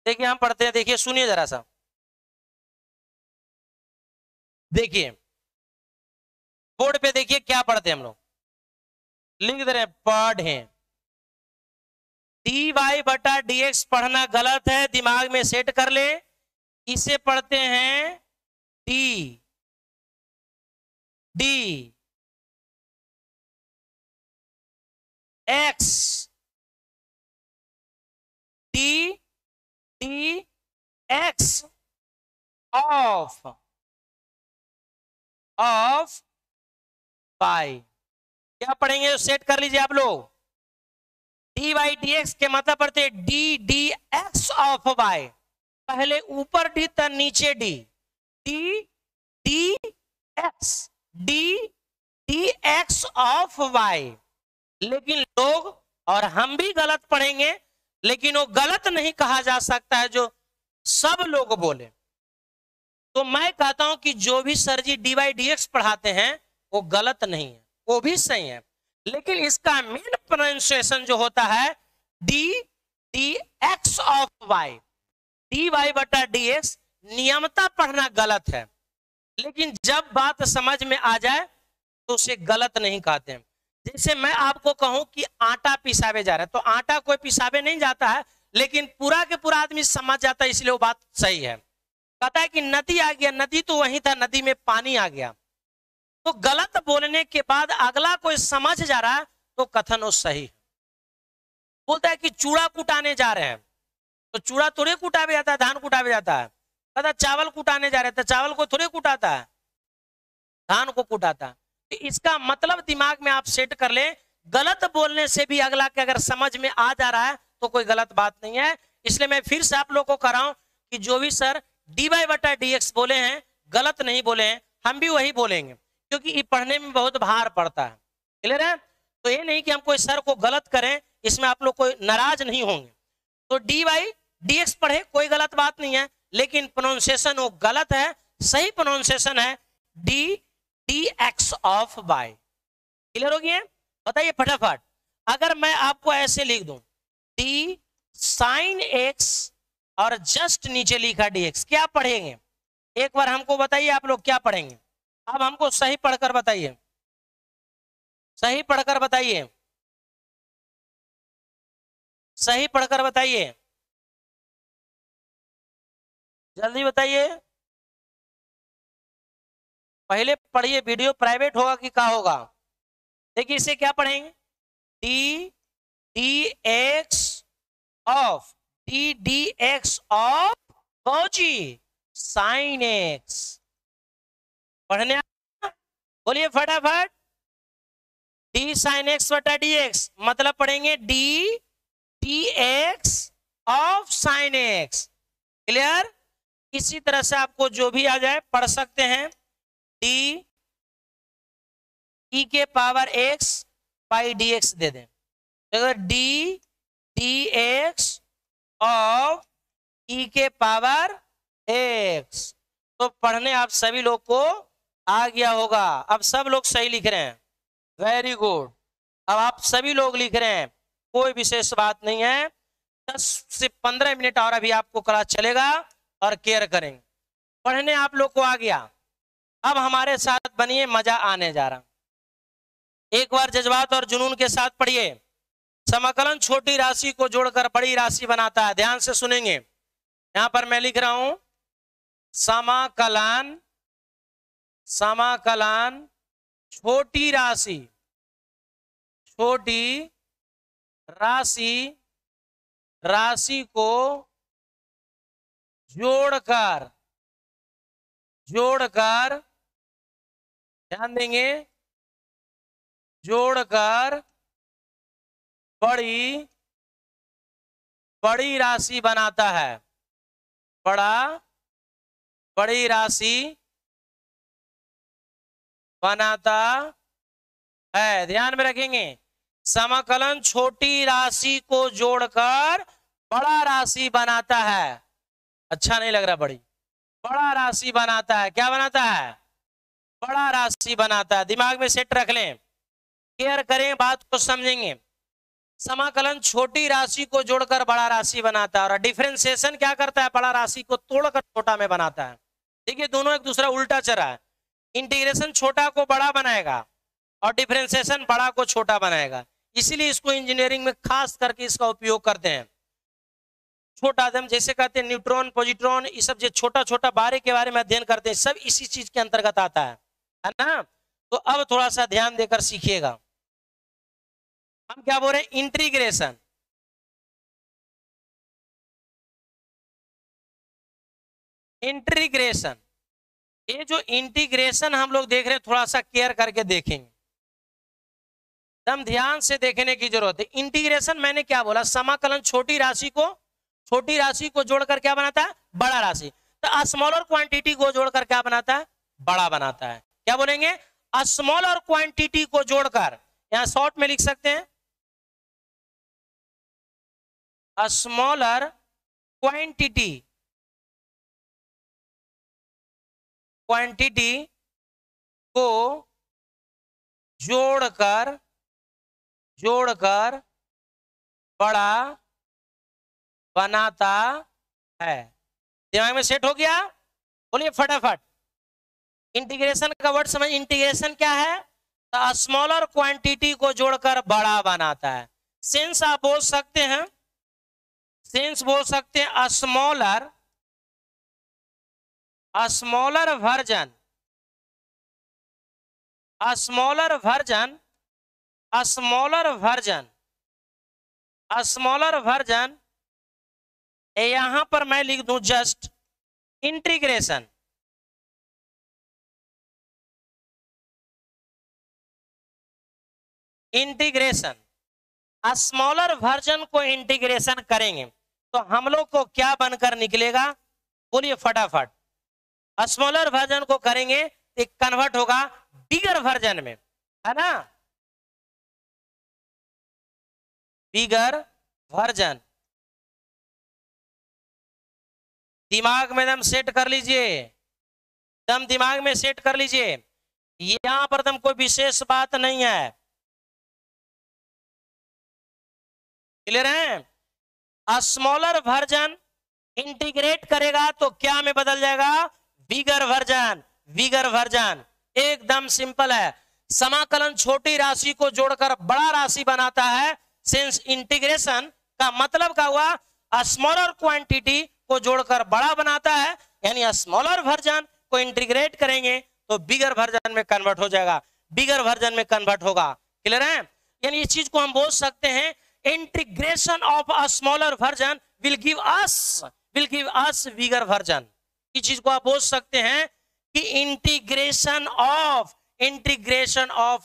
देखिए हम पढ़ते हैं, देखिए सुनिए जरा सा, देखिए बोर्ड पे देखिए क्या पढ़ते हैं हम लोग, लिख दे रहे हैं पढ़े, डी वाई बटा डी एक्स पढ़ना गलत है, दिमाग में सेट कर ले। इसे पढ़ते हैं D d x, d d x of by, क्या पढ़ेंगे सेट कर लीजिए आप लोग। डी वाई डी एक्स के मतलब पढ़ते d d x of y, पहले ऊपर डी तो नीचे d, d d x, d d x of y. लेकिन लोग और हम भी गलत पढ़ेंगे, लेकिन वो गलत नहीं कहा जा सकता है जो सब लोग बोले। तो मैं कहता हूं कि जो भी sir ji d y d x पढ़ाते हैं वो गलत नहीं है, वो भी सही है, लेकिन इसका मेन प्रोनाउंसिएशन जो होता है d d x of y, d y बटा डी एक्स नियमता पढ़ना गलत है, लेकिन जब बात समझ में आ जाए तो उसे गलत नहीं कहते हैं। जैसे मैं आपको कहूं कि आटा पिसावे जा रहा है, तो आटा कोई पिसावे नहीं जाता है, लेकिन पूरा के पूरा आदमी समझ जाता है, इसलिए वो बात सही है। कहता है कि नदी आ गया, नदी तो वहीं था, नदी में पानी आ गया। तो गलत बोलने के बाद अगला कोई समझ जा रहा है तो कथन वो सही है। बोलता है कि चूड़ा कुटाने जा रहे हैं, तो चूड़ा थोड़े कुटावे जाता है, धान कुटावे जाता है, कहता चावल कुटाने जा रहे थे, चावल को थोड़े कुटाता है, धान को कुटाता। तो इसका मतलब दिमाग में आप सेट कर ले, गलत बोलने से भी अगला के अगर समझ में आ जा रहा है तो कोई गलत बात नहीं है। इसलिए मैं फिर से आप लोग को कह रहा हूं कि जो भी सर dy बटा dx बोले हैं गलत नहीं बोले हैं, हम भी वही बोलेंगे, क्योंकि ये पढ़ने में बहुत भार पड़ता है। क्लियर है? तो ये नहीं कि हम कोई सर को गलत करें, इसमें आप लोग कोई नाराज नहीं होंगे। तो dy dx पढ़े कोई गलत बात नहीं है, लेकिन प्रोनाउंसिएशन वो गलत है। सही प्रोनाउंसिएशन है dx ऑफ y। क्लियर हो गया? बताइए फटाफट। अगर मैं आपको ऐसे लिख दूं d sin x और जस्ट नीचे लिखा dx, क्या पढ़ेंगे? एक बार हमको बताइए आप लोग क्या पढ़ेंगे। अब हमको सही पढ़कर बताइए, सही पढ़कर बताइए, सही पढ़कर बताइए, जल्दी बताइए। पहले पढ़िए, वीडियो प्राइवेट होगा कि क्या होगा। देखिए इसे क्या पढ़ेंगे, dx of dx of Cauchy sin x। पढ़ने बोलिए फटाफट। d sin x बटा dx मतलब पढ़ेंगे dx of sin x। Clear? इसी तरह से आपको जो भी आ जाए पढ़ सकते हैं। d e के पावर x पाई dx दे दें, अगर d dx ऑफ e के पावर x, तो पढ़ने आप सभी लोग को आ गया होगा। अब सब लोग सही लिख रहे हैं, वेरी गुड। अब आप सभी लोग लिख रहे हैं, कोई विशेष बात नहीं है। 10 से 15 मिनट और अभी आपको क्लास चलेगा और केयर करेंगे। पढ़ने आप लोग को आ गया। अब हमारे साथ बनिए, मजा आने जा रहा। एक बार जज्बात और जुनून के साथ पढ़िए। समाकलन छोटी राशि को जोड़कर बड़ी राशि बनाता है। ध्यान से सुनेंगे। यहां पर मैं लिख रहा हूं समाकलन, समाकलन छोटी राशि, छोटी राशि, राशि को जोड़कर, जोड़कर, ध्यान देंगे, जोड़कर बड़ी, बड़ी राशि बनाता है। बड़ी राशि बनाता है। ध्यान में रखेंगे, समाकलन छोटी राशि को जोड़कर बड़ा राशि बनाता है। अच्छा नहीं लग रहा, बड़ा राशि बनाता है। क्या बनाता है? बड़ा राशि बनाता है। दिमाग में सेट रख लें, केयर करें, बात को समझेंगे। समाकलन छोटी राशि को जोड़कर बड़ा राशि बनाता है, और डिफरेंशिएशन क्या करता है? बड़ा राशि को तोड़कर छोटा में बनाता है। देखिए दोनों एक दूसरा उल्टा चल रहा है। इंटीग्रेशन छोटा को बड़ा बनाएगा और डिफरेंशिएशन बड़ा को छोटा बनाएगा। इसीलिए इसको इंजीनियरिंग में खास करके इसका उपयोग करते हैं। छोटा आदम जैसे कहते हैं न्यूट्रॉन, पॉजिट्रॉन, ये सब जो छोटा छोटा बारे के बारे में अध्ययन करते हैं, सब इसी चीज के अंतर्गत आता है ना। तो अब थोड़ा सा ध्यान देकर सीखिएगा। हम क्या बोल रहे हैं? इंटीग्रेशन। इंटीग्रेशन, ये जो इंटीग्रेशन हम लोग देख रहे हैं, थोड़ा सा केयर करके देखेंगे, एकदम ध्यान से देखने की जरूरत है। इंटीग्रेशन मैंने क्या बोला? समाकलन छोटी राशि को जोड़कर क्या बनाता है? बड़ा राशि। तो स्मॉलर क्वांटिटी को जोड़कर क्या बनाता है? बड़ा बनाता है। क्या बोलेंगे? स्मॉलर क्वांटिटी को जोड़कर, यहां शॉर्ट में लिख सकते हैं, स्मॉलर क्वांटिटी को जोड़कर बड़ा बनाता है। दिमाग में सेट हो गया? बोलिए फटाफट। इंटीग्रेशन का वर्ड समझ। इंटीग्रेशन क्या है? तो स्मॉलर क्वांटिटी को जोड़कर बड़ा बनाता है। सेंस आप बोल सकते हैं, सेंस बोल सकते हैं smaller version, smaller version, smaller version. यहां पर मैं लिख दूं just integration, integration, smaller version को इंटीग्रेशन करेंगे तो हम लोग को क्या बनकर निकलेगा, बोलिए फटाफट। स्मॉलर वर्जन को करेंगे तो कन्वर्ट होगा बिगर वर्जन में, है ना, बिगर वर्जन। दिमाग में एकदम सेट कर लीजिए, एकदम दिमाग में सेट कर लीजिए, यहां पर एकदम कोई विशेष बात नहीं है, क्लियर है। स्मॉलर वर्जन इंटीग्रेट करेगा तो क्या में बदल जाएगा, बिगर वर्जन, बिगर वर्जन, एकदम सिंपल है। समाकलन छोटी राशि को जोड़कर बड़ा राशि बनाता है, सिंस इंटीग्रेशन का मतलब क्या हुआ, स्मॉलर क्वांटिटी को जोड़कर बड़ा बनाता है, यानी स्मॉलर वर्जन को इंटीग्रेट करेंगे तो बिगर वर्जन में कन्वर्ट हो जाएगा, बिगर वर्जन में कन्वर्ट होगा, क्लियर है। यानी इस चीज को हम बोल सकते हैं integration of a smaller version will give us bigger version. इस चीज को आप बोल सकते हैं कि integration of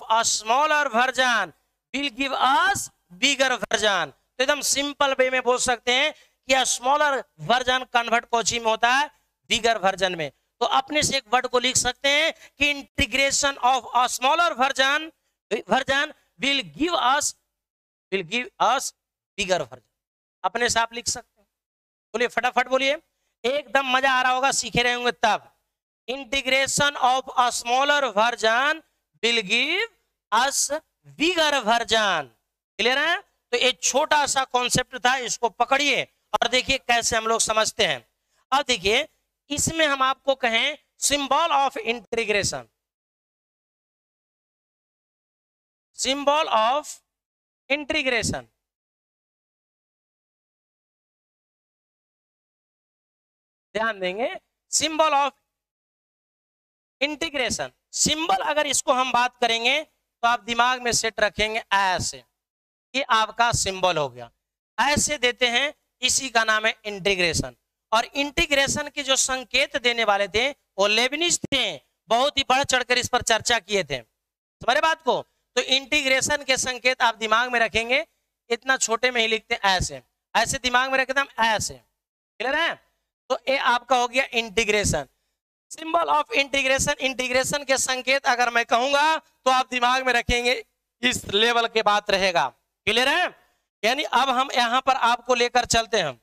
a smaller version will give us bigger version. तो एकदम सिंपल वे में बोल सकते हैं कि स्मॉलर वर्जन कन्वर्ट कोची में होता है, बिगर वर्जन में। तो अपने से एक वर्ड को लिख सकते हैं कि integration of a smaller version will give us bigger version. अपने से आप लिख सकते हैं, बोलिए फटाफट बोलिए, एकदम मजा आ रहा होगा, सीखे रहे होंगे तब। Integration of a smaller version will give us bigger version, clear है। तो एक छोटा सा कॉन्सेप्ट था, इसको पकड़िए और देखिए कैसे हम लोग समझते हैं। अब देखिए इसमें हम आपको कहें symbol of integration, symbol of integration, ध्यान देंगे, सिंबल ऑफ इंटीग्रेशन। सिंबल अगर इसको हम बात करेंगे तो आप दिमाग में सेट रखेंगे ऐसे, ये आपका सिंबल हो गया, ऐसे देते हैं, इसी का नाम है इंटीग्रेशन। और इंटीग्रेशन के जो संकेत देने वाले थे वो लेबनिज थे, बहुत ही बढ़ चढ़कर इस पर चर्चा किए थे, तुम्हारे बात को। तो इंटीग्रेशन के संकेत आप दिमाग में रखेंगे, इतना छोटे में ही लिखते हैं ऐसे, ऐसे दिमाग में रखते हैं ऐसे, क्लियर है। तो ये आपका हो गया integration, symbol of integration. Integration के संकेत अगर मैं कहूंगा तो आप दिमाग में रखेंगे, इस लेवल के बात रहेगा, क्लियर है। यानी अब हम यहां पर आपको लेकर चलते हैं,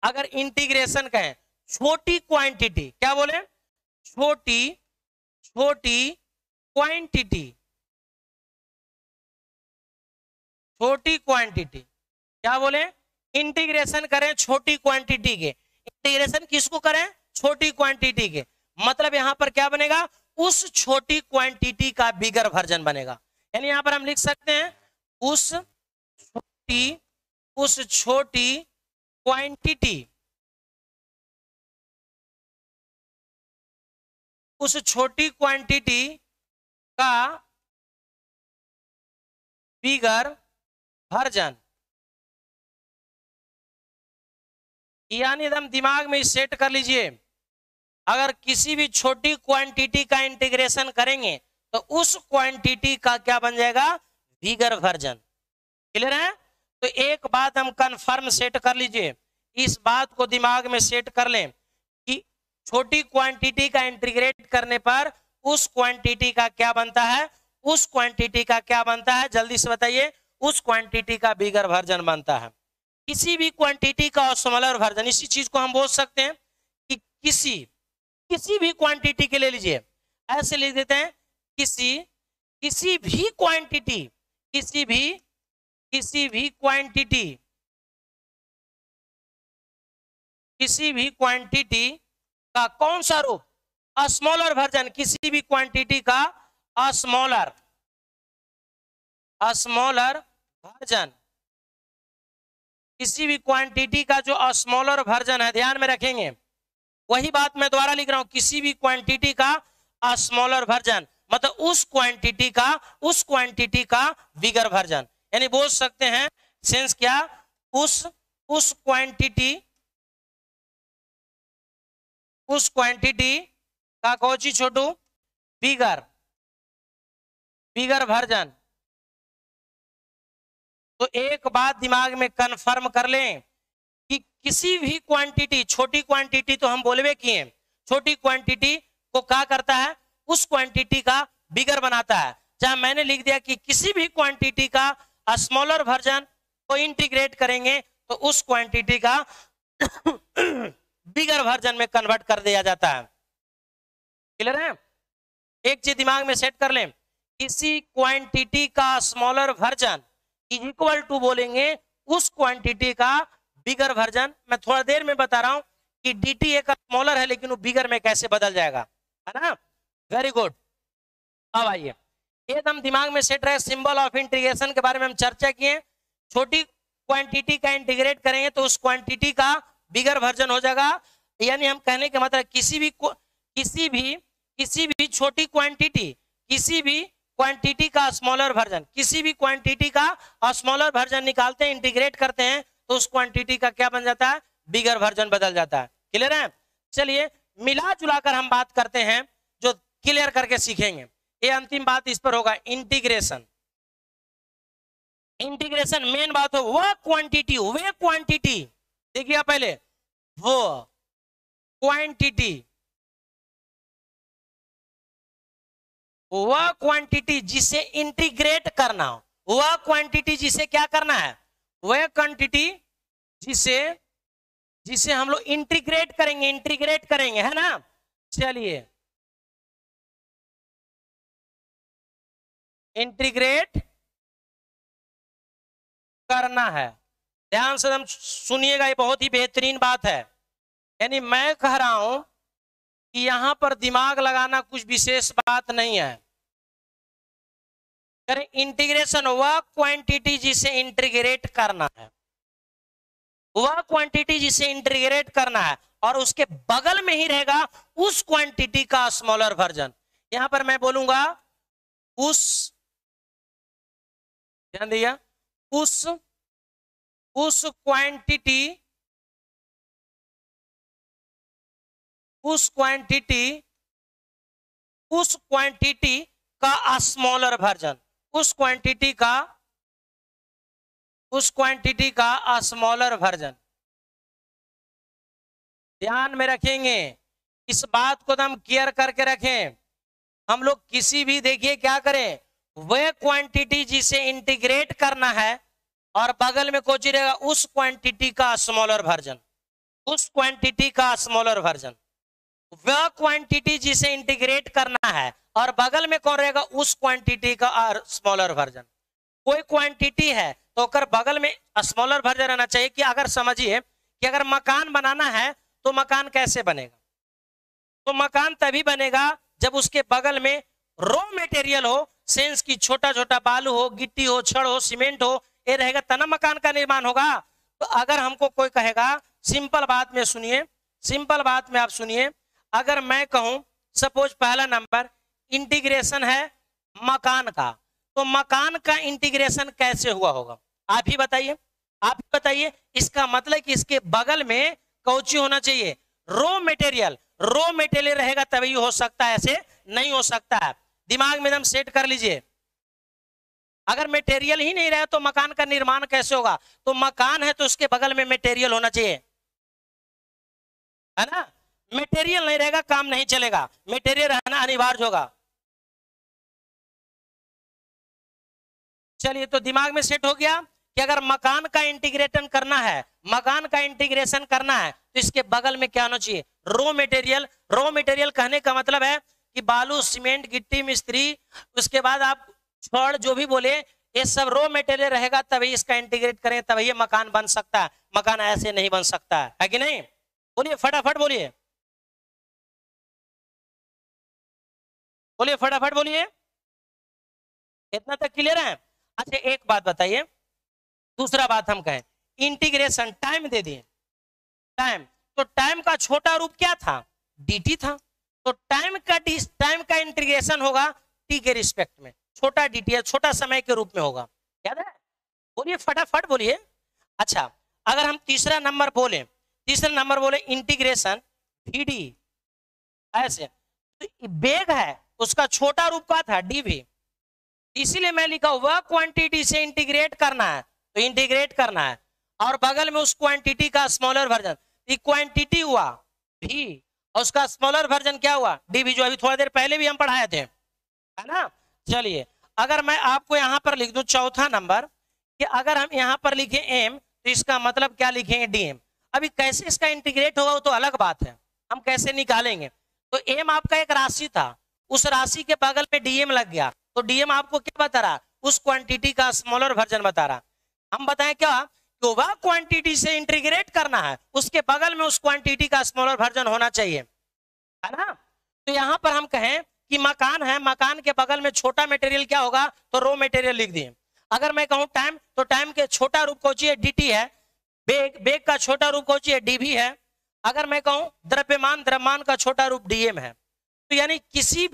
अगर इंटीग्रेशन कहें छोटी क्वांटिटी, क्या बोले, छोटी क्वांटिटी, छोटी क्वांटिटी, क्या बोले, इंटीग्रेशन करें छोटी क्वांटिटी के। इंटीग्रेशन किसको करें, छोटी क्वांटिटी के, मतलब यहां पर क्या बनेगा, उस छोटी क्वांटिटी का बिगर वर्जन बनेगा। यानी यहां पर हम लिख सकते हैं उस छोटी क्वांटिटी, उस छोटी क्वांटिटी का बिगर वर्जन। यानी एकदम दिमाग में सेट कर लीजिए, अगर किसी भी छोटी क्वांटिटी का इंटीग्रेशन करेंगे तो उस क्वांटिटी का क्या बन जाएगा, बिगर वर्जन, क्लियर है। तो एक बात हम कंफर्म सेट कर लीजिए, इस बात को दिमाग में सेट कर लें कि छोटी क्वांटिटी का इंटीग्रेट करने पर उस क्वांटिटी का क्या बनता है, उस क्वांटिटी का क्या बनता है, जल्दी से बताइए, उस क्वांटिटी का बिगर वर्जन बनता है। किसी भी क्वांटिटी का स्मॉलर वर्जन, इसी चीज को हम बोल सकते हैं कि किसी भी क्वांटिटी के ले लीजिए, ऐसे लिख देते हैं, किसी भी क्वांटिटी, किसी भी क्वांटिटी का कौन सा रूप, स्मॉलर वर्जन, किसी भी क्वांटिटी का स्मॉलर वर्जन, किसी भी क्वांटिटी का जो स्मॉलर वर्जन है, ध्यान में रखेंगे, वही बात मैं दोबारा लिख रहा हूं, किसी भी क्वांटिटी का स्मॉलर वर्जन, मतलब उस क्वांटिटी का बिगर वर्जन। यानी बोल सकते हैं सेंस क्या, उस क्वांटिटी उस क्वांटिटी का कौची छोटू बिगर बिगर वर्जन। तो एक बात दिमाग में कंफर्म कर लें कि किसी भी क्वांटिटी, छोटी क्वांटिटी तो हम बोलवे किए, छोटी क्वांटिटी को क्या करता है, उस क्वांटिटी का बिगर बनाता है। जहां मैंने लिख दिया कि किसी भी क्वांटिटी का स्मॉलर वर्जन को इंटीग्रेट करेंगे तो उस क्वांटिटी का बिगर वर्जन में कन्वर्ट कर दिया जाता है। क्लियर है? एक चीज दिमाग में सेट कर लें, किसी क्वांटिटी का smaller version is equal to बोलेंगे उस क्वांटिटी का बिगर वर्जन। मैं थोड़ा देर में बता रहा हूं कि dt एक स्मॉलर है लेकिन वो बिगर में कैसे बदल जाएगा, है ना? Very good. अब आइए, एकदम दिमाग में सेट रहे, सिंबल ऑफ इंटीग्रेशन के बारे में हम चर्चा किए। छोटी क्वांटिटी का इंटीग्रेट करेंगे तो उस क्वांटिटी का बिगर वर्जन हो जाएगा। यानी हम कहने के मतलब किसी भी छोटी क्वांटिटी, किसी भी क्वांटिटी का स्मॉलर वर्जन, किसी भी क्वांटिटी का स्मॉलर वर्जन निकालते हैं, इंटीग्रेट करते हैं तो उस क्वांटिटी का क्या बन जाता है, बिगर वर्जन बदल जाता है। क्लियर है? चलिए मिला जुलाकर हम बात करते हैं जो क्लियर करके सीखेंगे। ये अंतिम बात इस पर होगा, इंटीग्रेशन। इंटीग्रेशन मेन बात हो, वह क्वांटिटी, वे क्वांटिटी, देखिए पहले वो क्वांटिटी, वह क्वांटिटी जिसे इंटीग्रेट करना हो, वह क्वांटिटी जिसे क्या करना है, वह क्वांटिटी जिसे हम लोग इंटीग्रेट करेंगे, है ना? चलिए इंटीग्रेट करना है। ध्यान से हम सुनिएगा, ये बहुत ही बेहतरीन बात है। यानी मैं कह रहा हूं कि यहां पर दिमाग लगाना कुछ विशेष बात नहीं है। इंटीग्रेशन वह क्वांटिटी जिसे इंटीग्रेट करना है, वह क्वांटिटी जिसे इंटीग्रेट करना है और उसके बगल में ही रहेगा उस क्वांटिटी का स्मॉलर वर्जन। यहां पर मैं बोलूंगा उस, ध्यान दिया, उस क्वांटिटी का स्मॉलर वर्जन, उस क्वांटिटी का स्मॉलर वर्जन। ध्यान में रखेंगे, इस बात को हम क्लियर करके रखें। हम लोग किसी भी, देखिए क्या करें, वह क्वांटिटी जिसे इंटीग्रेट करना है और बगल में कौन रहेगा, उस क्वांटिटी का स्मॉलर वर्जन, उस क्वांटिटी का स्मॉलर वर्जन। वह क्वांटिटी जिसे इंटीग्रेट करना है और बगल में कौन रहेगा, उस क्वांटिटी का स्मॉलर वर्जन। कोई क्वांटिटी है तो अगर बगल में स्मॉलर वर्जन रहना चाहिए। कि अगर समझिए कि अगर मकान बनाना है तो मकान कैसे बनेगा, तो मकान तभी बनेगा जब उसके बगल में रॉ मटेरियल हो, सेंस की छोटा छोटा बालू हो, गिट्टी हो, छड़ हो, सीमेंट हो, ये रहेगा तब मकान का निर्माण होगा। तो अगर हमको कोई कहेगा, सिंपल बात में सुनिए, सिंपल बात में आप सुनिए, अगर मैं कहूं सपोज पहला नंबर इंटीग्रेशन है मकान का, तो मकान का इंटीग्रेशन कैसे हुआ होगा, आप ही बताइए, आप ही बताइए। इसका मतलब कि इसके बगल में कौची होना चाहिए, रॉ मटेरियल। रॉ मटेरियल रहेगा तभी हो सकता है, ऐसे नहीं हो सकता है। दिमाग में एकदम सेट कर लीजिए। अगर मटेरियल ही नहीं रहे तो मकान का निर्माण कैसे होगा? तो मकान है तो उसके बगल में मटेरियल होना चाहिए, है ना? मटेरियल नहीं रहेगा काम नहीं चलेगा, मटेरियल रहना अनिवार्य होगा। चलिए तो दिमाग में सेट हो गया कि अगर मकान का इंटीग्रेशन करना है, मकान का इंटीग्रेशन करना है तो इसके बगल में क्या होना चाहिए, रॉ मटेरियल। रॉ मटेरियल कहने का मतलब है कि बालू, सीमेंट, गिट्टी, मिस्त्री, उसके बाद आप छड़ जो भी बोले, ये सब रॉ मटेरियल रहेगा तभी इसका इंटीग्रेट करें, तभी ये मकान बन सकता है। मकान ऐसे नहीं बन सकता है कि नहीं? बोलिए फटाफट, बोलिए बोलिए फटाफट बोलिए। इतना तक क्लियर है? अच्छा एक बात बताइए, दूसरा बात हम कहें, इंटीग्रेशन टाइम दे दिए, टाइम, तो टाइम का छोटा रूप क्या था, dt था। तो टाइम का इंटीग्रेशन होगा t के रिस्पेक्ट में, छोटा dt है, छोटा समय के रूप में होगा, याद है? बोलिए फटाफट बोलिए। अच्छा अगर हम तीसरा नंबर बोले इंटीग्रेशन vd ऐसे। तो बेग है उसका छोटा रूप का था डीवी, इसीलिए मैं लिखा वह क्वांटिटी से इंटीग्रेट करना है, तो इंटीग्रेट करना है, और बगल में उस क्वांटिटी का स्मॉलर वर्जन, क्वांटिटी हुआ भी और उसका स्मॉलर वर्जन क्या हुआ डीवी, जो अभी थोड़ा देर पहले भी हम पढ़ाए थे, है ना। चलिए अगर मैं आपको यहां पर लिख दूं चौथा नंबर कि अगर हम यहां पर लिखें एम तो इसका मतलब क्या लिखेंगे डीएम। अभी कैसे इसका इंटीग्रेट होगा वो तो अलग बात है, हम कैसे निकालेंगे। तो एम आपका एक राशि था, उस राशि के बगल में डीएम लग गया, तो डीएम आपको क्या बता रहा, उस क्वांटिटी का स्मॉलर वर्जन बता रहा। हम बताएं क्या, तो वह क्वांटिटी से इंटीग्रेट करना है, उसके बगल में उस क्वांटिटी का स्मॉलर वर्जन होना चाहिए, है ना। तो यहां पर हम कहें कि मकान है, मकान के बगल में छोटा मटेरियल क्या होगा, तो रो मटेरियल लिख दिए। अगर मैं कहूं टाइम, तो टाइम के छोटा रूप कौची है डीटी है, बेग, बेग का छोटा रूप कौची है डीवी है। अगर मैं कहूं द्रव्यमान, द्रव्यमान का छोटा रूप डीएम है। तो यानी किसी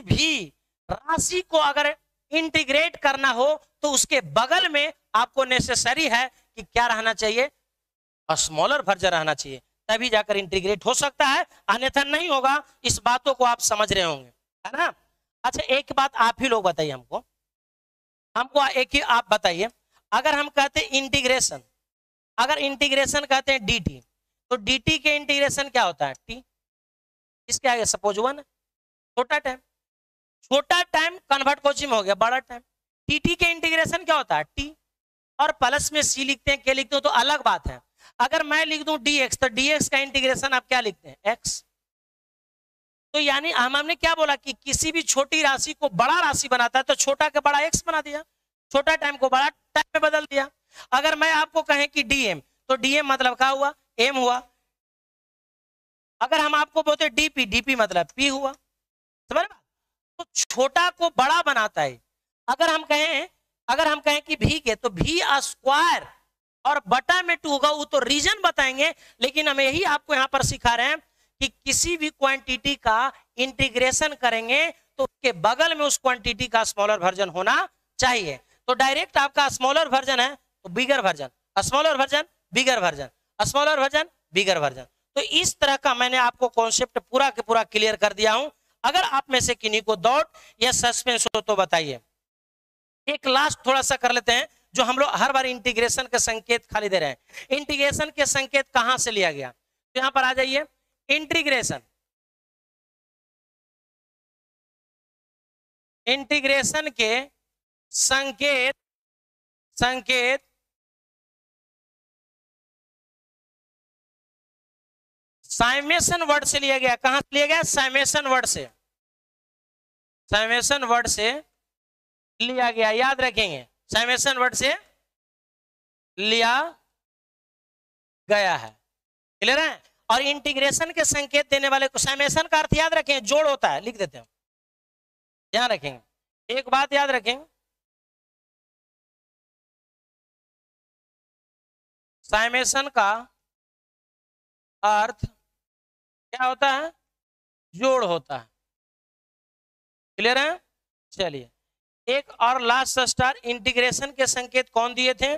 भी राशि को अगर इंटीग्रेट करना हो तो उसके बगल में आपको नेसेसरी है कि क्या रहना चाहिए, स्मॉलर वर्जन रहना चाहिए, तभी जाकर इंटीग्रेट हो सकता है, अन्यथा नहीं होगा। इस बातों को आप समझ रहे होंगे, है ना। अच्छा एक बात आप ही लोग बताइए हमको, हमको एक ही आप बताइए, अगर हम कहते हैं इंटीग्रेशन, अगर इंटीग्रेशन कहते हैं dt, तो dt के इंटीग्रेशन क्या होता है t, इसके आगे सपोज 1, छोटा टाइम, छोटा टाइम कन्वर्ट कोची में हो गया बड़ा टाइम। dt के इंटीग्रेशन क्या होता है t, और प्लस में c लिखते हैं, के लिखते हो तो अलग बात है। अगर मैं लिख दूं dx, तो dx का इंटीग्रेशन आप क्या लिखते हैं x। तो यानी हमने क्या बोला कि किसी भी छोटी राशि को बड़ा राशि बनाता है तो छोटा के बड़ा x बना दिया, छोटा टाइम को बड़ा टाइम में बदल दिया। अगर मैं आपको कहें कि dm, तो dm मतलब क्या हुआ, m हुआ। अगर हम आपको बोलते dp, dp मतलब p हुआ, समझ में। तो छोटा को बड़ा बनाता है। अगर हम कहें कि v के, तो v स्क्वायर और बटा में 2 होगा, वो तो रीजन बताएंगे, लेकिन हम यही आपको यहां पर सिखा रहे हैं कि किसी भी क्वांटिटी का इंटीग्रेशन करेंगे तो उसके बगल में उस क्वांटिटी का स्मॉलर वर्जन होना चाहिए। तो डायरेक्ट आपका स्मॉलर वर्जन है तो बिगर वर्जन, स्मॉलर वर्जन बिगर वर्जन, स्मॉलर वर्जन बिगर वर्जन। तो इस तरह का मैंने आपको कॉन्सेप्ट पूरा के पूरा क्लियर कर दिया हूं। अगर आप में से किन्हीं को डाउट या सस्पेंस हो तो बताइए। एक लास्ट थोड़ा सा कर लेते हैं, जो हम लोग हर बार इंटीग्रेशन के संकेत खाली दे रहे हैं। इंटीग्रेशन के संकेत कहां से लिया गया, तो यहां पर आ जाइए। इंटीग्रेशन, इंटीग्रेशन के संकेत साइमेशन वर्ड से लिया गया। कहां से लिया गया, साइमेशन वर्ड से, साइमेशन वर्ड से लिया गया, याद रखेंगे, साइमेशन वर्ड से लिया गया है, क्लियर है। और इंटीग्रेशन के संकेत देने वाले को, साइमेशन का अर्थ याद रखें जोड़ होता है, लिख देते हैं, ध्यान रखेंगे। एक बात याद रखेंगे, साइमेशन का अर्थ क्या होता है, जोड़ होता है, क्लियर है। चलिए एक और लास्ट स्टार, इंटीग्रेशन के संकेत कौन दिए थे,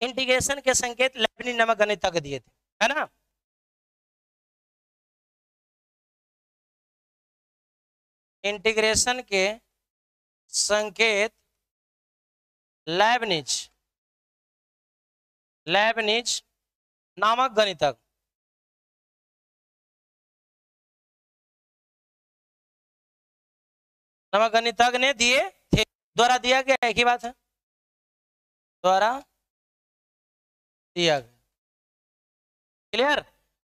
इंटीग्रेशन के संकेत लेबनिज नामक गणितज्ञ दिए थे, है ना। इंटीग्रेशन के संकेत लेबनिज नामक गणितज्ञ, ने दिए थे, द्वारा दिया गया, एक ही बात है, द्वारा दिया गया, क्लियर।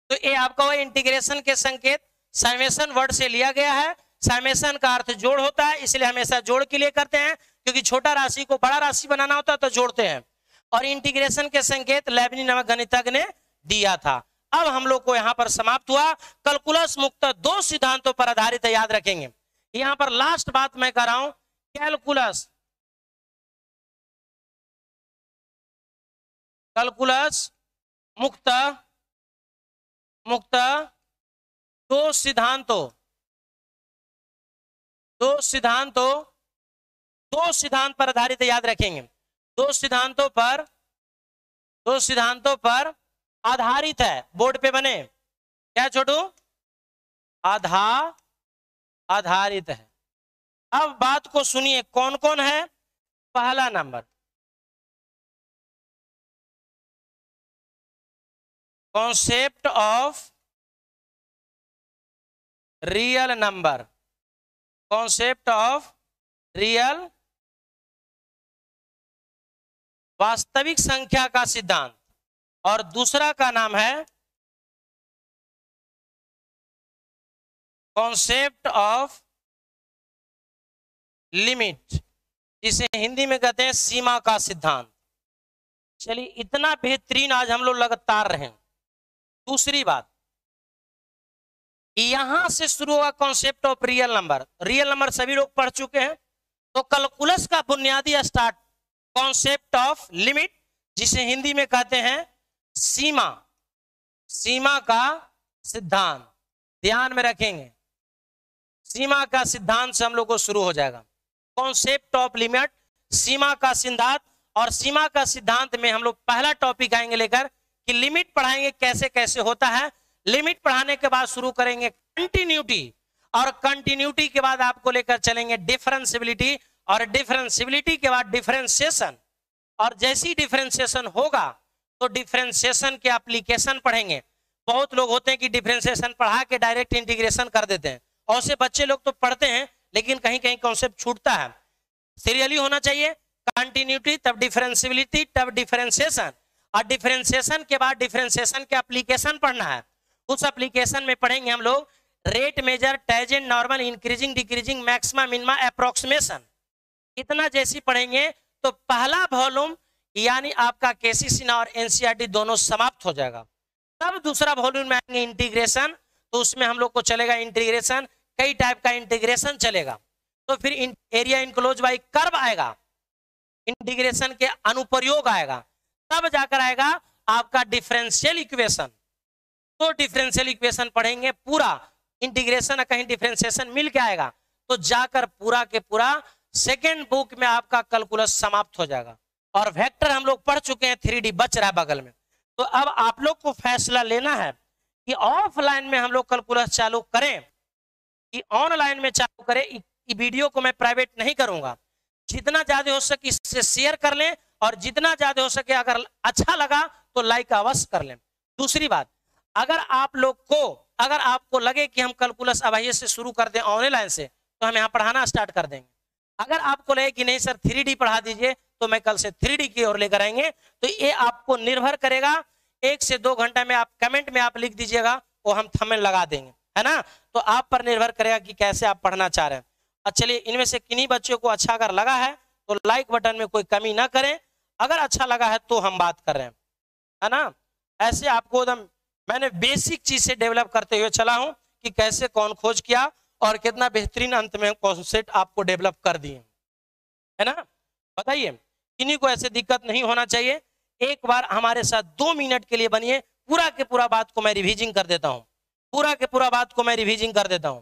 तो ये आपका वो इंटीग्रेशन के संकेत साइमेशन वर्ड से लिया गया है। साइमेशन का अर्थ जोड़ होता है, इसलिए हमेशा जोड़ के लिए करते हैं, क्योंकि छोटा राशि को बड़ा राशि बनाना होता है तो जोड़ते हैं। और इंटीग्रेशन के संकेत लेबनिज नामक गणितज्ञ ने दिया था। अब हम लोग को यहां पर समाप्त हुआ कैलकुलस मुक्त 2 सिद्धांतों पर आधारित, याद रखेंगे। यहां पर लास्ट बात मैं कर रहा हूं, कैलकुलस मुक्त 2 सिद्धांतों, 2 सिद्धांत पर आधारित, याद रखेंगे। 2 सिद्धांतों पर आधारित है, बोर्ड पे बने क्या छोटू, आधारित है। अब बात को सुनिए, कौन कौन है। पहला number concept of real number, concept of real वास्तविक संख्या का सिद्धांत, और दूसरा का नाम है कॉन्सेप्ट ऑफ लिमिट, जिसे हिंदी में कहते हैं सीमा का सिद्धांत। चलिए, इतना बेहतरीन आज हम लोग लगातार रहे। दूसरी बात, यहां से शुरू हुआ concept of real number. Real number सभी लोग पढ़ चुके हैं, तो कैलकुलस का बुनियादी स्टार्ट कॉन्सेप्ट ऑफ लिमिट, जिसे हिंदी में कहते हैं सीमा, सीमा का सिद्धांत। ध्यान में रखेंगे, सीमा का सिद्धांत से हम लोग को शुरू हो जाएगा। कॉन्सेप्ट ऑफ लिमिट, सीमा का सिद्धांत, और सीमा का सिद्धांत में हम लोग पहला टॉपिक आएंगे लेकर कि लिमिट पढ़ाएंगे कैसे कैसे होता है। लिमिट पढ़ाने के बाद शुरू करेंगे कंटिन्यूटी, और कंटिन्यूटी के बाद आपको लेकर चलेंगे डिफरेंशियबिलिटी, और डिफरेंशियबिलिटी के बाद डिफरेंशिएशन, और जैसी डिफरेंशिएशन होगा तो डिफरेंशिएशन के एप्लीकेशन पढ़ेंगे। बहुत लोग होते हैं कि डिफरेंशिएशन पढ़ा के डायरेक्ट इंटीग्रेशन कर देते हैं, और से बच्चे लोग तो पढ़ते हैं लेकिन कहीं कहीं कॉन्सेप्ट छूटता है। सीरियली होना चाहिए, कंटिन्यूटी तब डिफरेंशियबिलिटी तब डिफरेंशिएशन, और डिफरेंशिएशन के बाद डिफरेंशिएशन के एप्लीकेशन पढ़ना है। उस एप्लीकेशन में पढ़ेंगे हम लोग rate, measure, tangent, normal, increasing, decreasing, maxima, minima, approximation. इतना जैसी पढ़ेंगे तो पहला वॉल्यूम यानी आपका केसीसीना और एनसीईआरटी दोनों समाप्त हो जाएगा। तब दूसरा वॉल्यूम में आएंगे इंटीग्रेशन, तो उसमें हम लोग को चलेगा इंटीग्रेशन, कई टाइप का इंटीग्रेशन चलेगा। तो फिर एरिया इनक्लोज बाय कर्व आएगा, इंटीग्रेशन के अनुप्रयोग आएगा, तब जाकर आएगा आपका डिफरेंशियल इक्वेशन। तो डिफरेंशियल इक्वेशन पढ़ेंगे पूरा, इंटीग्रेशन कहीं डिफरेंशिएशन मिल के आएगा, तो जाकर पूरा के पूरा सेकेंड बुक में आपका कैलकुलस समाप्त हो जाएगा। और वेक्टर हम लोग पढ़ चुके हैं, 3D बच रहा है बगल में। तो अब आप लोग को फैसला लेना है कि ऑफलाइन में हम लोग कैलकुलस चालू करें कि ऑनलाइन में चालू करें। वीडियो को मैं प्राइवेट नहीं करूंगा, जितना ज्यादा हो सके इससे शेयर कर लें, और जितना ज्यादा हो सके अगर अच्छा लगा तो लाइक अवश्य कर लें। दूसरी बात, अगर आपको लगे कि हम कैलकुलस अभी से शुरू कर दें ऑनलाइन से, तो हम यहाँ पढ़ाना स्टार्ट कर देंगे। अगर आपको लगे कि नहीं सर 3D पढ़ा दीजिए, तो मैं कल से 3D की ओर लेकर आएंगे। तो ये आपको निर्भर करेगा, 1 से 2 घंटा में आप कमेंट में आप लिख दीजिएगा, वो हम थंबनेल लगा देंगे, है ना। तो आप पर निर्भर करेगा कि कैसे आप पढ़ना चाह रहे हैं। अच्छा, चलिए, इनमें से किन्हीं बच्चों को अच्छा अगर लगा है तो लाइक बटन में कोई कमी ना करें, अगर अच्छा लगा है तो हम बात कर रहे हैं, है ना। ऐसे आपको एकदम मैंने बेसिक चीज से डेवलप करते हुए चला हूं कि कैसे कौन खोज किया और कितना बेहतरीन अंत में कॉन्सेप्ट आपको डेवलप कर दिए, है ना। बताइए, किन्हीं को ऐसे दिक्कत नहीं होना चाहिए। एक बार हमारे साथ 2 मिनट के लिए बनिए, पूरा के पूरा बात को मैं रिवीजिंग कर देता हूं, पूरा के पूरा बात को मैं रिवीजिंग कर देता हूं।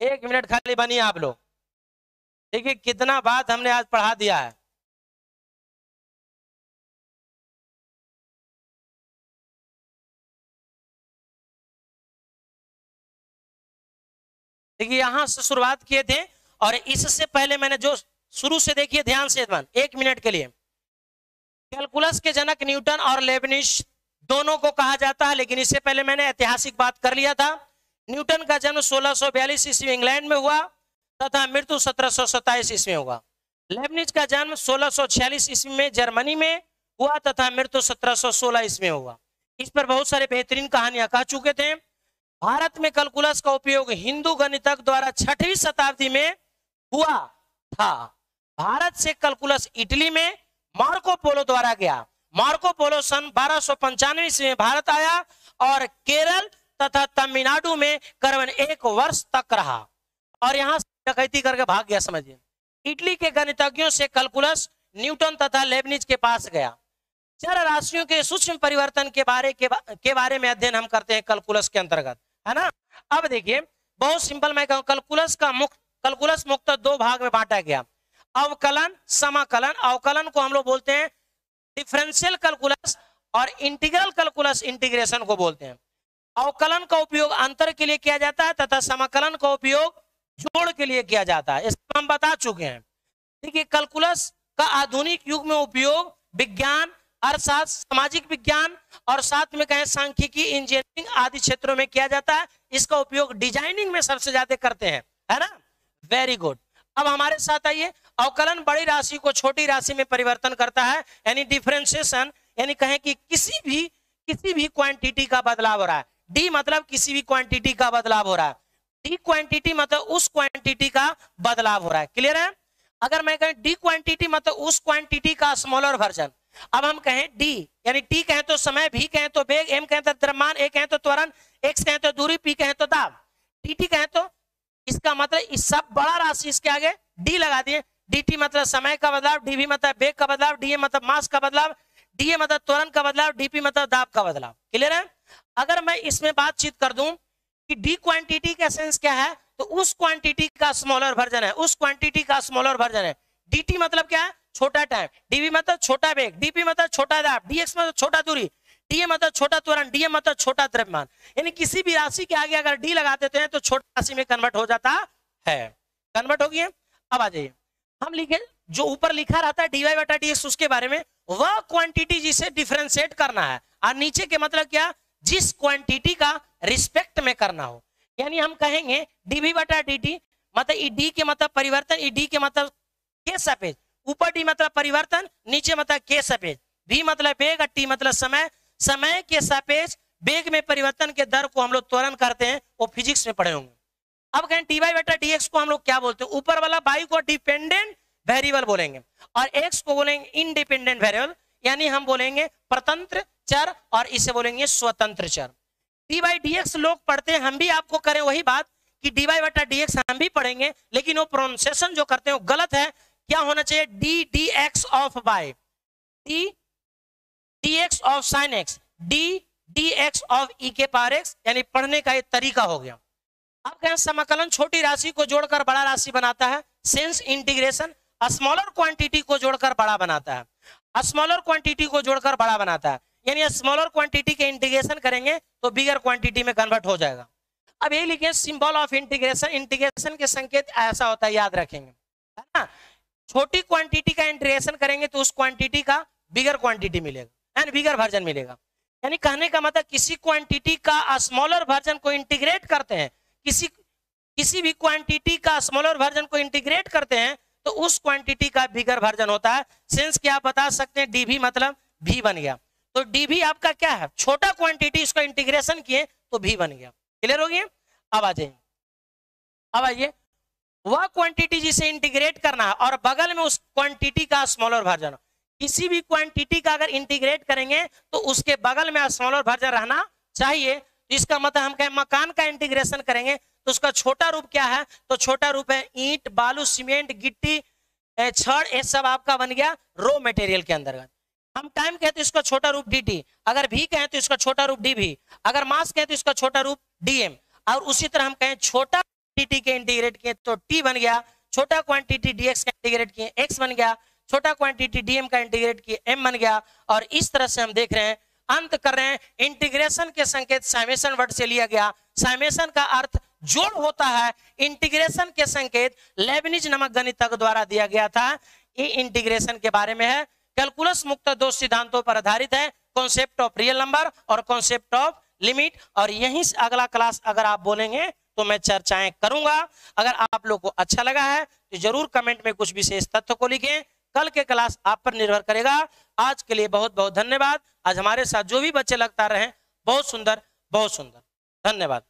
1 मिनट खाली बनिए आप लोग। देखिए कितना बात हमने आज पढ़ा दिया है। देखिए यहां से शुरुआत किए थे, और इससे पहले मैंने जो शुरू से देखिए ध्यान से 1 मिनट के लिए, कैलकुलस के जनक न्यूटन और लेबनिज दोनों को कहा जाता है, लेकिन इससे पहले मैंने ऐतिहासिक बात कर लिया था। न्यूटन का जन्म 1642 ईस्वी इंग्लैंड में हुआ तथा मृत्यु 1727 ईस्वी में हुआ। लेबनिज का जन्म 1646 ईस्वी में जर्मनी में हुआ तथा मृत्यु 1716 ईस्वी में हुआ। इस पर बहुत सारे बेहतरीन कहानियां कह चुके थे। भारत में कैलकुलस का उपयोग हिंदू गणितज्ञ द्वारा 6वीं शताब्दी में हुआ था। भारत से कैलकुलस इटली में मार्को पोलो द्वारा गया। मार्को पोलो सन 1295 ईस्वी में भारत आया और केरल तथा तमिलनाडु में करीबन 1 वर्ष तक रहा और यहां डकैती करके भाग गया। समझिए, इटली के गणितज्ञों से कैलकुलस न्यूटन तथा लेबनिज के पास गया। चर राशियों के सूक्ष्म परिवर्तन के बारे में अध्ययन हम करते हैं कैलकुलस के अंतर्गत, है ना। अब देखिए बहुत सिंपल मैं कहूं, कैलकुलस मुख्यतः 2 भाग में बांटा गया, अवकलन, समाकलन। अवकलन को हम लोग बोलते हैं डिफरेंशियल कैलकुलस और इंटीग्रल कैलकुलस इंटीग्रेशन को बोलते हैं। अवकलन का उपयोग अंतर के लिए किया जाता है तथा समाकलन का उपयोग जोड़ के लिए किया जाता है, इसको हम बता चुके हैं। देखिए कैलकुलस का आधुनिक युग में उपयोग विज्ञान, अर्थशास्त्र, सामाजिक विज्ञान और साथ में कहें सांख्यिकी, इंजीनियरिंग आदि क्षेत्रों में किया जाता है। इसका उपयोग डिजाइनिंग में सबसे ज्यादा करते हैं, है ना। Very good. अब हमारे साथ आइए, अवकलन बड़ी राशि को छोटी राशि में परिवर्तन करता है, यानी डिफरेंशिएशन, यानी कहें कि किसी भी क्वांटिटी का बदलाव हो रहा है। डी मतलब किसी भी क्वांटिटी का बदलाव हो रहा है, डी क्वांटिटी मतलब उस क्वांटिटी का बदलाव हो रहा है। क्लियर है। अगर मैं कहें डी क्वांटिटी मतलब उस क्वांटिटी का स्मॉलर वर्जन। अब हम कहें डी यानी टी कहें तो समय, भी कहें तो वेग, एम कहें तो द्रव्यमान, ए कहें तो त्वरण, एक्स कहें तो दूरी, पी कहें तो दाब, टी कहें तो, इसका मतलब इस सब बड़ा राशि इसके आगे डी लगा दिए। डी मतलब समय का बदलाव, डी मतलब वेग का बदलाव, डी मतलब मास का बदलाव, डी मतलब त्वरण का बदलाव, डीपी मतलब दाब का बदलाव। क्लियर है। अगर मैं इसमें बातचीत कर दूं कि डी क्वांटिटी का सेंस क्या है, तो उस क्वांटिटी का स्मॉलर वर्जन है, उस क्वांटिटी का स्मॉलर वर्जन है। डी मतलब क्या है, छोटा टाइम, डीवी मतलब छोटा वेग, डीपी मतलब छोटा दाब, डीएक्स मतलब छोटा दूरी, डी मतलब छोटा त्वरण, डीएम मतलब छोटा द्रव्यमान। यानी किसी भी राशि के आगे अगर डी लगा देते हैं तो छोटा राशि में कन्वर्ट हो जाता है। कन्वर्ट हो गया। अब आ जाइए, हम लिखे जो ऊपर लिखा रहता है डीवाई बटा डीएक्स, उसके बारे में, वह क्वांटिटी जिसे डिफरेंशिएट करना है, और नीचे के मतलब क्या, जिस क्वांटिटी का रिस्पेक्ट में करना हो। यानी हम कहेंगे डीवी बटा डी मतलब ई डी के मतलब परिवर्तन, ई डी के मतलब के सापेक्ष, ऊपर डी मतलब परिवर्तन, नीचे मतलब के सापेक्ष, भी मतलब वेग, टी मतलब समय, समय के सापेक्ष वेग में परिवर्तन के दर को हम लोग त्वरण करते हैं, वो फिजिक्स में पढ़े होंगे। अब कहें डी वाई बटा डी एक्स को हम लोग क्या बोलते हैं, ऊपर वाला वाई को डिपेंडेंट वेरिएबल बोलेंगे और एक्स को बोलेंगे इंडिपेंडेंट वेरिएबल, यानी हम बोलेंगे प्रतंत्र चर और इसे बोलेंगे स्वतंत्र चर। डी वाई डी एक्स लोग पढ़ते हैं, हम भी आपको करें वही बात कि डी वाई बटा डी एक्स हम भी पढ़ेंगे, लेकिन वो प्रोनाउंसिएशन जो करते हैं वो गलत है। क्या होना चाहिए, d d x of y, d d x of sine x, d d x of e के पावर एक्स, यानी पढ़ने का एक तरीका हो गया। अब कहें समाकलन छोटी राशि को जोड़कर बड़ा राशि बनाता है, सेंस इंटीग्रेशन स्मॉलर क्वांटिटी को जोड़कर बड़ा बनाता है, स्मॉलर क्वांटिटी को जोड़कर बड़ा बनाता है, यानी स्मॉलर क्वांटिटी के इंटीग्रेशन करेंगे तो बिगर क्वांटिटी में कन्वर्ट हो जाएगा। अब ये लिखिए सिंबल ऑफ इंटीग्रेशन, इंटीग्रेशन के संकेत ऐसा होता है, याद रखेंगे, है ना। छोटी क्वांटिटी का इंटीग्रेशन करेंगे तो उस क्वांटिटी का बिगर क्वांटिटी मिलेगा एंड बिगर वर्जन मिलेगा। यानी कहने का मतलब किसी क्वांटिटी का स्मॉलर वर्जन को इंटीग्रेट करते हैं, किसी भी क्वांटिटी का स्मॉलर वर्जन को इंटीग्रेट करते हैं तो उस क्वांटिटी का बिगर वर्जन होता है। सेंस क्या आप बता सकते हैं, डीवी मतलब भी बन गया, तो डीवी आपका क्या है, छोटा क्वांटिटी, इसको इंटीग्रेशन किए तो भी बन गया। क्लियर हो गया। अब आ जाइए, अब आइए, वह क्वांटिटी जिसे इंटीग्रेट करना है और बगल में उस क्वांटिटी का स्मॉलर वर्जन, किसी भी क्वांटिटी का अगर इंटीग्रेट करेंगे तो उसके बगल में स्मॉलर वर्जन रहना चाहिए। इसका मतलब हम कहें मकान का इंटीग्रेशन करेंगे तो उसका छोटा रूप क्या है, तो छोटा रूप है ईंट, बालू, सीमेंट, गिट्टी, छड़, ये सब आपका बन गया रॉ मटेरियल के अंदर। हम टाइम कहते हैं इसका छोटा रूप dt, अगर भी कहें तो इसका छोटा रूप dv, अगर मास कहें तो इसका छोटा रूप dm, और उसी तरह हम कहें छोटा क्वांटिटी के इंटीग्रेट किए तो t बन गया, छोटा क्वांटिटी dx का इंटीग्रेट किए x बन गया, छोटा क्वांटिटी dm का इंटीग्रेट किए m बन गया। और इस तरह से हम देख रहे हैं, अंत कर रहे हैं, इंटीग्रेशन के संकेत समेशन वर्ड से लिया गया, समेशन का अर्थ जोड़ होता है, इंटीग्रेशन के संकेत लेबनिज नामक गणितज्ञ द्वारा दिया गया था। ये इंटीग्रेशन के बारे में है, कैलकुलस मुक्त दो सिद्धांतों पर आधारित है, कॉन्सेप्ट ऑफ रियल नंबर और कॉन्सेप्ट ऑफ लिमिट। और यहीं से अगला क्लास अगर आप बोलेंगे तो मैं चर्चाएं करूंगा। अगर आप लोग को अच्छा लगा है तो जरूर कमेंट में कुछ विशेष तथ्य को लिखें, कल के क्लास आप पर निर्भर करेगा। आज के लिए बहुत बहुत धन्यवाद। आज हमारे साथ जो भी बच्चे लगता रहे बहुत सुंदर, बहुत सुंदर, धन्यवाद।